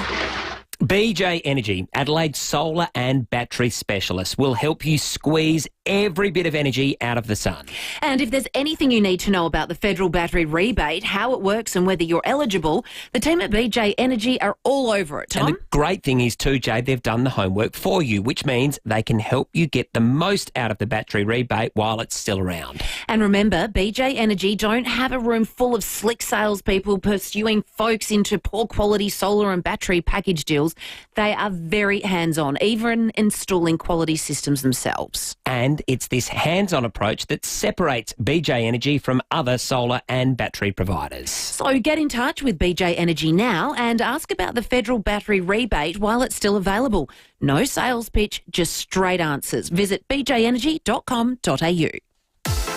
BJ Energy, Adelaide's solar and battery specialist, will help you squeeze every bit of energy out of the sun. And if there's anything you need to know about the federal battery rebate, how it works and whether you're eligible, the team at BJ Energy are all over it, Tom. And the great thing is too, Jade, they've done the homework for you, which means they can help you get the most out of the battery rebate while it's still around. And remember, BJ Energy don't have a room full of slick salespeople pursuing folks into poor quality solar and battery package deals. They are very hands-on, even installing quality systems themselves. And it's this hands-on approach that separates BJ Energy from other solar and battery providers. So get in touch with BJ Energy now and ask about the federal battery rebate while it's still available. No sales pitch, just straight answers. Visit bjenergy.com.au.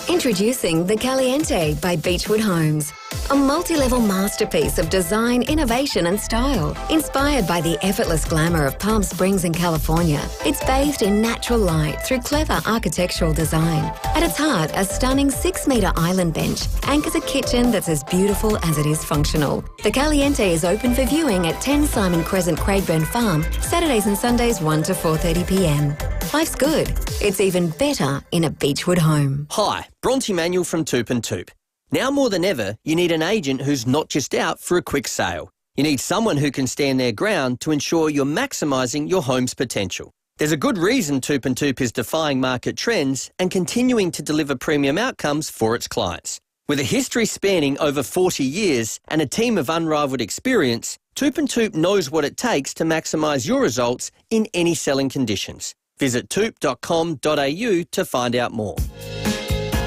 Introducing The Caliente by Beechwood Homes. A multi-level masterpiece of design, innovation and style. Inspired by the effortless glamour of Palm Springs in California, it's bathed in natural light through clever architectural design. At its heart, a stunning 6-metre island bench anchors a kitchen that's as beautiful as it is functional. The Caliente is open for viewing at 10 Simon Crescent, Craigburn Farm, Saturdays and Sundays 1 to 4:30pm. Life's good. It's even better in a Beechwood home. Hi, Bronte Manuel from Toop and Toop. Now more than ever, you need an agent who's not just out for a quick sale. You need someone who can stand their ground to ensure you're maximising your home's potential. There's a good reason Toop and Toop is defying market trends and continuing to deliver premium outcomes for its clients. With a history spanning over 40 years and a team of unrivalled experience, Toop and Toop knows what it takes to maximise your results in any selling conditions. Visit toop.com.au to find out more.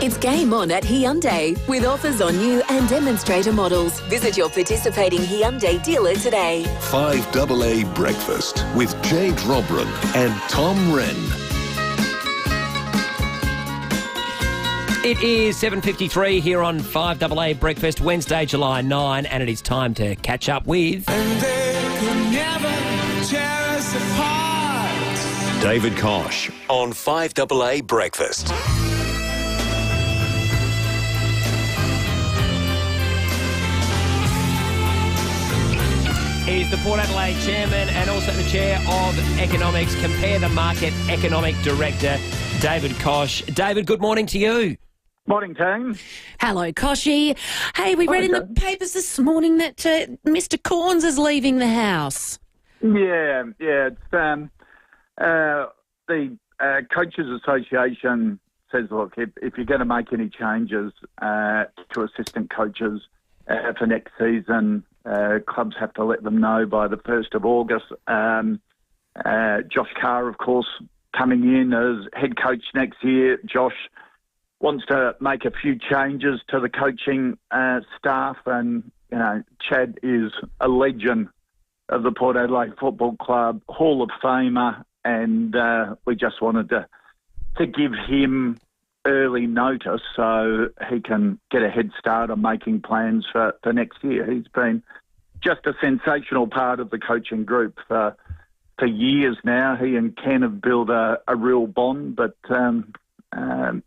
It's game on at Hyundai with offers on new and demonstrator models. Visit your participating Hyundai dealer today. 5AA Breakfast with Jade Robran and Tom Wren. It is 7:53 here on 5AA Breakfast, Wednesday, July 9, and it is time to catch up with... And they could never tear us apart. David Koch on 5AA Breakfast. He's the Port Adelaide Chairman and also the Chair of Economics, Compare the Market Economic Director, David Koch. David, good morning to you. Morning, team. Hello, Koshy. Hey, we read in the papers this morning that Mr. Corns is leaving the house. Yeah. It's the Coaches Association says, look, if you're going to make any changes to assistant coaches for next season, clubs have to let them know by the 1st of August. Josh Carr, of course, coming in as head coach next year. Josh wants to make a few changes to the coaching staff, and Chad is a legend of the Port Adelaide Football Club, Hall of Famer, and we just wanted to give him early notice so he can get a head start on making plans for next year. He's been just a sensational part of the coaching group for years now. He and Ken have built a real bond, but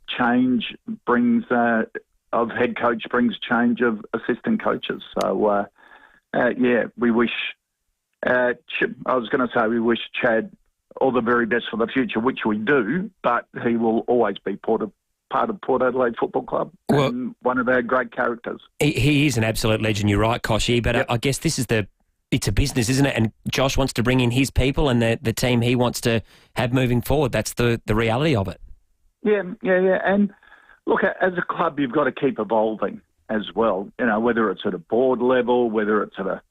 change brings of head coach brings change of assistant coaches. So we wish. I was going to say we wish Chad all the very best for the future, which we do, but he will always be part of Port Adelaide Football Club and one of our great characters. He is an absolute legend, you're right, Koshy, but I guess this is it's a business, isn't it? And Josh wants to bring in his people and the team he wants to have moving forward. That's the reality of it. Yeah. And look, as a club, you've got to keep evolving as well, whether it's at a board level, whether it's at a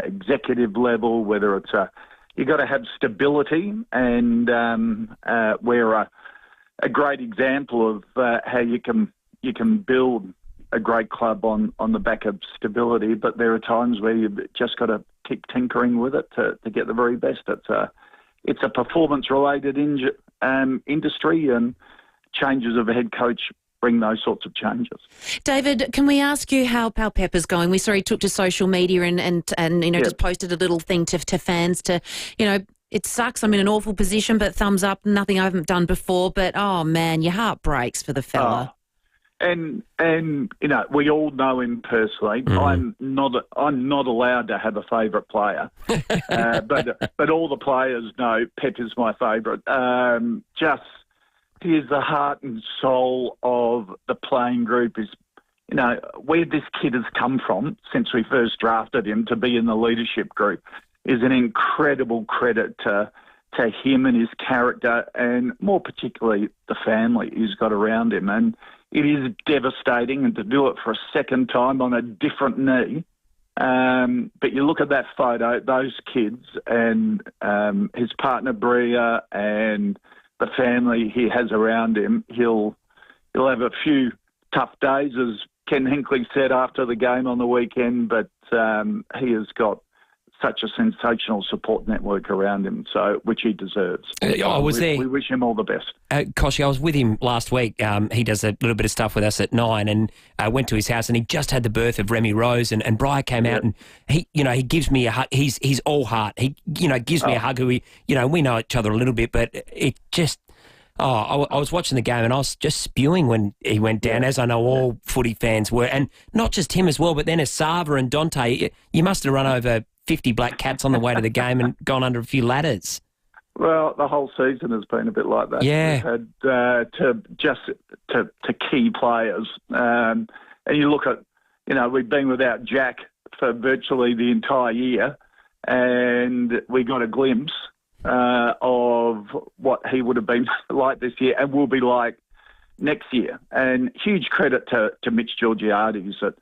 executive level, whether it's you've got to have stability, and we're a great example of how you can build a great club on the back of stability, but there are times where you've just got to keep tinkering with it to get the very best. It's a performance-related industry, and changes of a head coach bring those sorts of changes. David, can we ask you how Pal Pepper's going? We saw he took to social media and just posted a little thing to fans to, it sucks, I'm in an awful position, but thumbs up, nothing I haven't done before. But, oh, man, your heart breaks for the fella. And we all know him personally. I'm not allowed to have a favourite player, but all the players know Pep is my favourite. He is the heart and soul of the playing group. Is where this kid has come from since we first drafted him to be in the leadership group is an incredible credit to him and his character, and more particularly the family he's got around him. And it is devastating, and to do it for a second time on a different knee. But you look at that photo, those kids and his partner Bria and the family he has around him, he'll have a few tough days, as Ken Hinckley said after the game on the weekend, but he has got such a sensational support network around him, which he deserves. We wish him all the best. Koshy, I was with him last week. He does a little bit of stuff with us at 9, and I went to his house, and he just had the birth of Remy Rose, and Brian came out, and he gives me a hug. He's all heart. He gives me a hug. We know each other a little bit, but it just. I was watching the game and I was just spewing when he went down, as I know all footy fans were, and not just him as well, but then Asava and Dante. You must have run over 50 black cats on the way to the game and gone under a few ladders. Well, the whole season has been a bit like that. Yeah. We've had to key players. And you look at, we've been without Jack for virtually the entire year, and we got a glimpse of what he would have been like this year and will be like next year. And huge credit to Mitch Georgiades at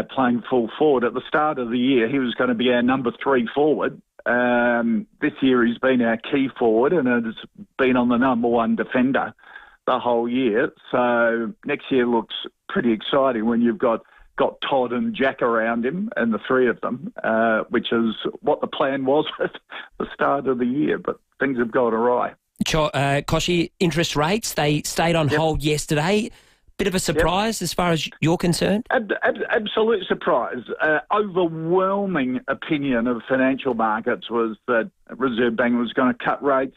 playing full forward. At the start of the year, he was going to be our number 3 forward. This year he's been our key forward and has been on the number 1 defender the whole year. So next year looks pretty exciting when you've got Todd and Jack around him and the three of them, which is what the plan was at the start of the year, but things have gone awry. Kochie, interest rates, they stayed on hold yesterday. Bit of a surprise as far as you're concerned? Absolute surprise. Overwhelming opinion of financial markets was that Reserve Bank was going to cut rates.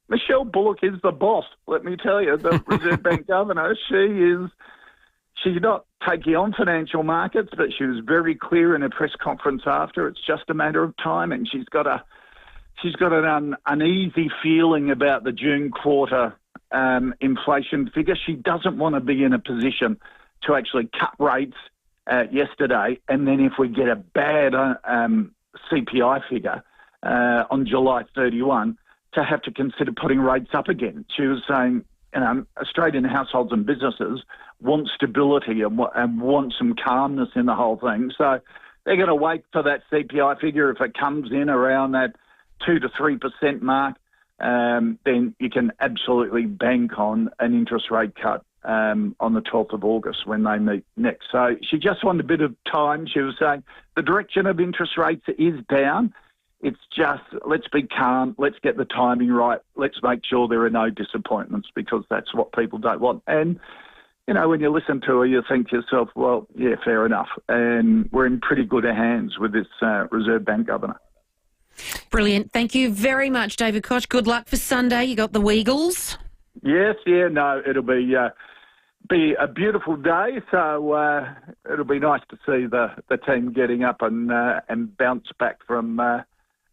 Michelle Bullock is the boss, let me tell you, the Reserve Bank governor. She's not taking on financial markets, but she was very clear in a press conference after. It's just a matter of time, and she's got an uneasy feeling about the June quarter inflation figure. She doesn't want to be in a position to actually cut rates yesterday, and then if we get a bad CPI figure on July 31, to have to consider putting rates up again. She was saying, Australian households and businesses want stability and want some calmness in the whole thing. So they're going to wait for that CPI figure. If it comes in around that 2 to 3% mark, then you can absolutely bank on an interest rate cut on the 12th of August when they meet next. So she just wanted a bit of time. She was saying the direction of interest rates is down. It's just, let's be calm, let's get the timing right, let's make sure there are no disappointments, because that's what people don't want. And, when you listen to her, you think to yourself, well, yeah, fair enough. And we're in pretty good hands with this Reserve Bank governor. Brilliant. Thank you very much, David Koch. Good luck for Sunday. You got the Weagles. Yes, it'll be a beautiful day. So it'll be nice to see the team getting up and bounce back from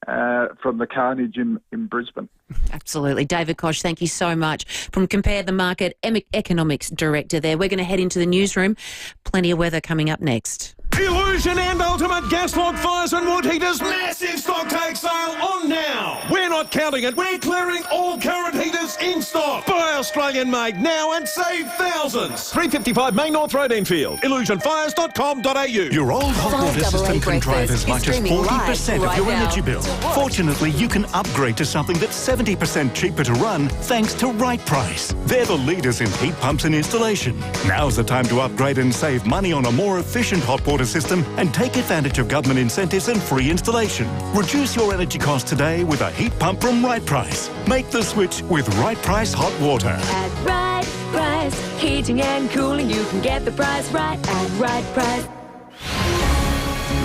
the carnage in Brisbane. Absolutely. David Koch, thank you so much. From Compare the Market, Economics Director there. We're going to head into the newsroom. Plenty of weather coming up next. Illusion and Ultimate Gas Log Fires and Wood Heaters massive stock take sale on now. We're not counting it. We're clearing all current heaters in stock. Buy Australian made now and save thousands. 355 Main North Road, Enfield. Illusionfires.com.au. Your old hot water system can drive as much as 40% of your energy bill. Fortunately, you can upgrade to something that's 70% cheaper to run thanks to Right Price. They're the leaders in heat pumps and installation. Now's the time to upgrade and save money on a more efficient hot water system and take advantage of government incentives and free installation. Reduce your energy costs today with a heat pump from Right Price. Make the switch with Right Price Hot Water. At Right Price, heating and cooling, you can get the price right at Right Price.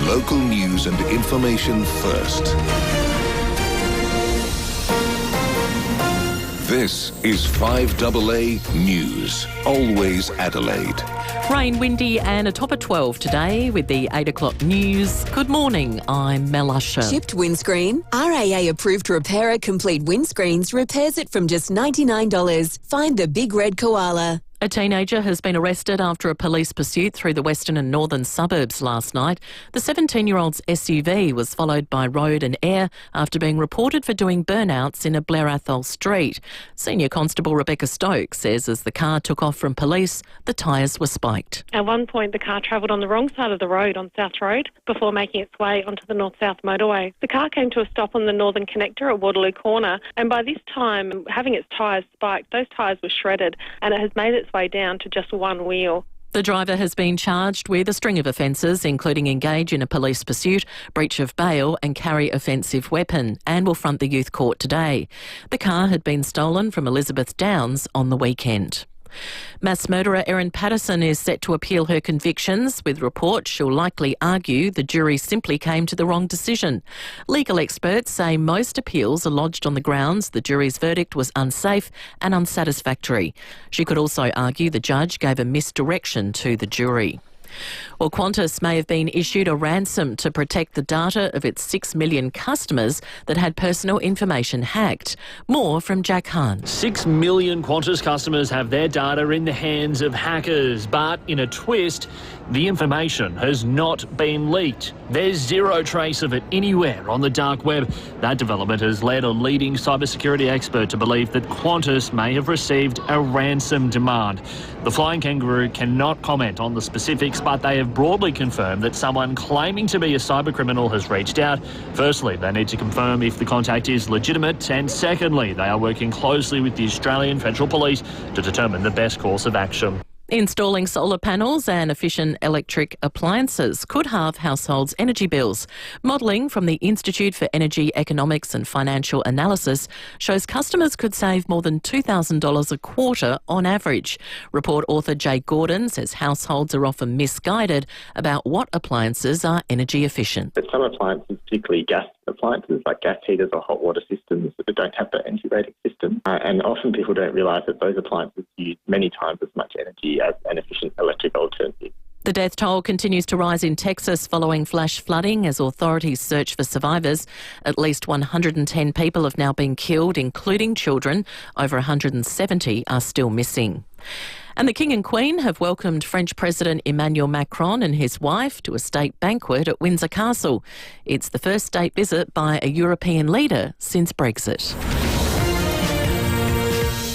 Local news and information first. This is 5AA News. Always Adelaide. Rain, windy and a top of 12 today with the 8 o'clock news. Good morning, I'm Mel Usher. Chipped windscreen. RAA approved repairer Complete Windscreens repairs it from just $99. Find the big red koala. A teenager has been arrested after a police pursuit through the western and northern suburbs last night. The 17-year-old's SUV was followed by road and air after being reported for doing burnouts in a Blair Athol street. Senior Constable Rebecca Stokes says as the car took off from police, the tyres were spiked. At one point, the car travelled on the wrong side of the road on South Road before making its way onto the north-south motorway. The car came to a stop on the northern connector at Waterloo Corner, and by this time, having its tyres spiked, those tyres were shredded, and it has made its way down to just one wheel. The driver has been charged with a string of offences, including engage in a police pursuit, breach of bail and carry offensive weapon, and will front the youth court today. The car had been stolen from Elizabeth Downs on the weekend. Mass murderer Erin Patterson is set to appeal her convictions, with reports she'll likely argue the jury simply came to the wrong decision. Legal experts say most appeals are lodged on the grounds the jury's verdict was unsafe and unsatisfactory. She could also argue the judge gave a misdirection to the jury. Well, Qantas may have been issued a ransom to protect the data of its 6 million customers that had personal information hacked. More from Jack Hunt. 6 million Qantas customers have their data in the hands of hackers, but in a twist, The information has not been leaked. There's zero trace of it anywhere on the dark web. That development has led a leading cybersecurity expert to believe that Qantas may have received a ransom demand. The Flying Kangaroo cannot comment on the specifics, but they have broadly confirmed that someone claiming to be a cybercriminal has reached out. Firstly, they need to confirm if the contact is legitimate, and secondly, they are working closely with the Australian Federal Police to determine the best course of action. Installing solar panels and efficient electric appliances could halve households' energy bills. Modelling from the Institute for Energy Economics and Financial Analysis shows customers could save more than $2,000 a quarter on average. Report author Jade Gordon says households are often misguided about what appliances are energy efficient. But some appliances, particularly gas appliances like gas heaters or hot water systems that don't have the energy rating system, and often people don't realise that those appliances use many times as much energy as an efficient electric alternative. The death toll continues to rise in Texas following flash flooding as authorities search for survivors. At least 110 people have now been killed, including children. Over 170 are still missing. And the King and Queen have welcomed French President Emmanuel Macron and his wife to a state banquet at Windsor Castle. It's the first state visit by a European leader since Brexit.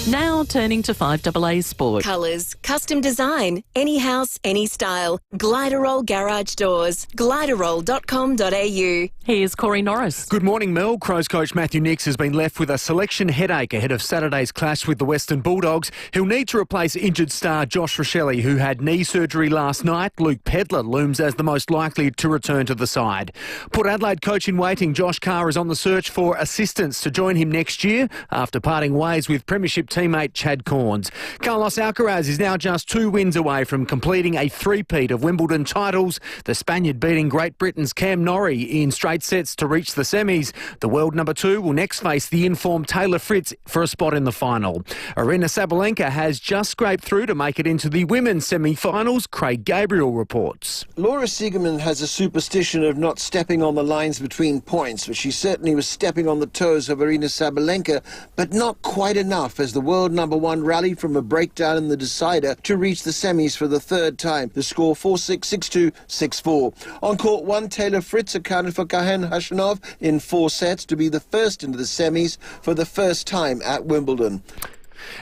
Now turning to 5AA Sport. Colours, custom design, any house, any style. Gliderol Garage Doors. Gliderol.com.au. Here's Corey Norris. Good morning, Mel. Crows coach Matthew Nix has been left with a selection headache ahead of Saturday's clash with the Western Bulldogs. He'll need to replace injured star Josh Rochelle, who had knee surgery last night. Luke Pedler looms as the most likely to return to the side. Port Adelaide coach in waiting Josh Carr is on the search for assistants to join him next year after parting ways with Premiership teammate Chad Corns. Carlos Alcaraz is now just 2 wins away from completing a three-peat of Wimbledon titles. The Spaniard beating Great Britain's Cam Norrie in straight sets to reach the semis. The world number 2 will next face the informed Taylor Fritz for a spot in the final. Aryna Sabalenka has just scraped through to make it into the women's semi-finals. Craig Gabriel reports. Laura Siegerman has a superstition of not stepping on the lines between points, but she certainly was stepping on the toes of Aryna Sabalenka, but not quite enough as the world number 1 rallied from a breakdown in the decider to reach the semis for the third time. The score 4-6, 6-2, 6-4. On court 1, Taylor Fritz accounted for Kahen Hashanov in 4 sets to be the first into the semis for the first time at Wimbledon.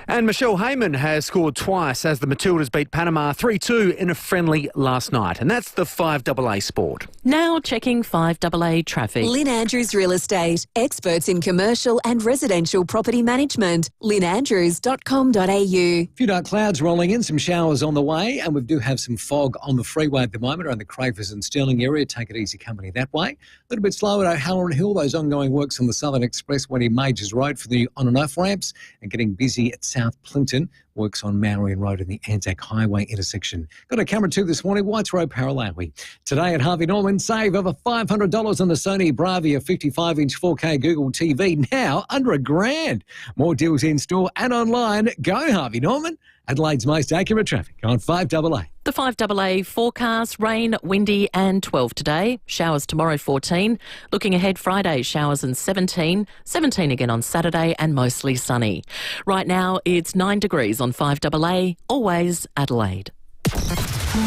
And Michelle Heyman has scored twice as the Matildas beat Panama 3-2 in a friendly last night. And that's the 5AA Sport. Now checking 5AA traffic. Lynn Andrews Real Estate. Experts in commercial and residential property management. lynnandrews.com.au. Few dark clouds rolling in, some showers on the way, and we do have some fog on the freeway at the moment around the Crafers and Stirling area. Take it easy company that way. A little bit slower at O'Halloran Hill. Those ongoing works on the Southern Expressway near Majors Road for the on and off ramps, and getting busy at South Plympton. Works on Marion Road and the Anzac Highway intersection. Got a camera too this morning, Whites Road, Paralawi. Today at Harvey Norman, save over $500 on the Sony Bravia 55-inch 4K Google TV, now under $1,000. More deals in store and online. Go Harvey Norman. Adelaide's most accurate traffic on 5AA. The 5AA forecast, rain, windy and 12 today. Showers tomorrow 14. Looking ahead Friday, showers and 17. 17 again on Saturday and mostly sunny. Right now it's 9 degrees on 5AA, always Adelaide.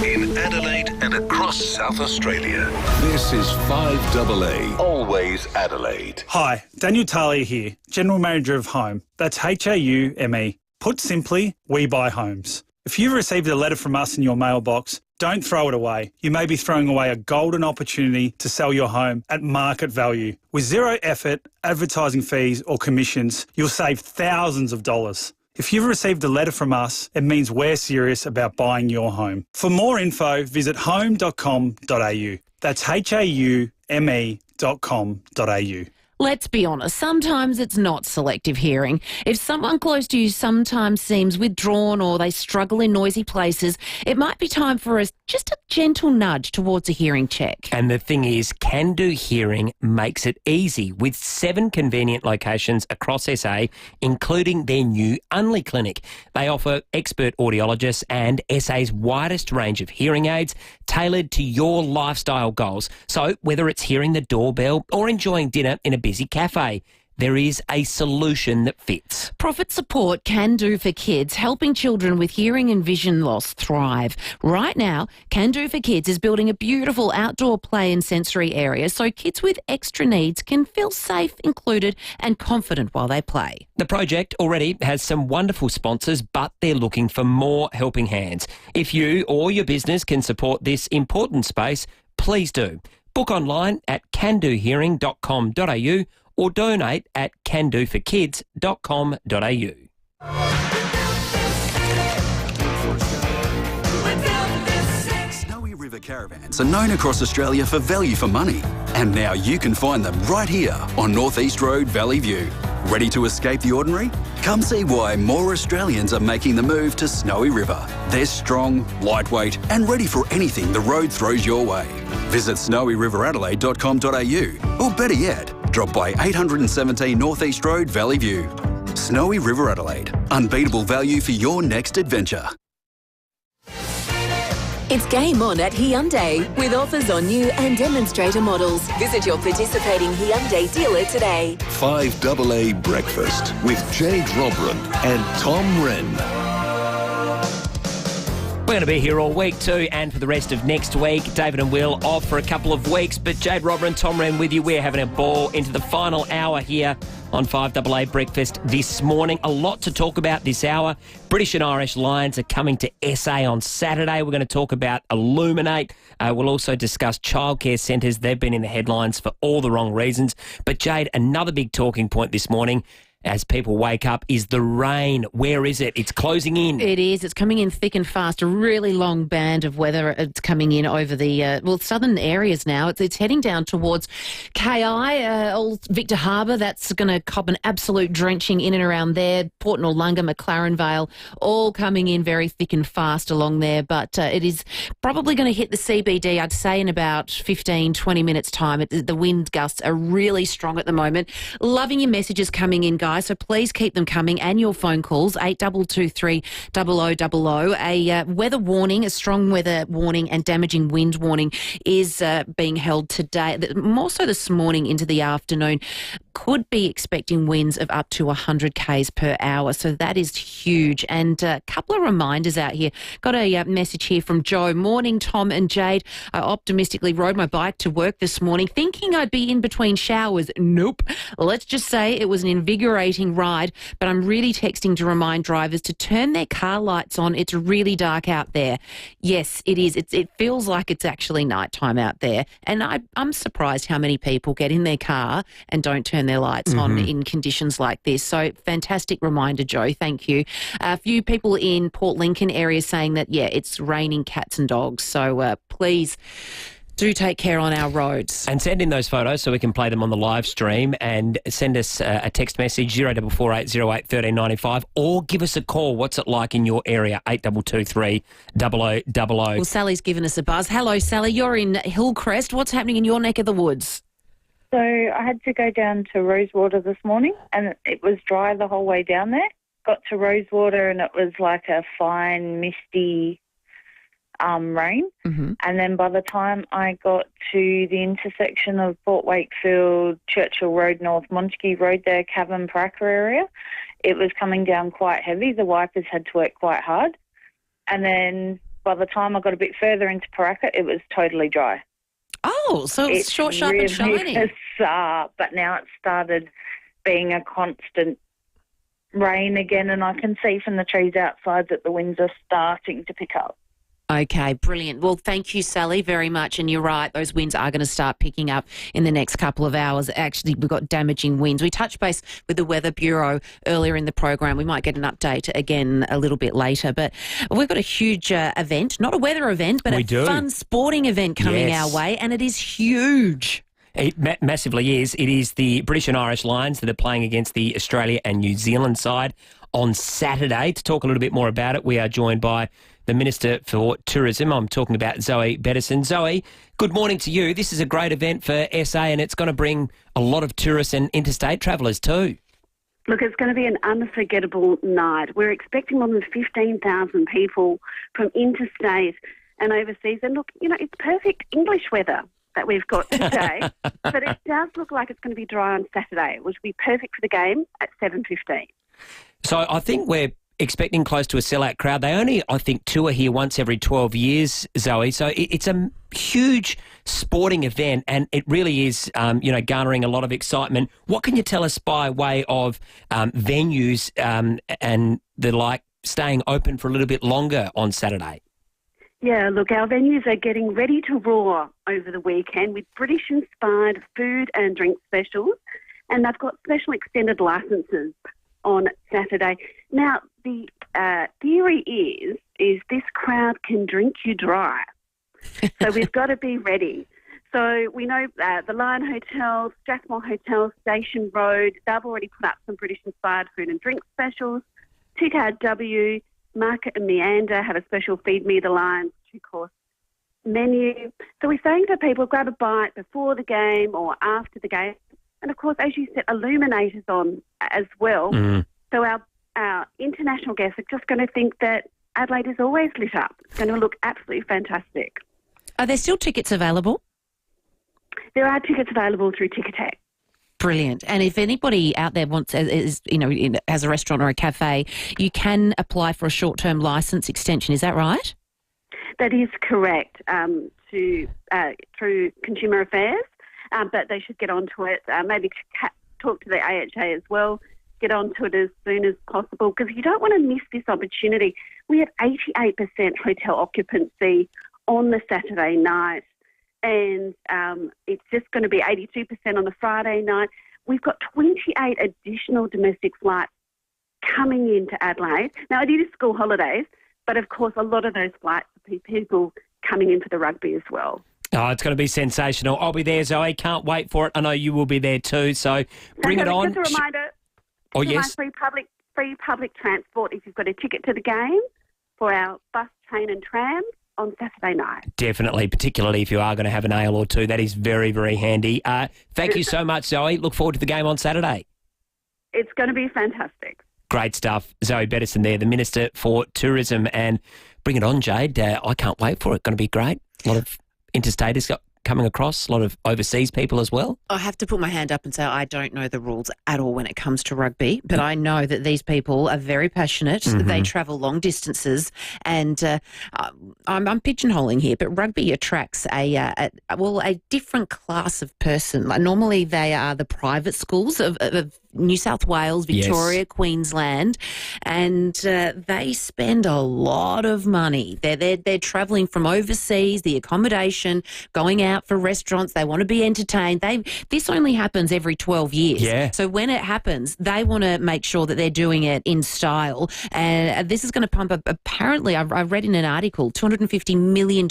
In Adelaide and across South Australia, this is 5AA, always Adelaide. Hi, Daniel Talia here, General Manager of Home. That's HAUME. Put simply, we buy homes. If you've received a letter from us in your mailbox, don't throw it away. You may be throwing away a golden opportunity to sell your home at market value. With zero effort, advertising fees or commissions, you'll save thousands of dollars. If you've received a letter from us, it means we're serious about buying your home. For more info, visit home.com.au. That's HAUME.com.au. Let's be honest, sometimes it's not selective hearing. If someone close to you sometimes seems withdrawn or they struggle in noisy places, it might be time for just a gentle nudge towards a hearing check. And the thing is, Can Do Hearing makes it easy with 7 convenient locations across SA, including their new Unley Clinic. They offer expert audiologists and SA's widest range of hearing aids tailored to your lifestyle goals. So whether it's hearing the doorbell or enjoying dinner in a busy cafe, there is a solution that fits. Profit support Can Do for Kids, helping children with hearing and vision loss thrive. Right now, Can Do for Kids is building a beautiful outdoor play and sensory area so kids with extra needs can feel safe, included and confident while they play. The project already has some wonderful sponsors, but they're looking for more helping hands. If you or your business can support this important space, please do. Book online at candohearing.com.au or donate at candoforkids.com.au. Snowy River caravans are known across Australia for value for money. And now you can find them right here on North East Road, Valley View. Ready to escape the ordinary? Come see why more Australians are making the move to Snowy River. They're strong, lightweight and ready for anything the road throws your way. Visit snowyriveradelaide.com.au or better yet, drop by 817 North East Road, Valley View. Snowy River Adelaide. Unbeatable value for your next adventure. It's game on at Hyundai with offers on new and demonstrator models. Visit your participating Hyundai dealer today. 5AA Breakfast with Jade Robran and Tom Wren. We're going to be here all week too, and for the rest of next week. David and Will off for a couple of weeks, but Jade Robran, Tom Wren with you. We're having a ball into the final hour here on 5AA Breakfast this morning. A lot to talk about this hour. British and Irish Lions are coming to SA on Saturday. We're going to talk about Illuminate. We'll also discuss childcare centres. They've been in the headlines for all the wrong reasons. But Jade, another big talking point this morning as people wake up is the rain. Where is it? It's closing in. It is. It's coming in thick and fast. A really long band of weather. It's coming in over the southern areas now. It's heading down towards KI, Old Victor Harbour. That's going to cop an absolute drenching in and around there. Port Noarlunga, McLaren Vale, all coming in very thick and fast along there. But it is probably going to hit the CBD, I'd say, in about 15, 20 minutes' time. The wind gusts are really strong at the moment. Loving your messages coming in, guys. So please keep them coming, and your phone calls, 8223 0000. A weather warning, a strong weather warning and damaging wind warning is being held today, more so this morning into the afternoon. Could be expecting winds of up to 100 k's per hour. So that is huge. And a couple of reminders out here. Got a message here from Joe. Morning, Tom and Jade. I optimistically rode my bike to work this morning, thinking I'd be in between showers. Nope. Let's just say it was an invigorating ride, but I'm really texting to remind drivers to turn their car lights on. It's really dark out there. Yes, it is. It feels like it's actually nighttime out there. And I'm surprised how many people get in their car and don't turn their lights on in conditions like this. So fantastic reminder, Joe. Thank you. A few people in Port Lincoln area saying that, yeah, it's raining cats and dogs. So please do take care on our roads. And send in those photos so we can play them on the live stream, and send us a text message 044808 1395, or give us a call. What's it like in your area? 8223 0000. Well, Sally's given us a buzz. Hello, Sally. You're in Hillcrest. What's happening in your neck of the woods? So I had to go down to Rosewater this morning, and it was dry the whole way down there. Got to Rosewater and it was like a fine, misty rain. And then by the time I got to the intersection of Port Wakefield, Churchill Road, North Montague Road there, Cavan, Paraka area, it was coming down quite heavy. The wipers had to work quite hard. And then by the time I got a bit further into Paraka, it was totally dry. Oh, so it's short, sharp really and shiny. Bizarre, but now it's started being a constant rain again, and I can see from the trees outside that the winds are starting to pick up. Okay, brilliant. Well, thank you, Sally, very much. And you're right, those winds are going to start picking up in the next couple of hours. Actually, we've got damaging winds. We touched base with the Weather Bureau earlier in the program. We might get an update again a little bit later. But we've got a huge event, not a weather event, but fun sporting event coming our way, and it is huge. It massively is. It is the British and Irish Lions that are playing against the Australia and New Zealand side on Saturday. To talk a little bit more about it, we are joined by the Minister for Tourism. I'm talking about Zoe Patterson. Zoe, good morning to you. This is a great event for SA, and it's going to bring a lot of tourists and interstate travellers too. Look, it's going to be an unforgettable night. We're expecting more than 15,000 people from interstate and overseas. And look, you know, it's perfect English weather. that we've got today, but it does look like it's going to be dry on Saturday, which will be perfect for the game at 7:15. So I think we're expecting close to a sellout crowd. They only, I think, tour here once every 12 years, Zoe. So it's a huge sporting event, and it really is, garnering a lot of excitement. What can you tell us by way of venues and the like staying open for a little bit longer on Saturday? Yeah, look, our venues are getting ready to roar over the weekend with British-inspired food and drink specials, and they've got special extended licences on Saturday. Now, the theory is this crowd can drink you dry. So we've got to be ready. So we know the Lion Hotel, Strathmore Hotel, Station Road, they've already put up some British-inspired food and drink specials. 2KW, Market and Meander have a special Feed Me the Lions 2-course menu. So we're saying to people, grab a bite before the game or after the game. And, of course, as you said, Illuminate is on as well. So our international guests are just going to think that Adelaide is always lit up. It's going to look absolutely fantastic. Are there still tickets available? There are tickets available through Ticketek. Brilliant. And if anybody out there wants, has a restaurant or a cafe, you can apply for a short-term licence extension. Is that right? That is correct. Through Consumer Affairs, but they should get onto it. Maybe talk to the AHA as well. Get onto it as soon as possible, because you don't want to miss this opportunity. We have 88% hotel occupancy on the Saturday night, and it's just going to be 82% on the Friday night. We've got 28 additional domestic flights coming into Adelaide. Now, it is school holidays, but of course a lot of those flights are people coming in for the rugby as well. Oh, it's going to be sensational. I'll be there, Zoe. Can't wait for it. I know you will be there too, so bring it on. Just a reminder, free public transport if you've got a ticket to the game for our bus, train and tram on Saturday night. Definitely, particularly if you are going to have an ale or two. That is very, very handy. Thank you so much, Zoe. Look forward to the game on Saturday. It's going to be fantastic. Great stuff. Zoe Patterson there, the Minister for Tourism. And bring it on, Jade. I can't wait for it. Going to be great. A lot of interstaters coming across, a lot of overseas people as well. I have to put my hand up and say I don't know the rules at all when it comes to rugby, but I know that these people are very passionate. Mm-hmm. They travel long distances, and I'm pigeonholing here, but rugby attracts a different class of person. Like, normally they are the private schools of New South Wales, Victoria, yes, Queensland, and they spend a lot of money. They're travelling from overseas, the accommodation, going out for restaurants. They want to be entertained. This only happens every 12 years. Yeah. So when it happens, they want to make sure that they're doing it in style. And this is going to pump up, apparently, I read in an article, $250 million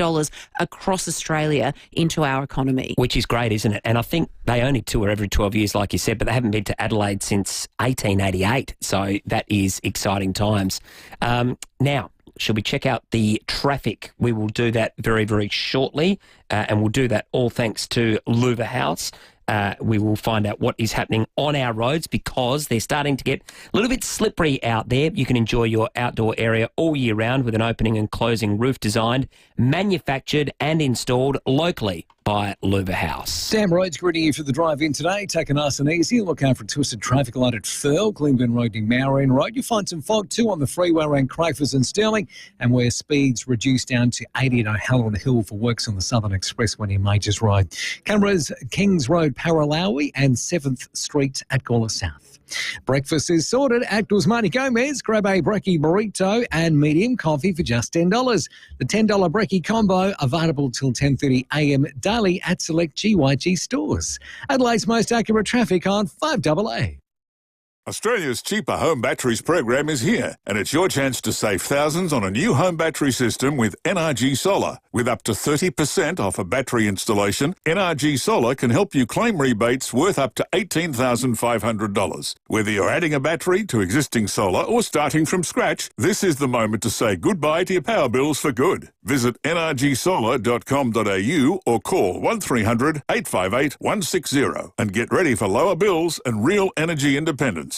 across Australia into our economy. Which is great, isn't it? And I think they only tour every 12 years, like you said, but they haven't been to Adelaide since 1888. So that is exciting times. Now, should we check out the traffic? We will do that very, very shortly, and we'll do that all thanks to Louva House. We will find out what is happening on our roads because they're starting to get a little bit slippery out there. You can enjoy your outdoor area all year round with an opening and closing roof designed, manufactured and installed locally by Louva House. Sam Roads greeting you for the drive-in today. Take it nice and easy. Look out for a twisted traffic light at Firle, Glynburn Road near Maureen Road. You'll find some fog too on the freeway around Crafers and Stirling, and where speeds reduced down to 80 at O'Halloran Hill for works on the Southern Expressway near Majors Road. Canberra's Kings Road, Paralawi, and 7th Street at Gawler South. Breakfast is sorted at Guzmani Gomez. Grab a brekkie burrito and medium coffee for just $10. The $10 brekkie combo available till 10:30 a.m. daily at select GYG stores. Adelaide's most accurate traffic on 5AA. Australia's cheaper home batteries program is here, and it's your chance to save thousands on a new home battery system with NRG Solar. With up to 30% off a battery installation, NRG Solar can help you claim rebates worth up to $18,500. Whether you're adding a battery to existing solar or starting from scratch, this is the moment to say goodbye to your power bills for good. Visit nrgsolar.com.au or call 1300 858 160 and get ready for lower bills and real energy independence.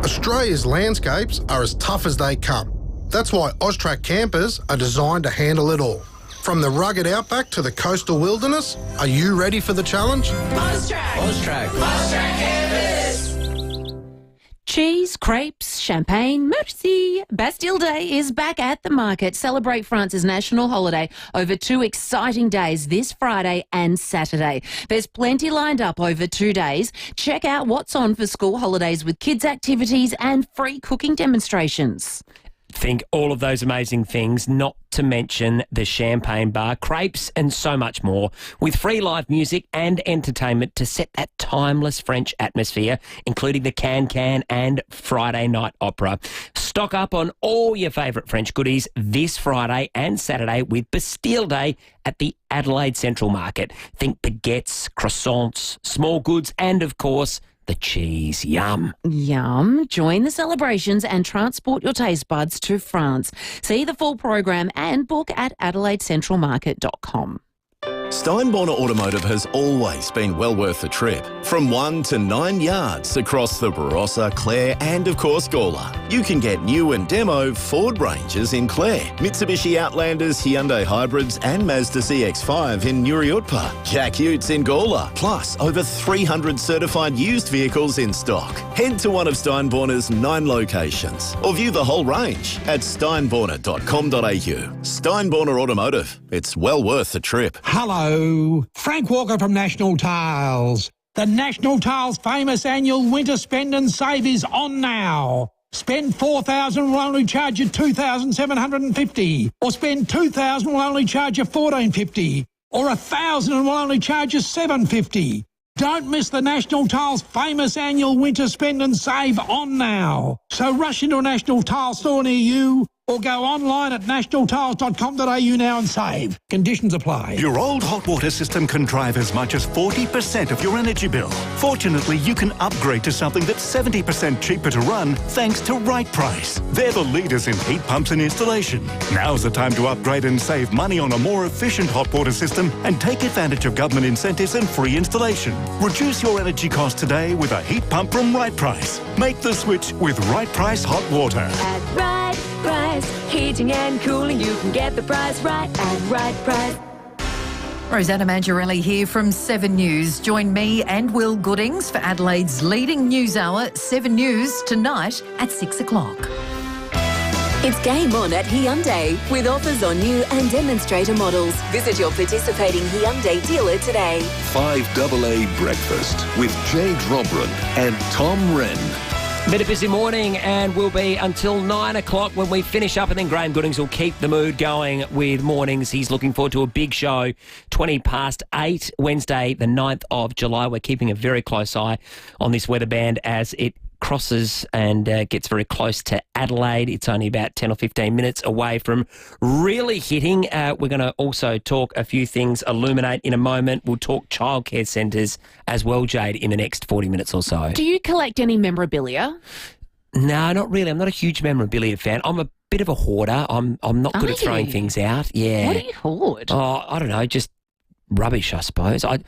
Australia's landscapes are as tough as they come. That's why Austrac campers are designed to handle it all. From the rugged outback to the coastal wilderness, are you ready for the challenge? Cheese, crepes, champagne, merci. Bastille Day is back at the market. Celebrate France's national holiday over 2 exciting days this Friday and Saturday. There's plenty lined up over 2 days. Check out what's on for school holidays with kids' activities and free cooking demonstrations. Think all of those amazing things, not to mention the champagne bar, crepes and so much more, with free live music and entertainment to set that timeless French atmosphere, including the Can and Friday night opera. Stock up on all your favourite French goodies this Friday and Saturday with Bastille Day at the Adelaide Central Market. Think baguettes, croissants, small goods and, of course, the cheese. Yum. Yum. Join the celebrations and transport your taste buds to France. See the full program and book at adelaidecentralmarket.com. Steinborner Automotive has always been well worth the trip. From 1 to 9 yards across the Barossa, Clare and, of course, Gawler. You can get new and demo Ford Rangers in Clare, Mitsubishi Outlanders, Hyundai Hybrids and Mazda CX-5 in Nuriutpa, Jack Utes in Gawler, plus over 300 certified used vehicles in stock. Head to one of Steinborner's 9 locations or view the whole range at steinborner.com.au. Steinborner Automotive. It's well worth the trip. Hello, Frank Walker from National Tiles. The National Tiles famous annual winter spend and save is on now. Spend $4,000 will only charge you $2,750, or spend $2,000 will only charge you $1,450, or $1,000 will only charge you $750. Don't miss the National Tiles famous annual winter spend and save on now. So rush into a National Tiles store near you, or go online at nationaltiles.com.au now and save. Conditions apply. Your old hot water system can drive as much as 40% of your energy bill. Fortunately, you can upgrade to something that's 70% cheaper to run thanks to Right Price. They're the leaders in heat pumps and installation. Now's the time to upgrade and save money on a more efficient hot water system and take advantage of government incentives and free installation. Reduce your energy costs today with a heat pump from Right Price. Make the switch with Right Price Hot Water. At Right Price, heating and cooling, you can get the price right at Right Price. Rosanna Mangiarelli here from 7 News. Join me and Will Goodings for Adelaide's leading news hour, 7 News, tonight at 6 o'clock. It's game on at Hyundai with offers on new and demonstrator models. Visit your participating Hyundai dealer today. 5AA Breakfast with Jade Robran and Tom Wren. Been a busy morning and will be until 9 o'clock when we finish up, and then Graham Goodings will keep the mood going with mornings. He's looking forward to a big show, 20 past 8, Wednesday, the 9th of July. We're keeping a very close eye on this weather band as it crosses and gets very close to Adelaide. It's only about 10 or 15 minutes away from really hitting. We're going to also talk a few things, Illuminate in a moment. We'll talk childcare centres as well, Jade, in the next 40 minutes or so. Do you collect any memorabilia? No, not really. I'm not a huge memorabilia fan. I'm a bit of a hoarder. I'm not good at throwing things out. Yeah. What do you hoard? Oh, I don't know, just rubbish, I suppose. I'm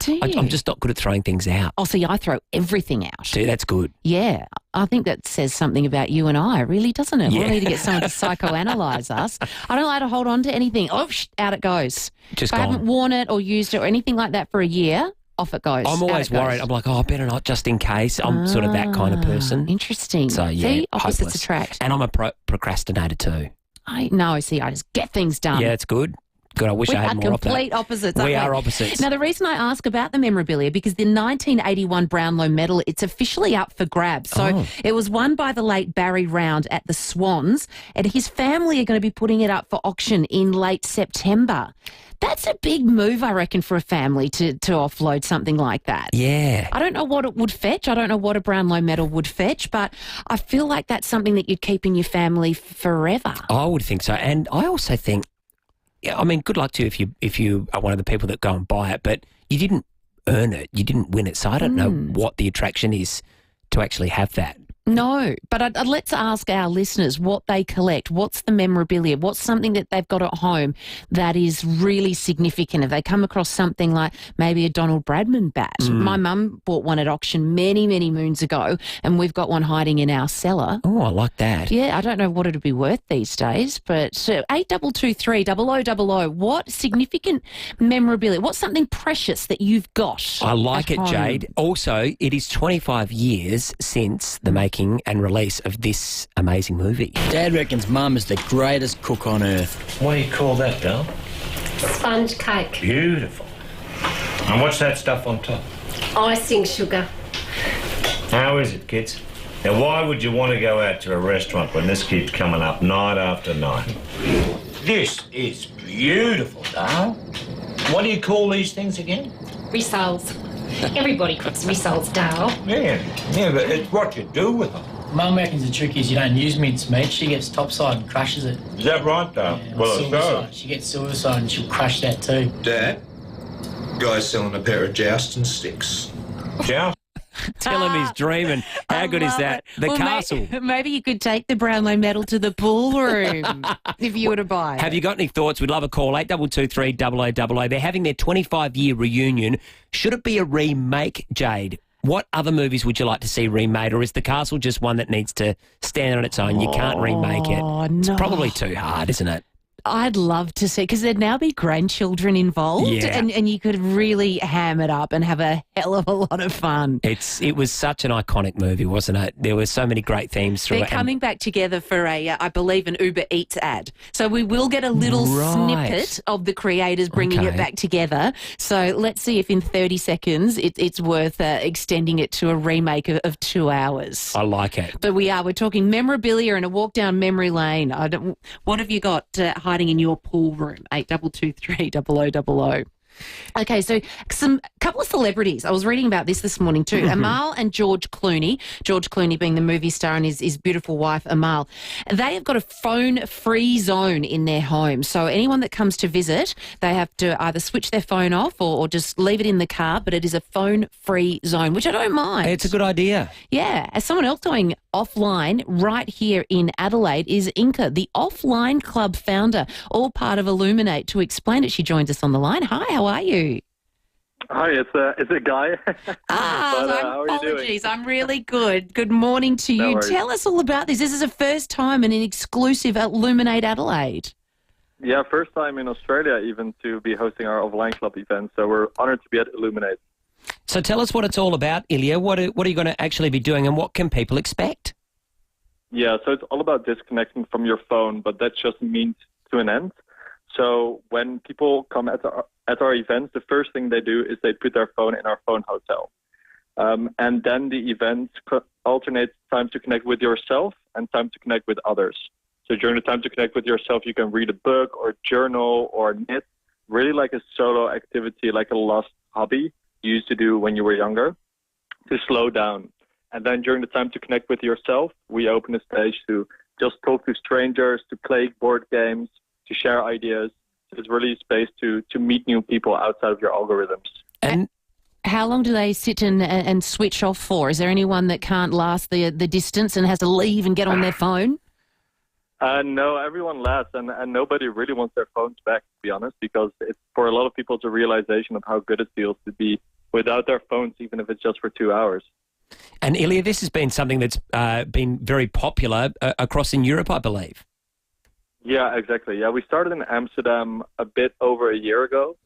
just not good at throwing things out. Oh, see, I throw everything out. See, that's good. Yeah, I think that says something about you and I, really, doesn't it? Yeah. We'll need to get someone to psychoanalyse us. I don't like to hold on to anything. Oh, out it goes. Just if I gone. haven't worn it or used it or anything like that for a year, off it goes. I'm always Out it goes. worried. I'm like, I better not, just in case. I'm sort of that kind of person. Interesting. So, yeah, See, opposites hopeless. attract. And I'm a procrastinator too. I just get things done. Yeah, it's good. Good. I wish We I are had more of that. complete opposites. We aren't are opposites. Now, the reason I ask about the memorabilia, because the 1981 Brownlow medal, it's officially up for grabs. So it was won by the late Barry Round at the Swans, and his family are going to be putting it up for auction in late September. That's a big move, I reckon, for a family to offload something like that. Yeah. I don't know what it would fetch. I don't know what a Brownlow medal would fetch, but I feel like that's something that you'd keep in your family forever. I would think so. And I also think, yeah, I mean, good luck to you if you are one of the people that go and buy it, but you didn't earn it. You didn't win it. So I don't know what the attraction is to actually have that. No, but let's ask our listeners what they collect. What's the memorabilia? What's something that they've got at home that is really significant? Have they come across something like maybe a Donald Bradman bat? My mum bought one at auction many, many moons ago, and we've got one hiding in our cellar. Oh, I like that. Yeah, I don't know what it'd be worth these days, but 8223 0000, what significant memorabilia? What's something precious that you've got? I like at it, home? Jade. Also, it is 25 years since the making and release of this amazing movie. Dad reckons Mum is the greatest cook on earth. What do you call that, Dal? Sponge cake. Beautiful. And what's that stuff on top? Icing sugar. How is it, kids? Now, why would you want to go out to a restaurant when this keeps coming up night after night? This is beautiful, Dal. What do you call these things again? Rissoles. Everybody cooks rissoles, Dale. Yeah, but it's what you do with them. Mum reckons the trick is you don't use mincemeat. She gets topside and crushes it. Is that right, Dal? Yeah, Well, silver it's side. She gets silver side and she'll crush that too. Dad, guy's selling a pair of jousting sticks. Joust? Tell him he's dreaming. How good is that? The castle. Maybe you could take the Brownlow medal to the pool room if you were to buy it. Have you got any thoughts? We'd love a call, 8223 0000. They're having their 25-year reunion. Should it be a remake, Jade? What other movies would you like to see remade, or is The Castle just one that needs to stand on its own? You can't remake it. It's probably too hard, isn't it? I'd love to see, because there'd now be grandchildren involved, Yeah. and you could really ham it up and have a hell of a lot of fun. It was such an iconic movie, wasn't it? There were so many great themes through They're it. coming back together for I believe, an Uber Eats ad. So we will get a little snippet of the creators bringing it back together. So let's see if in 30 seconds it's worth extending it to a remake of 2 hours. I like it. But we're talking memorabilia and a walk down memory lane. What have you got hiding in your pool room? 8223 0000. Okay, so couple of celebrities. I was reading about this morning too. Amal and George Clooney. George Clooney being the movie star and his beautiful wife Amal. They have got a phone-free zone in their home. So anyone that comes to visit, they have to either switch their phone off or just leave it in the car. But it is a phone-free zone, which I don't mind. It's a good idea. Yeah. As someone else going offline right here in Adelaide is Inka, the Offline Club founder, all part of Illuminate. To explain it, she joins us on the line. Hi, how are you? Hi, it's a guy. How are you doing? I'm really good. Good morning to you. worries. Tell us all about this. This is a first time and an exclusive at Illuminate Adelaide. Yeah, first time in Australia even to be hosting our Offline Club event, so we're honoured to be at Illuminate. So tell us what it's all about, Ilya. What are you going to actually be doing, and what can people expect? Yeah, so it's all about disconnecting from your phone, but that's just a means to an end. So when people come at our events, the first thing they do is they put their phone in our phone hotel. And then the events alternate time to connect with yourself and time to connect with others. So during the time to connect with yourself, you can read a book or journal or knit, really like a solo activity, like a lost hobby you used to do when you were younger, to slow down. And then during the time to connect with yourself, we open a stage to just talk to strangers, to play board games, to share ideas. So it's really a space to meet new people outside of your algorithms. And how long do they sit and switch off for? Is there anyone that can't last the distance and has to leave and get on their phone? No, everyone lasts, and nobody really wants their phones back, to be honest, because it's, for a lot of people, it's a realization of how good it feels to be without their phones, even if it's just for 2 hours. And Ilya, this has been something that's been very popular across in Europe, I believe. Yeah, exactly. Yeah, we started in Amsterdam a bit over a year ago,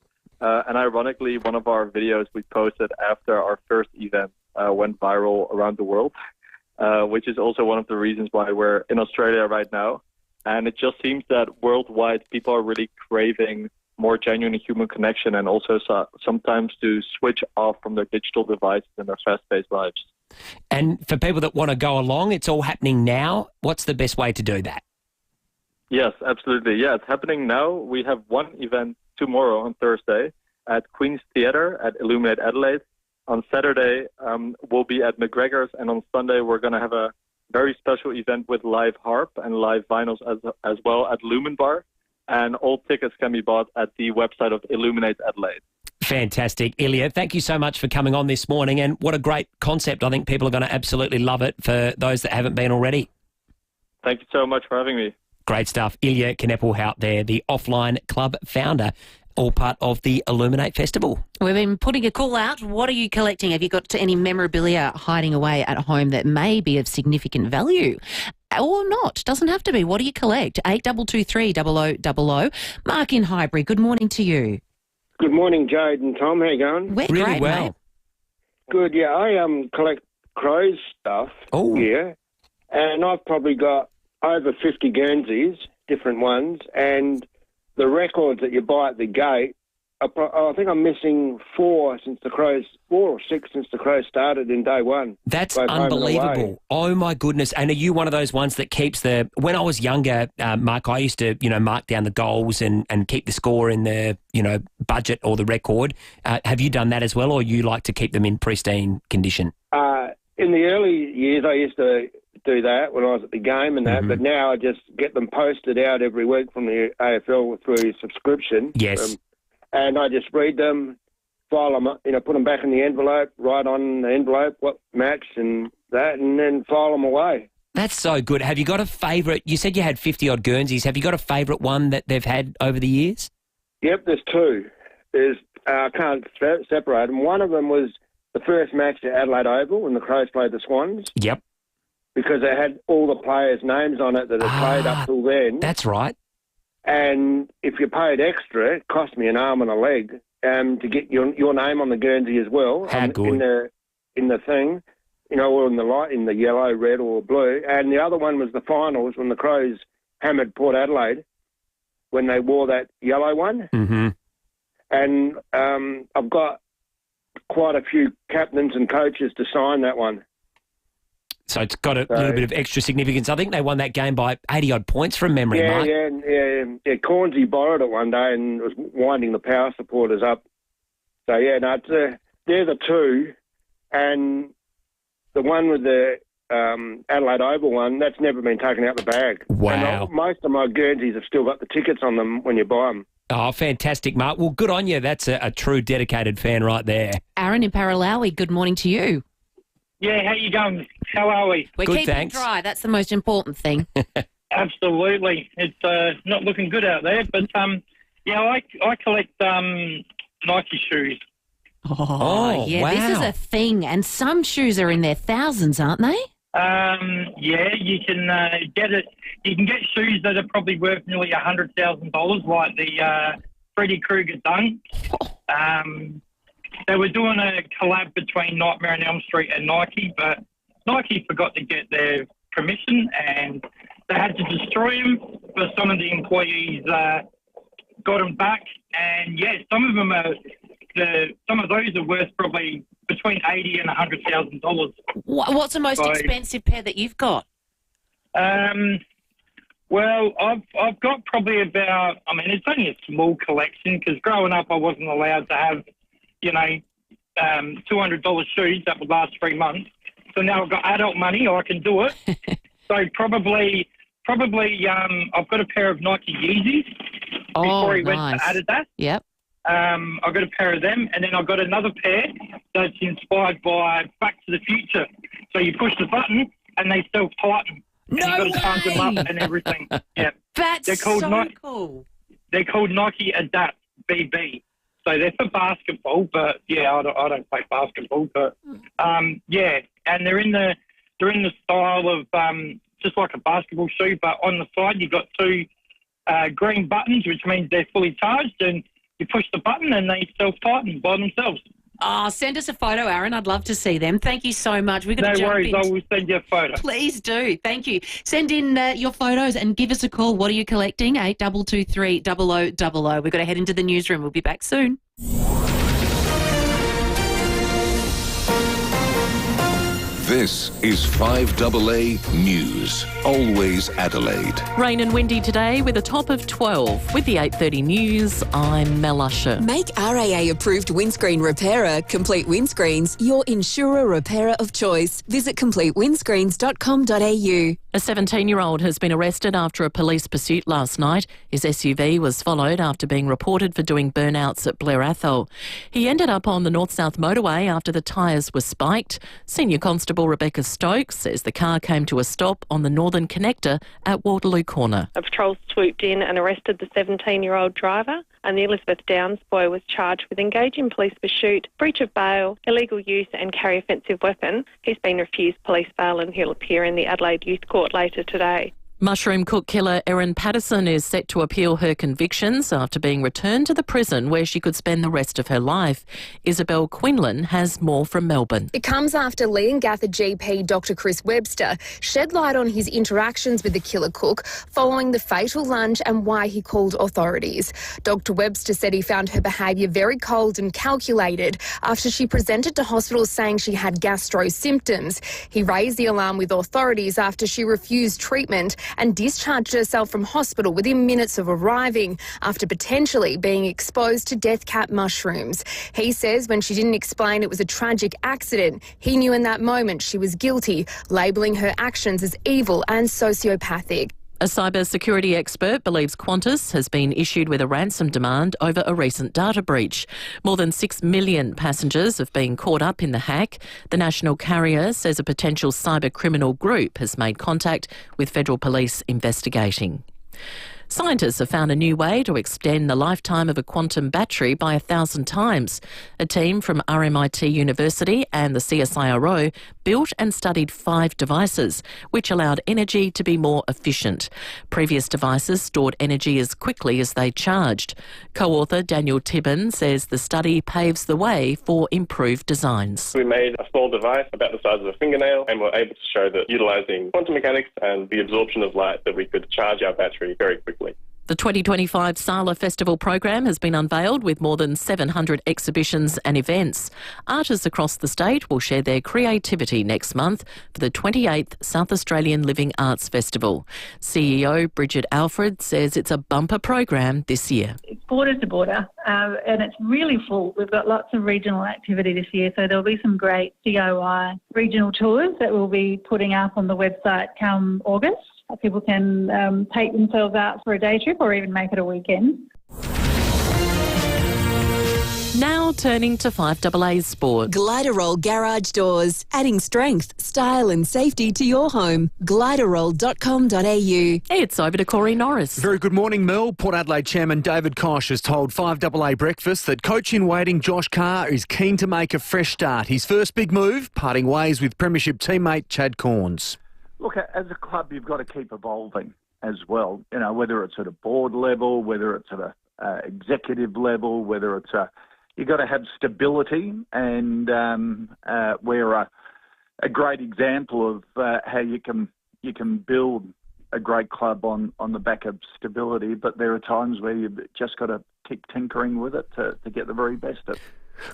and ironically, one of our videos we posted after our first event went viral around the world, which is also one of the reasons why we're in Australia right now. And it just seems that worldwide people are really craving more genuine human connection, and also sometimes to switch off from their digital devices and their fast-paced lives. And for people that want to go along, it's all happening now. What's the best way to do that? Yes, absolutely. Yeah, it's happening now. We have one event tomorrow on Thursday at Queen's Theatre at Illuminate Adelaide. On Saturday, we'll be at McGregor's, and on Sunday we're going to have a very special event with live harp and live vinyls as well at Lumen Bar. And all tickets can be bought at the website of Illuminate Adelaide. Fantastic. Ilya, thank you so much for coming on this morning, and what a great concept. I think people are going to absolutely love it for those that haven't been already. Thank you so much for having me. Great stuff. Ilya Knepelhout there, the Offline Club founder, all part of the Illuminate Festival. We've been putting a call out. What are you collecting? Have you got any memorabilia hiding away at home that may be of significant value? Or not? Doesn't have to be. What do you collect? 8223 0000. Mark in Highbury, good morning to you. Good morning, Jade and Tom. How you going? We're Really great, well. mate. Good, yeah. I collect crows stuff. Oh. Yeah. And I've probably got over 50 Guernseys, different ones, and the records that you buy at the gate, I think I'm missing 4 or 6 since the crows started in day one. That's both home and away. unbelievable. Oh, my goodness. And are you one of those ones that keeps the... When I was younger, Mark, I used to, mark down the goals and keep the score in the, budget or the record. Have you done that as well, or you like to keep them in pristine condition? In the early years, I used to do that when I was at the game and that, but now I just get them posted out every week from the AFL through subscription. Yes. And I just read them, file them, put them back in the envelope, write on the envelope what match and that, and then file them away. That's so good. Have you got a favourite? You said you had 50-odd Guernseys. Have you got a favourite one that they've had over the years? Yep, there's 2. I can't separate them. One of them was the first match at Adelaide Oval when the Crows played the Swans. Yep. Because it had all the players' names on it that had played up till then. That's right. And if you paid extra, it cost me an arm and a leg to get your name on the Guernsey as well. How good. In the thing, or in the yellow, red or blue. And the other one was the finals when the Crows hammered Port Adelaide when they wore that yellow one. Mm-hmm. And I've got quite a few captains and coaches to sign that one. So it's got a little bit of extra significance. I think they won that game by 80-odd points from memory, Mark. Yeah. Cornsey borrowed it one day and was winding the power supporters up. So, they're the 2. And the one with the Adelaide Oval one, that's never been taken out the bag. Wow. And most of my Guernseys have still got the tickets on them when you buy them. Oh, fantastic, Mark. Well, good on you. That's a true dedicated fan right there. Aaron in Paralawi, good morning to you. Yeah, how you going? How are we? We're Good, keeping thanks. dry. That's the most important thing. Absolutely. It's not looking good out there, but I collect Nike shoes. Oh, yeah, wow. This is a thing. And some shoes are in their thousands, aren't they? You can get it. You can get shoes that are probably worth nearly $100,000, like the Freddy Krueger Dunk. They were doing a collab between Nightmare on Elm Street and Nike, but Nike forgot to get their permission and they had to destroy them. But some of the employees got them back, and some of them some of those are worth probably between $80,000 and $100,000. What's the most expensive pair that you've got? Well, I've got probably about. I mean, it's only a small collection because growing up I wasn't allowed to have, $200 shoes that would last 3 months. So now I've got adult money, I can do it. So probably, I've got a pair of Nike Yeezys before he went to Adidas. Yep. I've got a pair of them, and then I've got another pair that's inspired by Back to the Future. So you push the button, and they self-tighten. No and you've got to charge them up and everything. Yeah. That's cool. They're called Nike Adapt BB. So they're for basketball, but I don't play basketball, but and they're in the style of just like a basketball shoe, but on the side you've got 2 green buttons, which means they're fully charged, and you push the button and they self-tighten by themselves. Oh, send us a photo, Aaron. I'd love to see them. Thank you so much. We're going to No jump worries, in. I will send you a photo. Please do. Thank you. Send in your photos and give us a call. What are you collecting? 8223 0000. We've got to head into the newsroom. We'll be back soon. This is 5AA News. Always Adelaide. Rain and windy today with a top of 12. With the 8:30 news, I'm Mel Usher. Make RAA-approved windscreen repairer Complete Windscreens your insurer repairer of choice. Visit completewindscreens.com.au. A 17-year-old has been arrested after a police pursuit last night. His SUV was followed after being reported for doing burnouts at Blair Athol. He ended up on the north-south motorway after the tyres were spiked. Senior Constable Rebecca Stokes says the car came to a stop on the Northern Connector at Waterloo Corner. A patrol swooped in and arrested the 17-year-old driver, and the Elizabeth Downs boy was charged with engaging police pursuit, breach of bail, illegal use and carry offensive weapon. He's been refused police bail and he'll appear in the Adelaide Youth Court later today. Mushroom cook killer Erin Patterson is set to appeal her convictions after being returned to the prison where she could spend the rest of her life. Isabel Quinlan has more from Melbourne. It comes after Leongatha GP Dr Chris Webster shed light on his interactions with the killer cook following the fatal lunge and why he called authorities. Dr Webster said he found her behaviour very cold and calculated after she presented to hospital saying she had gastro symptoms. He raised the alarm with authorities after she refused treatment and discharged herself from hospital within minutes of arriving after potentially being exposed to death cap mushrooms. He says when she didn't explain it was a tragic accident, he knew in that moment she was guilty, labelling her actions as evil and sociopathic. A cybersecurity expert believes Qantas has been issued with a ransom demand over a recent data breach. More than 6 million passengers have been caught up in the hack. The national carrier says a potential cyber criminal group has made contact with federal police investigating. Scientists have found a new way to extend the lifetime of a quantum battery by 1,000 times. A team from RMIT University and the CSIRO built and studied 5 devices, which allowed energy to be more efficient. Previous devices stored energy as quickly as they charged. Co-author Daniel Tibbin says the study paves the way for improved designs. We made a small device about the size of a fingernail and were able to show that utilising quantum mechanics and the absorption of light that we could charge our battery very quickly. The 2025 Sala Festival program has been unveiled with more than 700 exhibitions and events. Artists across the state will share their creativity next month for the 28th South Australian Living Arts Festival. CEO Bridget Alfred says it's a bumper program this year. It's border to border and it's really full. We've got lots of regional activity this year, so there'll be some great DIY regional tours that we'll be putting up on the website come August. People can take themselves out for a day trip or even make it a weekend. Now turning to 5AA's sport. Gliderroll Garage Doors, adding strength, style and safety to your home. Gliderroll.com.au. It's over to Corey Norris. Very good morning, Mel. Port Adelaide Chairman David Koch has told 5AA Breakfast that coach-in-waiting Josh Carr is keen to make a fresh start. His first big move, parting ways with premiership teammate Chad Corns. Look, as a club, you've got to keep evolving as well. You know, whether it's at a board level, whether it's at a executive level, whether it's you've got to have stability, and we're a great example of how you can build a great club on the back of stability. But there are times where you've just got to keep tinkering with it to get the very best of it.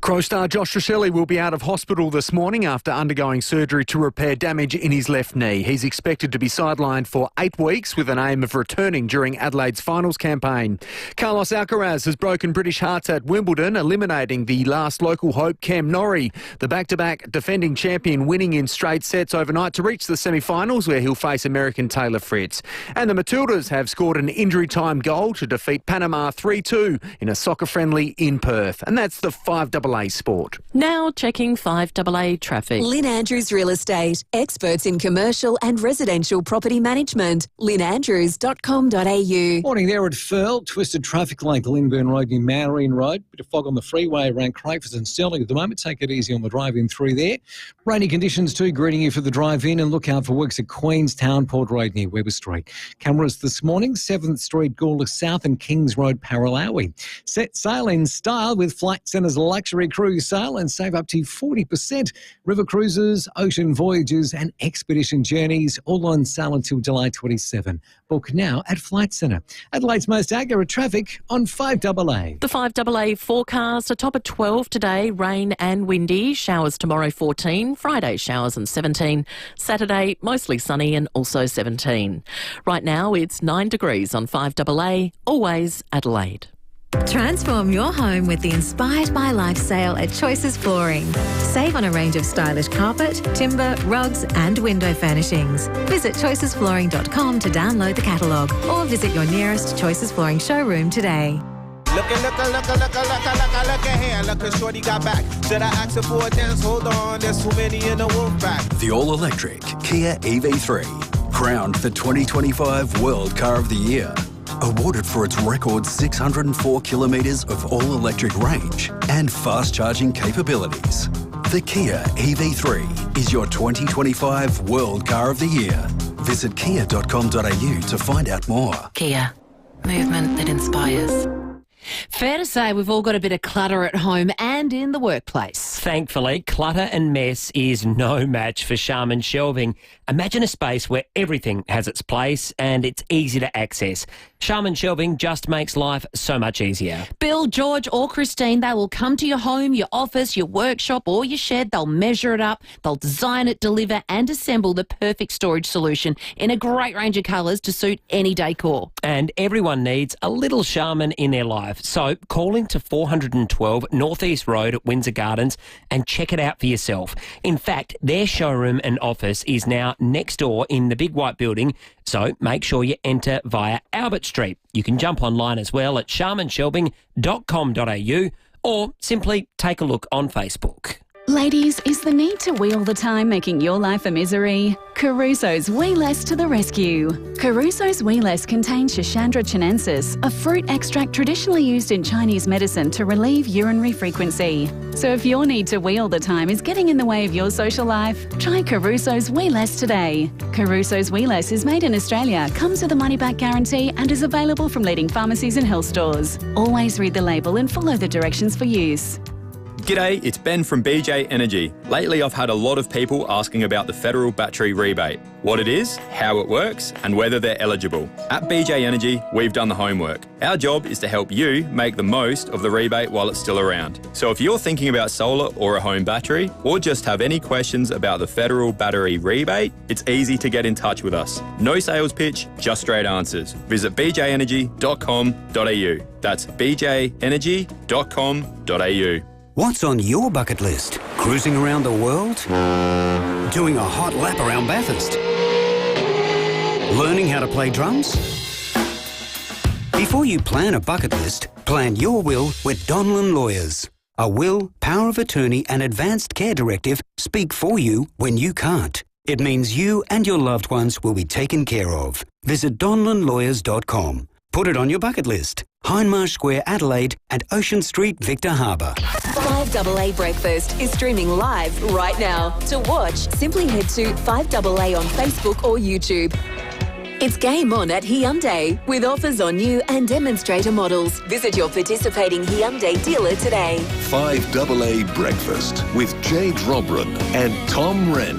Crow star Josh Rachele will be out of hospital this morning after undergoing surgery to repair damage in his left knee. He's expected to be sidelined for 8 weeks with an aim of returning during Adelaide's finals campaign. Carlos Alcaraz has broken British hearts at Wimbledon, eliminating the last local hope Cam Norrie. The back-to-back defending champion winning in straight sets overnight to reach the semi-finals where he'll face American Taylor Fritz. And the Matildas have scored an injury-time goal to defeat Panama 3-2 in a soccer friendly in Perth. And that's the 5AA Sport. Now checking 5AA traffic. Lynn Andrews Real Estate, experts in commercial and residential property management. lynnandrews.com.au. Morning there at Firle. Twisted traffic like Lynburn Road near Marion Road. Bit of fog on the freeway around Crafers and Stirling at the moment. Take it easy on the drive-in through there. Rainy conditions too, greeting you for the drive-in, and look out for works at Queenstown Port Road near Weber Street. Cameras this morning, 7th Street, Gawler South and Kings Road, Paralawi. Set sail in style with Flight Centre's luxury luxury cruise sale and save up to 40%. River cruises, ocean voyages and expedition journeys all on sale until July 27. Book now at Flight Centre. Adelaide's most accurate traffic on 5AA. The 5AA forecast, a top of 12 today, rain and windy. Showers tomorrow 14, Friday showers and 17. Saturday mostly sunny and also 17. Right now it's 9 degrees on 5AA, always Adelaide. Transform your home with the Inspired by Life sale at Choices Flooring. Save on a range of stylish carpet, timber, rugs and window furnishings. Visit choicesflooring.com to download the catalogue or visit your nearest Choices Flooring showroom today. Look here, look at shorty got back. Should I ask her for a dance? Hold on, there's too many in the wolf pack. The all-electric Kia EV3, crowned the 2025 World Car of the Year. Awarded for its record 604 kilometres of all-electric range and fast-charging capabilities. The Kia EV3 is your 2025 World Car of the Year. Visit kia.com.au to find out more. Kia, movement that inspires. Fair to say we've all got a bit of clutter at home and in the workplace. Thankfully, clutter and mess is no match for Charmin Shelving. Imagine a space where everything has its place and it's easy to access. Charmin Shelving just makes life so much easier. Bill, George or Christine, they will come to your home, your office, your workshop or your shed. They'll measure it up, they'll design it, deliver and assemble the perfect storage solution in a great range of colours to suit any decor. And everyone needs a little Charmin in their life. So call into 412 North East Road at Windsor Gardens and check it out for yourself. In fact, their showroom and office is now next door in the big white building, so make sure you enter via Albert Street. You can jump online as well at charminshelving.com.au or simply take a look on Facebook. Ladies, is the need to wheel the time making your life a misery? Caruso's Wee Less to the rescue. Caruso's Wee Less contains Schisandra chinensis, a fruit extract traditionally used in Chinese medicine to relieve urinary frequency. So if your need to wheel the time is getting in the way of your social life, try Caruso's Wee Less today. Caruso's Wee Less is made in Australia, comes with a money-back guarantee and is available from leading pharmacies and health stores. Always read the label and follow the directions for use. G'day, it's Ben from BJ Energy. Lately I've had a lot of people asking about the federal battery rebate, what it is, how it works and whether they're eligible. At BJ Energy, we've done the homework. Our job is to help you make the most of the rebate while it's still around. So if you're thinking about solar or a home battery or just have any questions about the federal battery rebate, it's easy to get in touch with us. No sales pitch, just straight answers. Visit bjenergy.com.au. That's bjenergy.com.au. What's on your bucket list? Cruising around the world? Doing a hot lap around Bathurst? Learning how to play drums? Before you plan a bucket list, plan your will with Donlan Lawyers. A will, power of attorney and advanced care directive speak for you when you can't. It means you and your loved ones will be taken care of. Visit donlanlawyers.com. Put it on your bucket list. Hindmarsh Square, Adelaide and Ocean Street, Victor Harbour. 5AA Breakfast is streaming live right now. To watch, simply head to 5AA on Facebook or YouTube. It's game on at Hyundai with offers on new and demonstrator models. Visit your participating Hyundai dealer today. 5AA Breakfast with Jade Robran and Tom Wren.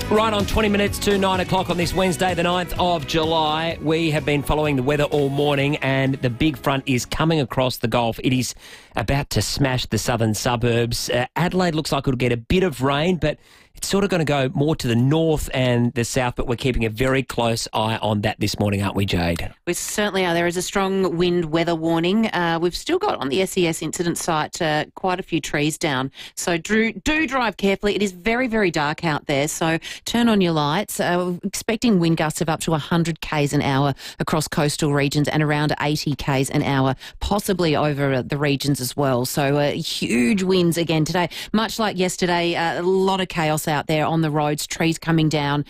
Right on 20 minutes to 9 o'clock on this Wednesday, the 9th of July. We have been following the weather all morning and the big front is coming across the Gulf. It is about to smash the southern suburbs. Adelaide looks like it'll get a bit of rain, but it's sort of going to go more to the north and the south, but we're keeping a very close eye on that this morning, aren't we, Jade? We certainly are. There is a strong wind weather warning. We've still got on the SES incident site quite a few trees down, so do drive carefully. It is very, very dark out there, so turn on your lights. Expecting wind gusts of up to 100 k's an hour across coastal regions and around 80 k's an hour, possibly over the regions as well. So huge winds again today. Much like yesterday, a lot of chaos out there on the roads, trees coming down.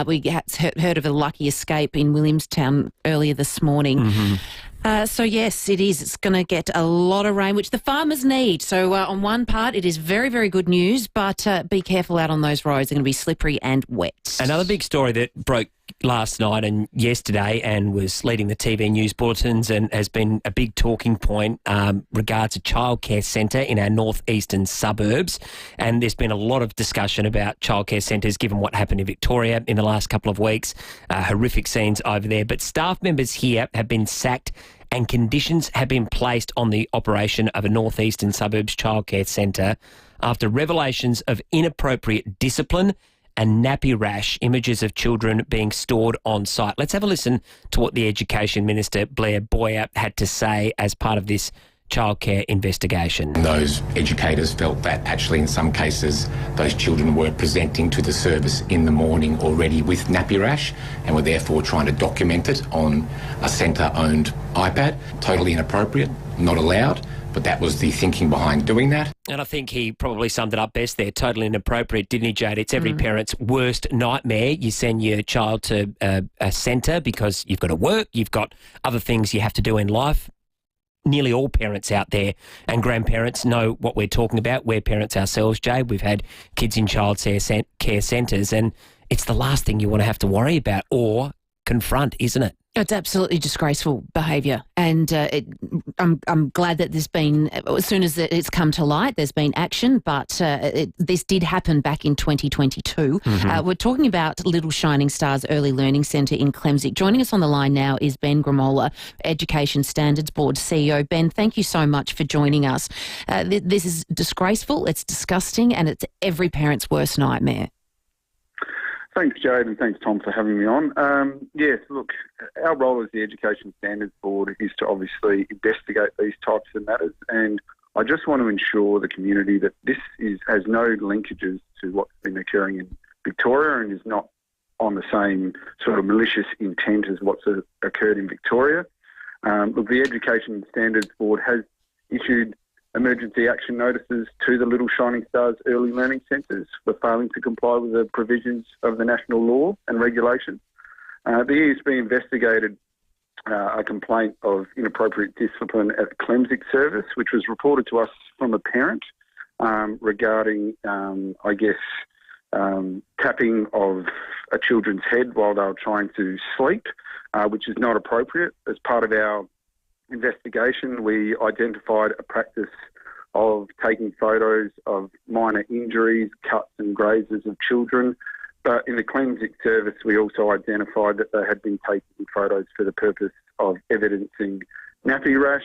We heard of a lucky escape in Williamstown earlier this morning. Mm-hmm. So yes, it is. It's going to get a lot of rain, which the farmers need. So on one part, it is very, very good news, but be careful out on those roads. They're going to be slippery and wet. Another big story that broke last night and yesterday and was leading the TV news bulletins and has been a big talking point regards a childcare centre in our northeastern suburbs. And there's been a lot of discussion about childcare centres given what happened in Victoria in the last couple of weeks, horrific scenes over there. But staff members here have been sacked and conditions have been placed on the operation of a northeastern suburbs childcare centre after revelations of inappropriate discipline and nappy rash, images of children being stored on site. Let's have a listen to what the Education Minister, Blair Boyer, had to say as part of this childcare investigation. Those educators felt that actually in some cases those children were presenting to the service in the morning already with nappy rash and were therefore trying to document it on a centre-owned iPad. Totally inappropriate, not allowed. But that was the thinking behind doing that. And I think he probably summed it up best there. Totally inappropriate, didn't he, Jade? It's every parent's worst nightmare. You send your child to a centre because you've got to work, you've got other things you have to do in life. Nearly all parents out there and grandparents know what we're talking about. We're parents ourselves, Jade. We've had kids in childcare centres and it's the last thing you want to have to worry about or confront, isn't it? It's absolutely disgraceful behaviour, and I'm glad that there's been, as soon as it's come to light, there's been action, but this did happen back in 2022. We're talking about Little Shining Stars Early Learning Centre in Clemsik. Joining us on the line now is Ben Gramola, Education Standards Board CEO. Ben, thank you so much for joining us. This is disgraceful, it's disgusting, and it's every parent's worst nightmare. Thanks, Jade, and thanks, Tom, for having me on. Yes, look, our role as the Education Standards Board is to obviously investigate these types of matters, and I just want to ensure the community that this has no linkages to what's been occurring in Victoria and is not on the same sort of malicious intent as what's occurred in Victoria. Look, the Education Standards Board has issued emergency action notices to the Little Shining Stars Early Learning Centres for failing to comply with the provisions of the national law and regulations. The ESB investigated a complaint of inappropriate discipline at the Clemsik service, which was reported to us from a parent regarding, tapping of a children's head while they were trying to sleep, which is not appropriate. As part of our investigation, we identified a practice of taking photos of minor injuries, cuts and grazes of children. But in the Clemsik service, we also identified that they had been taking photos for the purpose of evidencing nappy rash.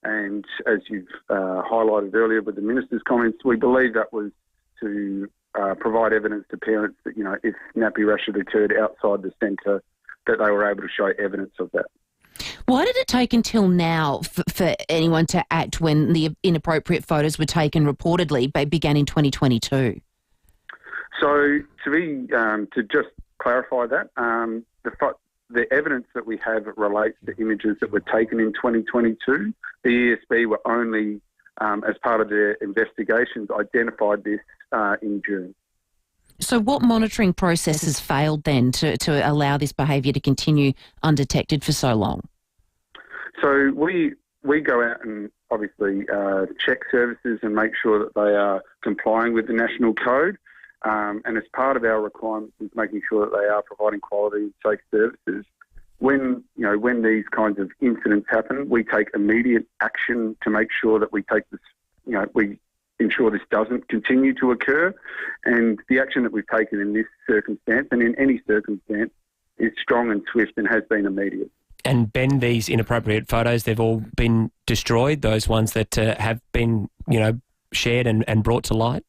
And as you've highlighted earlier with the Minister's comments, we believe that was to provide evidence to parents that, you know, if nappy rash had occurred outside the centre, that they were able to show evidence of that. Why did it take until now for anyone to act when the inappropriate photos were taken reportedly began in 2022? So to just clarify that, the evidence that we have relates to images that were taken in 2022. The ESB were only, as part of their investigations, identified this in June. So what monitoring processes failed then to allow this behaviour to continue undetected for so long? So we go out and obviously check services and make sure that they are complying with the national code. And as part of our requirements is making sure that they are providing quality and safe services. When these kinds of incidents happen, we take immediate action to make sure that we take this, we ensure this doesn't continue to occur. And the action that we've taken in this circumstance and in any circumstance is strong and swift and has been immediate. And Ben, these inappropriate photos, they've all been destroyed, those ones that have been, shared and brought to light?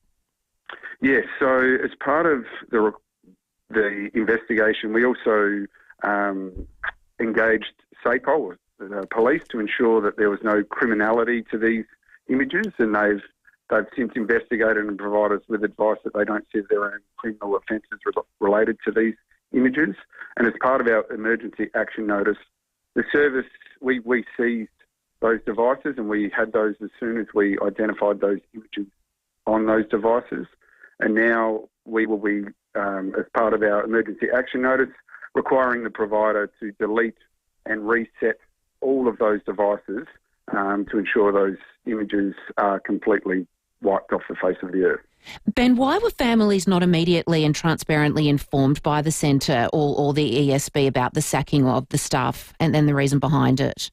Yes, so as part of the investigation, we also engaged SAPOL, the police, to ensure that there was no criminality to these images, and they've since investigated and provided us with advice that they don't see their own criminal offences related to these images. And as part of our emergency action notice, the service, we seized those devices, and we had those as soon as we identified those images on those devices. And now we will be, as part of our emergency action notice, requiring the provider to delete and reset all of those devices to ensure those images are completely wiped off the face of the earth. Ben, why were families not immediately and transparently informed by the centre or the ESB about the sacking of the staff and then the reason behind it?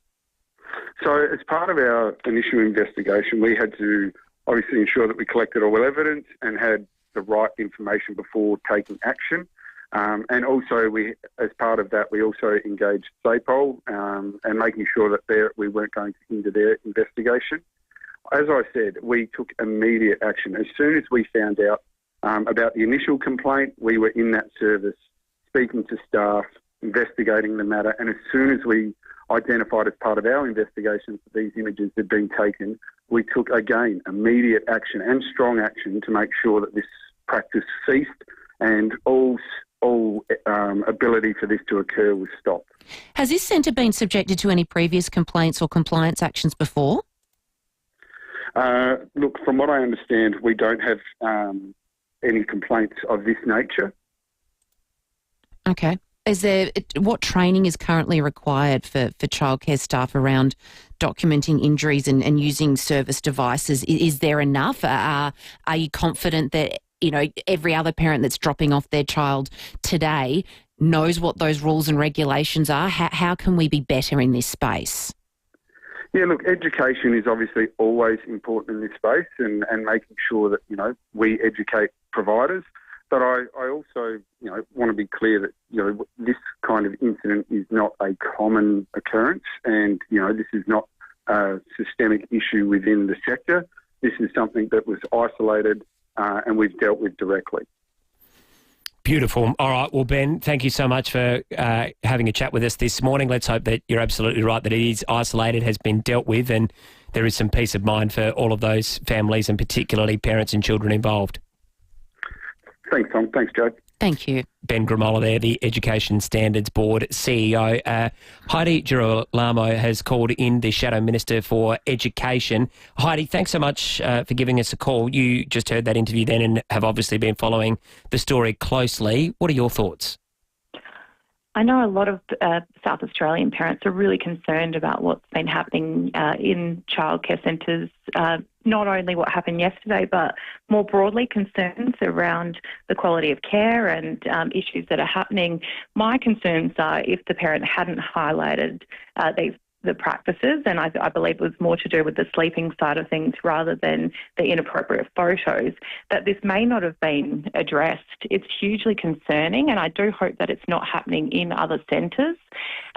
So as part of our initial investigation, we had to obviously ensure that we collected all evidence and had the right information before taking action. And also, as part of that, we also engaged SAPOL and making sure that we weren't going to hinder their investigation. As I said, we took immediate action. As soon as we found out about the initial complaint, we were in that service, speaking to staff, investigating the matter, and as soon as we identified as part of our investigations that these images had been taken, we took, again, immediate action and strong action to make sure that this practice ceased and all ability for this to occur was stopped. Has this centre been subjected to any previous complaints or compliance actions before? Look, from what I understand, we don't have any complaints of this nature. Okay. What training is currently required for childcare staff around documenting injuries and using service devices? Is there enough? Are you confident that every other parent that's dropping off their child today knows what those rules and regulations are? How can we be better in this space? Yeah, look, education is obviously always important in this space and making sure that, we educate providers. But I also, want to be clear that, this kind of incident is not a common occurrence and, this is not a systemic issue within the sector. This is something that was isolated and we've dealt with directly. Beautiful. All right. Well, Ben, thank you so much for having a chat with us this morning. Let's hope that you're absolutely right, that it is isolated, has been dealt with, and there is some peace of mind for all of those families and particularly parents and children involved. Thanks, Tom. Thanks, Jade. Thank you. Ben Gramola there, the Education Standards Board CEO. Heidi Girolamo has called in the Shadow Minister for Education. Heidi, thanks so much for giving us a call. You just heard that interview then and have obviously been following the story closely. What are your thoughts? I know a lot of South Australian parents are really concerned about what's been happening in childcare centres, not only what happened yesterday, but more broadly concerns around the quality of care and issues that are happening. My concerns are if the parent hadn't highlighted the practices, and I believe it was more to do with the sleeping side of things rather than the inappropriate photos, that this may not have been addressed. It's hugely concerning, and I do hope that it's not happening in other centres.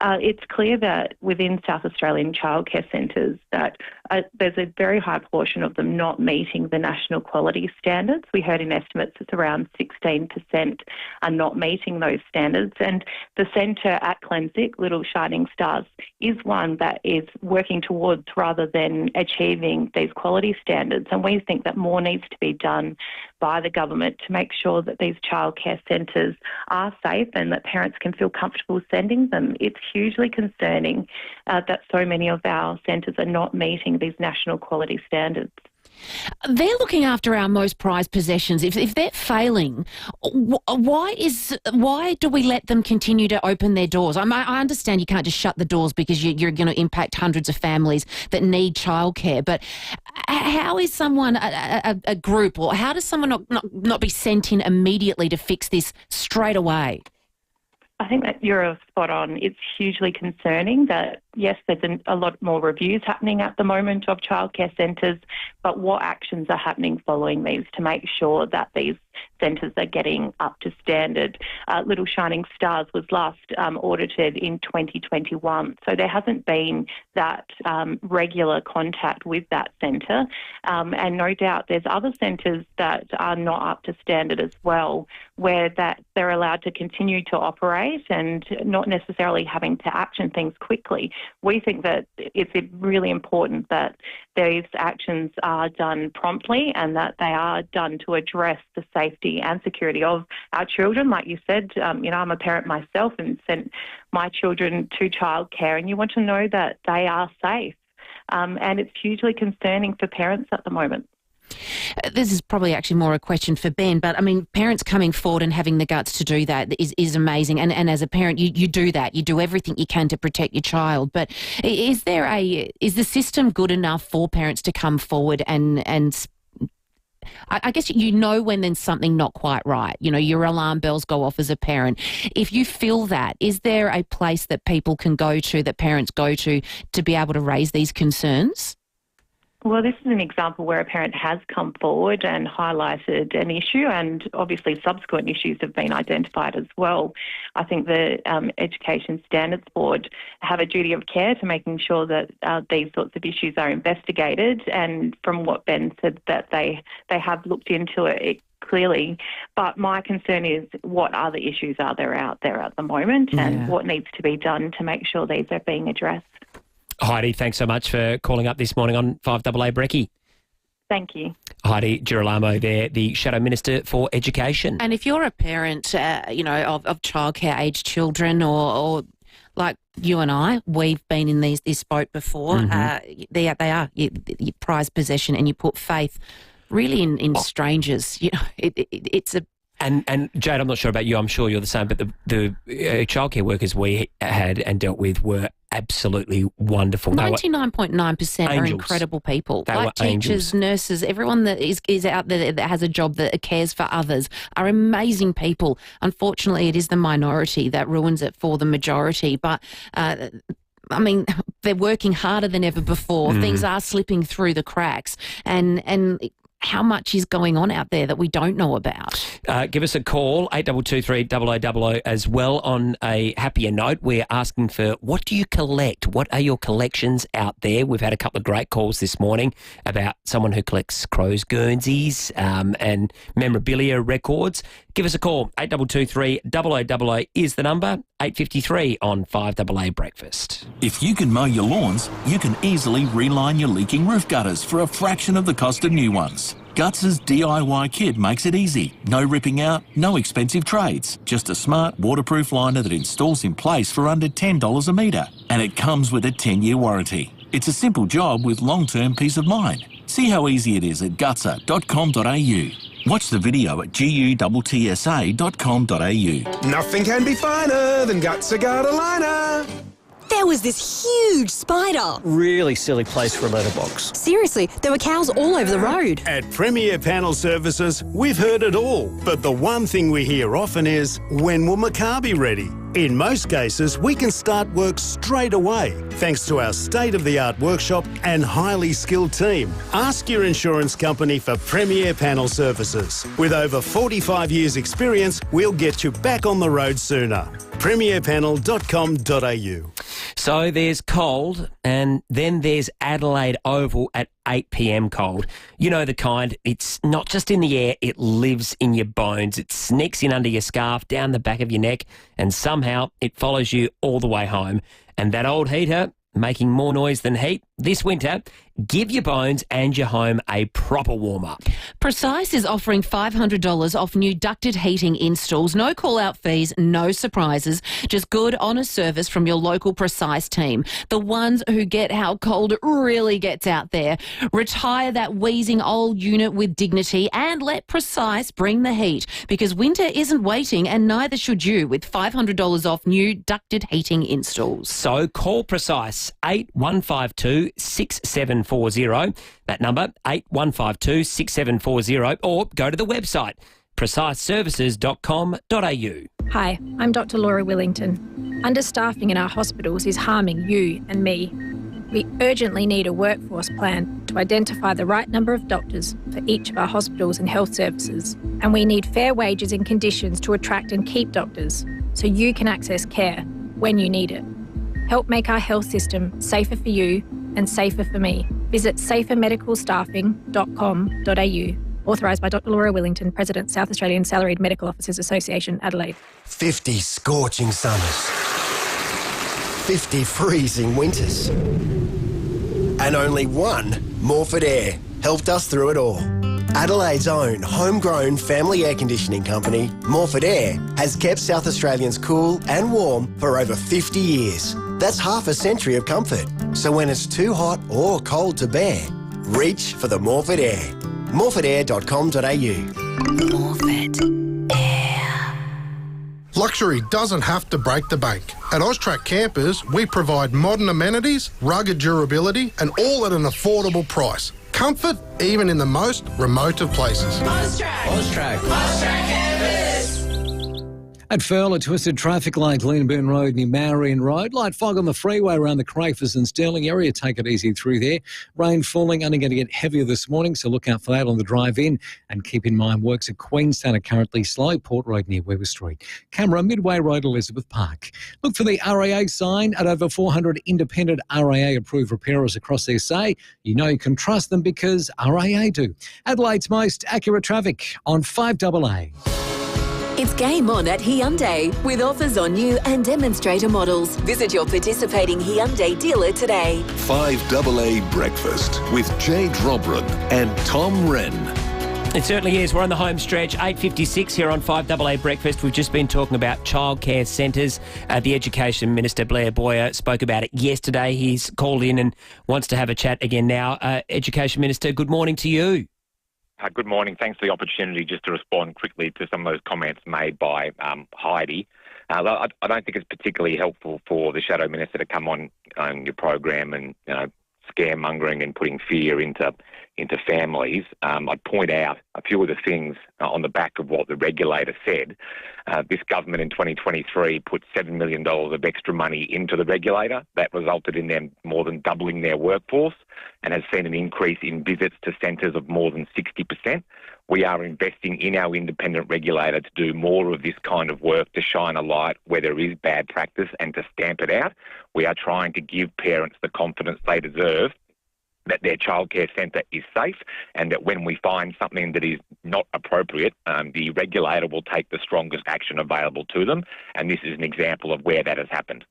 It's clear that within South Australian childcare centres that there's a very high portion of them not meeting the national quality standards. We heard in estimates it's around 16% are not meeting those standards, and the centre at Clensick, Little Shining Stars, is one that is working towards rather than achieving these quality standards. And we think that more needs to be done by the government to make sure that these childcare centres are safe and that parents can feel comfortable sending them. It's hugely concerning that so many of our centres are not meeting these national quality standards. They're looking after our most prized possessions. If they're failing, why do we let them continue to open their doors? I understand you can't just shut the doors because you're going to impact hundreds of families that need childcare, but how is someone, a group, or how does someone not be sent in immediately to fix this straight away? I think that you're spot on. It's hugely concerning that, yes, there's a lot more reviews happening at the moment of childcare centres, but what actions are happening following these to make sure that these centres are getting up to standard? Little Shining Stars was last audited in 2021, so there hasn't been that regular contact with that centre, and no doubt there's other centres that are not up to standard as well, where that they're allowed to continue to operate and not necessarily having to action things quickly. We think that it's really important that these actions are done promptly and that they are done to address the safety and security of our children. Like you said, I'm a parent myself and sent my children to childcare, and you want to know that they are safe. And it's hugely concerning for parents at the moment. This is probably actually more a question for Ben, but I mean, parents coming forward and having the guts to do that is amazing. And as a parent, you do that. You do everything you can to protect your child. But is the system good enough for parents to come forward and I guess you know when there's something not quite right. You know, your alarm bells go off as a parent. If you feel that, is there a place that people can go to, that parents go to be able to raise these concerns? Well, this is an example where a parent has come forward and highlighted an issue, and obviously subsequent issues have been identified as well. I think the Education Standards Board have a duty of care to making sure that these sorts of issues are investigated, and from what Ben said, that they have looked into it clearly. But my concern is, what other issues are there out there at the moment, and what needs to be done to make sure these are being addressed. Heidi, thanks so much for calling up this morning on 5AA Brekkie. Thank you. Heidi Girolamo there, the Shadow Minister for Education. And if you're a parent, of childcare-aged children or like you and I, we've been in this boat before. They are you prize possession, and you put faith really in strangers. You know, it's a... And Jade, I'm not sure about you, I'm sure you're the same, but the childcare workers we had and dealt with were absolutely wonderful. 99.9% are incredible people. They like were teachers, angels. nurses, everyone that is out there that has a job that cares for others are amazing people. Unfortunately, it is the minority that ruins it for the majority. But I mean, they're working harder than ever before. Things are slipping through the cracks, and how much is going on out there that we don't know about? Give us a call, 8223 0000 as well. On a happier note, we're asking for, what do you collect? What are your collections out there? We've had a couple of great calls this morning about someone who collects crows, guernseys and memorabilia records. Give us a call, 8223 0000 is the number, 8:53 on 5AA Breakfast. If you can mow your lawns, you can easily reline your leaking roof gutters for a fraction of the cost of new ones. Guts' DIY kit makes it easy. No ripping out, no expensive trades. Just a smart waterproof liner that installs in place for under $10 a metre. And it comes with a 10-year warranty. It's a simple job with long-term peace of mind. See how easy it is at gutsa.com.au. Watch the video at gutsa.com.au. Nothing can be finer than Gutsa Gutter Liner. There was this huge spider. Really silly place for a letterbox. Seriously, there were cows all over the road. At Premier Panel Services, we've heard it all. But the one thing we hear often is, when will my car be ready? In most cases, we can start work straight away, thanks to our state-of-the-art workshop and highly skilled team. Ask your insurance company for Premier Panel Services. With over 45 years' experience, we'll get you back on the road sooner. premierpanel.com.au. So there's cold, and then there's Adelaide Oval at 8 p.m. cold. You know the kind. It's not just in the air, it lives in your bones. It sneaks in under your scarf, down the back of your neck, and somehow it follows you all the way home. And that old heater, making more noise than heat, this winter, give your bones and your home a proper warm-up. Precise is offering $500 off new ducted heating installs. No call-out fees, no surprises, just good, honest service from your local Precise team. The ones who get how cold it really gets out there. Retire that wheezing old unit with dignity and let Precise bring the heat, because winter isn't waiting, and neither should you, with $500 off new ducted heating installs. So call Precise, 8152-6740. That number, 8152-6740, or go to the website, preciseservices.com.au. Hi, I'm Dr. Laura Willington. Understaffing in our hospitals is harming you and me. We urgently need a workforce plan to identify the right number of doctors for each of our hospitals and health services. And we need fair wages and conditions to attract and keep doctors, so you can access care when you need it. Help make our health system safer for you and safer for me. Visit safermedicalstaffing.com.au. Authorised by Dr. Laura Willington, President, South Australian Salaried Medical Officers Association, Adelaide. 50 scorching summers. 50 freezing winters. And only one Morford Air helped us through it all. Adelaide's own homegrown family air conditioning company, Morford Air, has kept South Australians cool and warm for over 50 years. That's half a century of comfort. So when it's too hot or cold to bear, reach for the Morford Air. morfordair.com.au. Morford Air. Luxury doesn't have to break the bank. At Austrac Campers, we provide modern amenities, rugged durability, and all at an affordable price. Comfort even in the most remote of places. At FIVEAA, twisted traffic like Glenburn Road near Marion Road. Light fog on the freeway around the Crafers and Stirling area. Take it easy through there. Rain falling, only going to get heavier this morning, so look out for that on the drive in. And keep in mind, works at Queenstown are currently slow. Port Road near Weber Street. Camera, Midway Road, Elizabeth Park. Look for the RAA sign at over 400 independent RAA-approved repairers across SA. You know you can trust them because RAA do. Adelaide's most accurate traffic on 5AA. It's game on at Hyundai with offers on new and demonstrator models. Visit your participating Hyundai dealer today. 5AA Breakfast with Jade Robran and Tom Wren. It certainly is. We're on the home stretch, 8:56 here on 5AA Breakfast. We've just been talking about childcare centres. The Education Minister, Blair Boyer, spoke about it yesterday. He's called in and wants to have a chat again now. Education Minister, good morning to you. Good morning. Thanks for the opportunity just to respond quickly to some of those comments made by Heidi. I don't think it's particularly helpful for the Shadow Minister to come on your program and scaremongering and putting fear into families. I'd point out a few of the things on the back of what the regulator said. This government in 2023 put $7 million of extra money into the regulator. That resulted in them more than doubling their workforce and has seen an increase in visits to centres of more than 60%. We are investing in our independent regulator to do more of this kind of work, to shine a light where there is bad practice and to stamp it out. We are trying to give parents the confidence they deserve that their childcare centre is safe and that when we find something that is not appropriate, the regulator will take the strongest action available to them. And this is an example of where that has happened.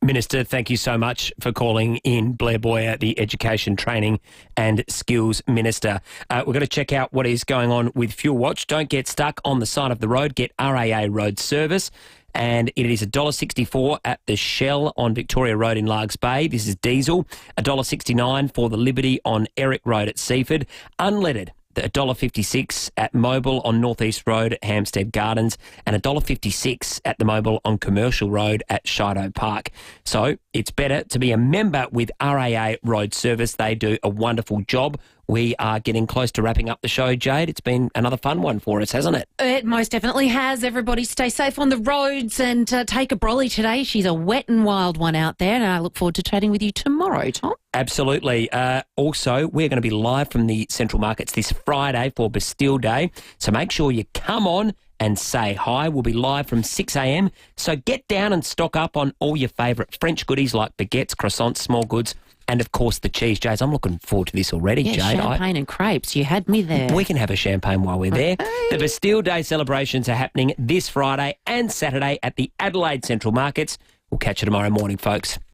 Minister, thank you so much for calling in. Blair Boyer, the Education, Training and Skills Minister. We're going to check out what is going on with Fuel Watch. Don't get stuck on the side of the road. Get RAA road service. And it is $1.64 at the Shell on Victoria Road in Largs Bay. This is diesel. $1.69 for the Liberty on Eric Road at Seaford. Unleaded, $1.56 at Mobile on North East Road at Hampstead Gardens, and $1.56 at the Mobile on Commercial Road at Shido Park. So it's better to be a member with RAA Road Service. They do a wonderful job. We are getting close to wrapping up the show, Jade. It's been another fun one for us, hasn't it? It most definitely has. Everybody stay safe on the roads and take a brolly today. She's a wet and wild one out there, and I look forward to chatting with you tomorrow, Tom. Absolutely. Also, we're going to be live from the Central Markets this Friday for Bastille Day, so make sure you come on and say hi. We'll be live from 6 a.m, so get down and stock up on all your favourite French goodies like baguettes, croissants, small goods, and, of course, the cheese, Jade. I'm looking forward to this already, Jade. Champagne and crepes. You had me there. We can have a champagne while we're there. The Bastille Day celebrations are happening this Friday and Saturday at the Adelaide Central Markets. We'll catch you tomorrow morning, folks.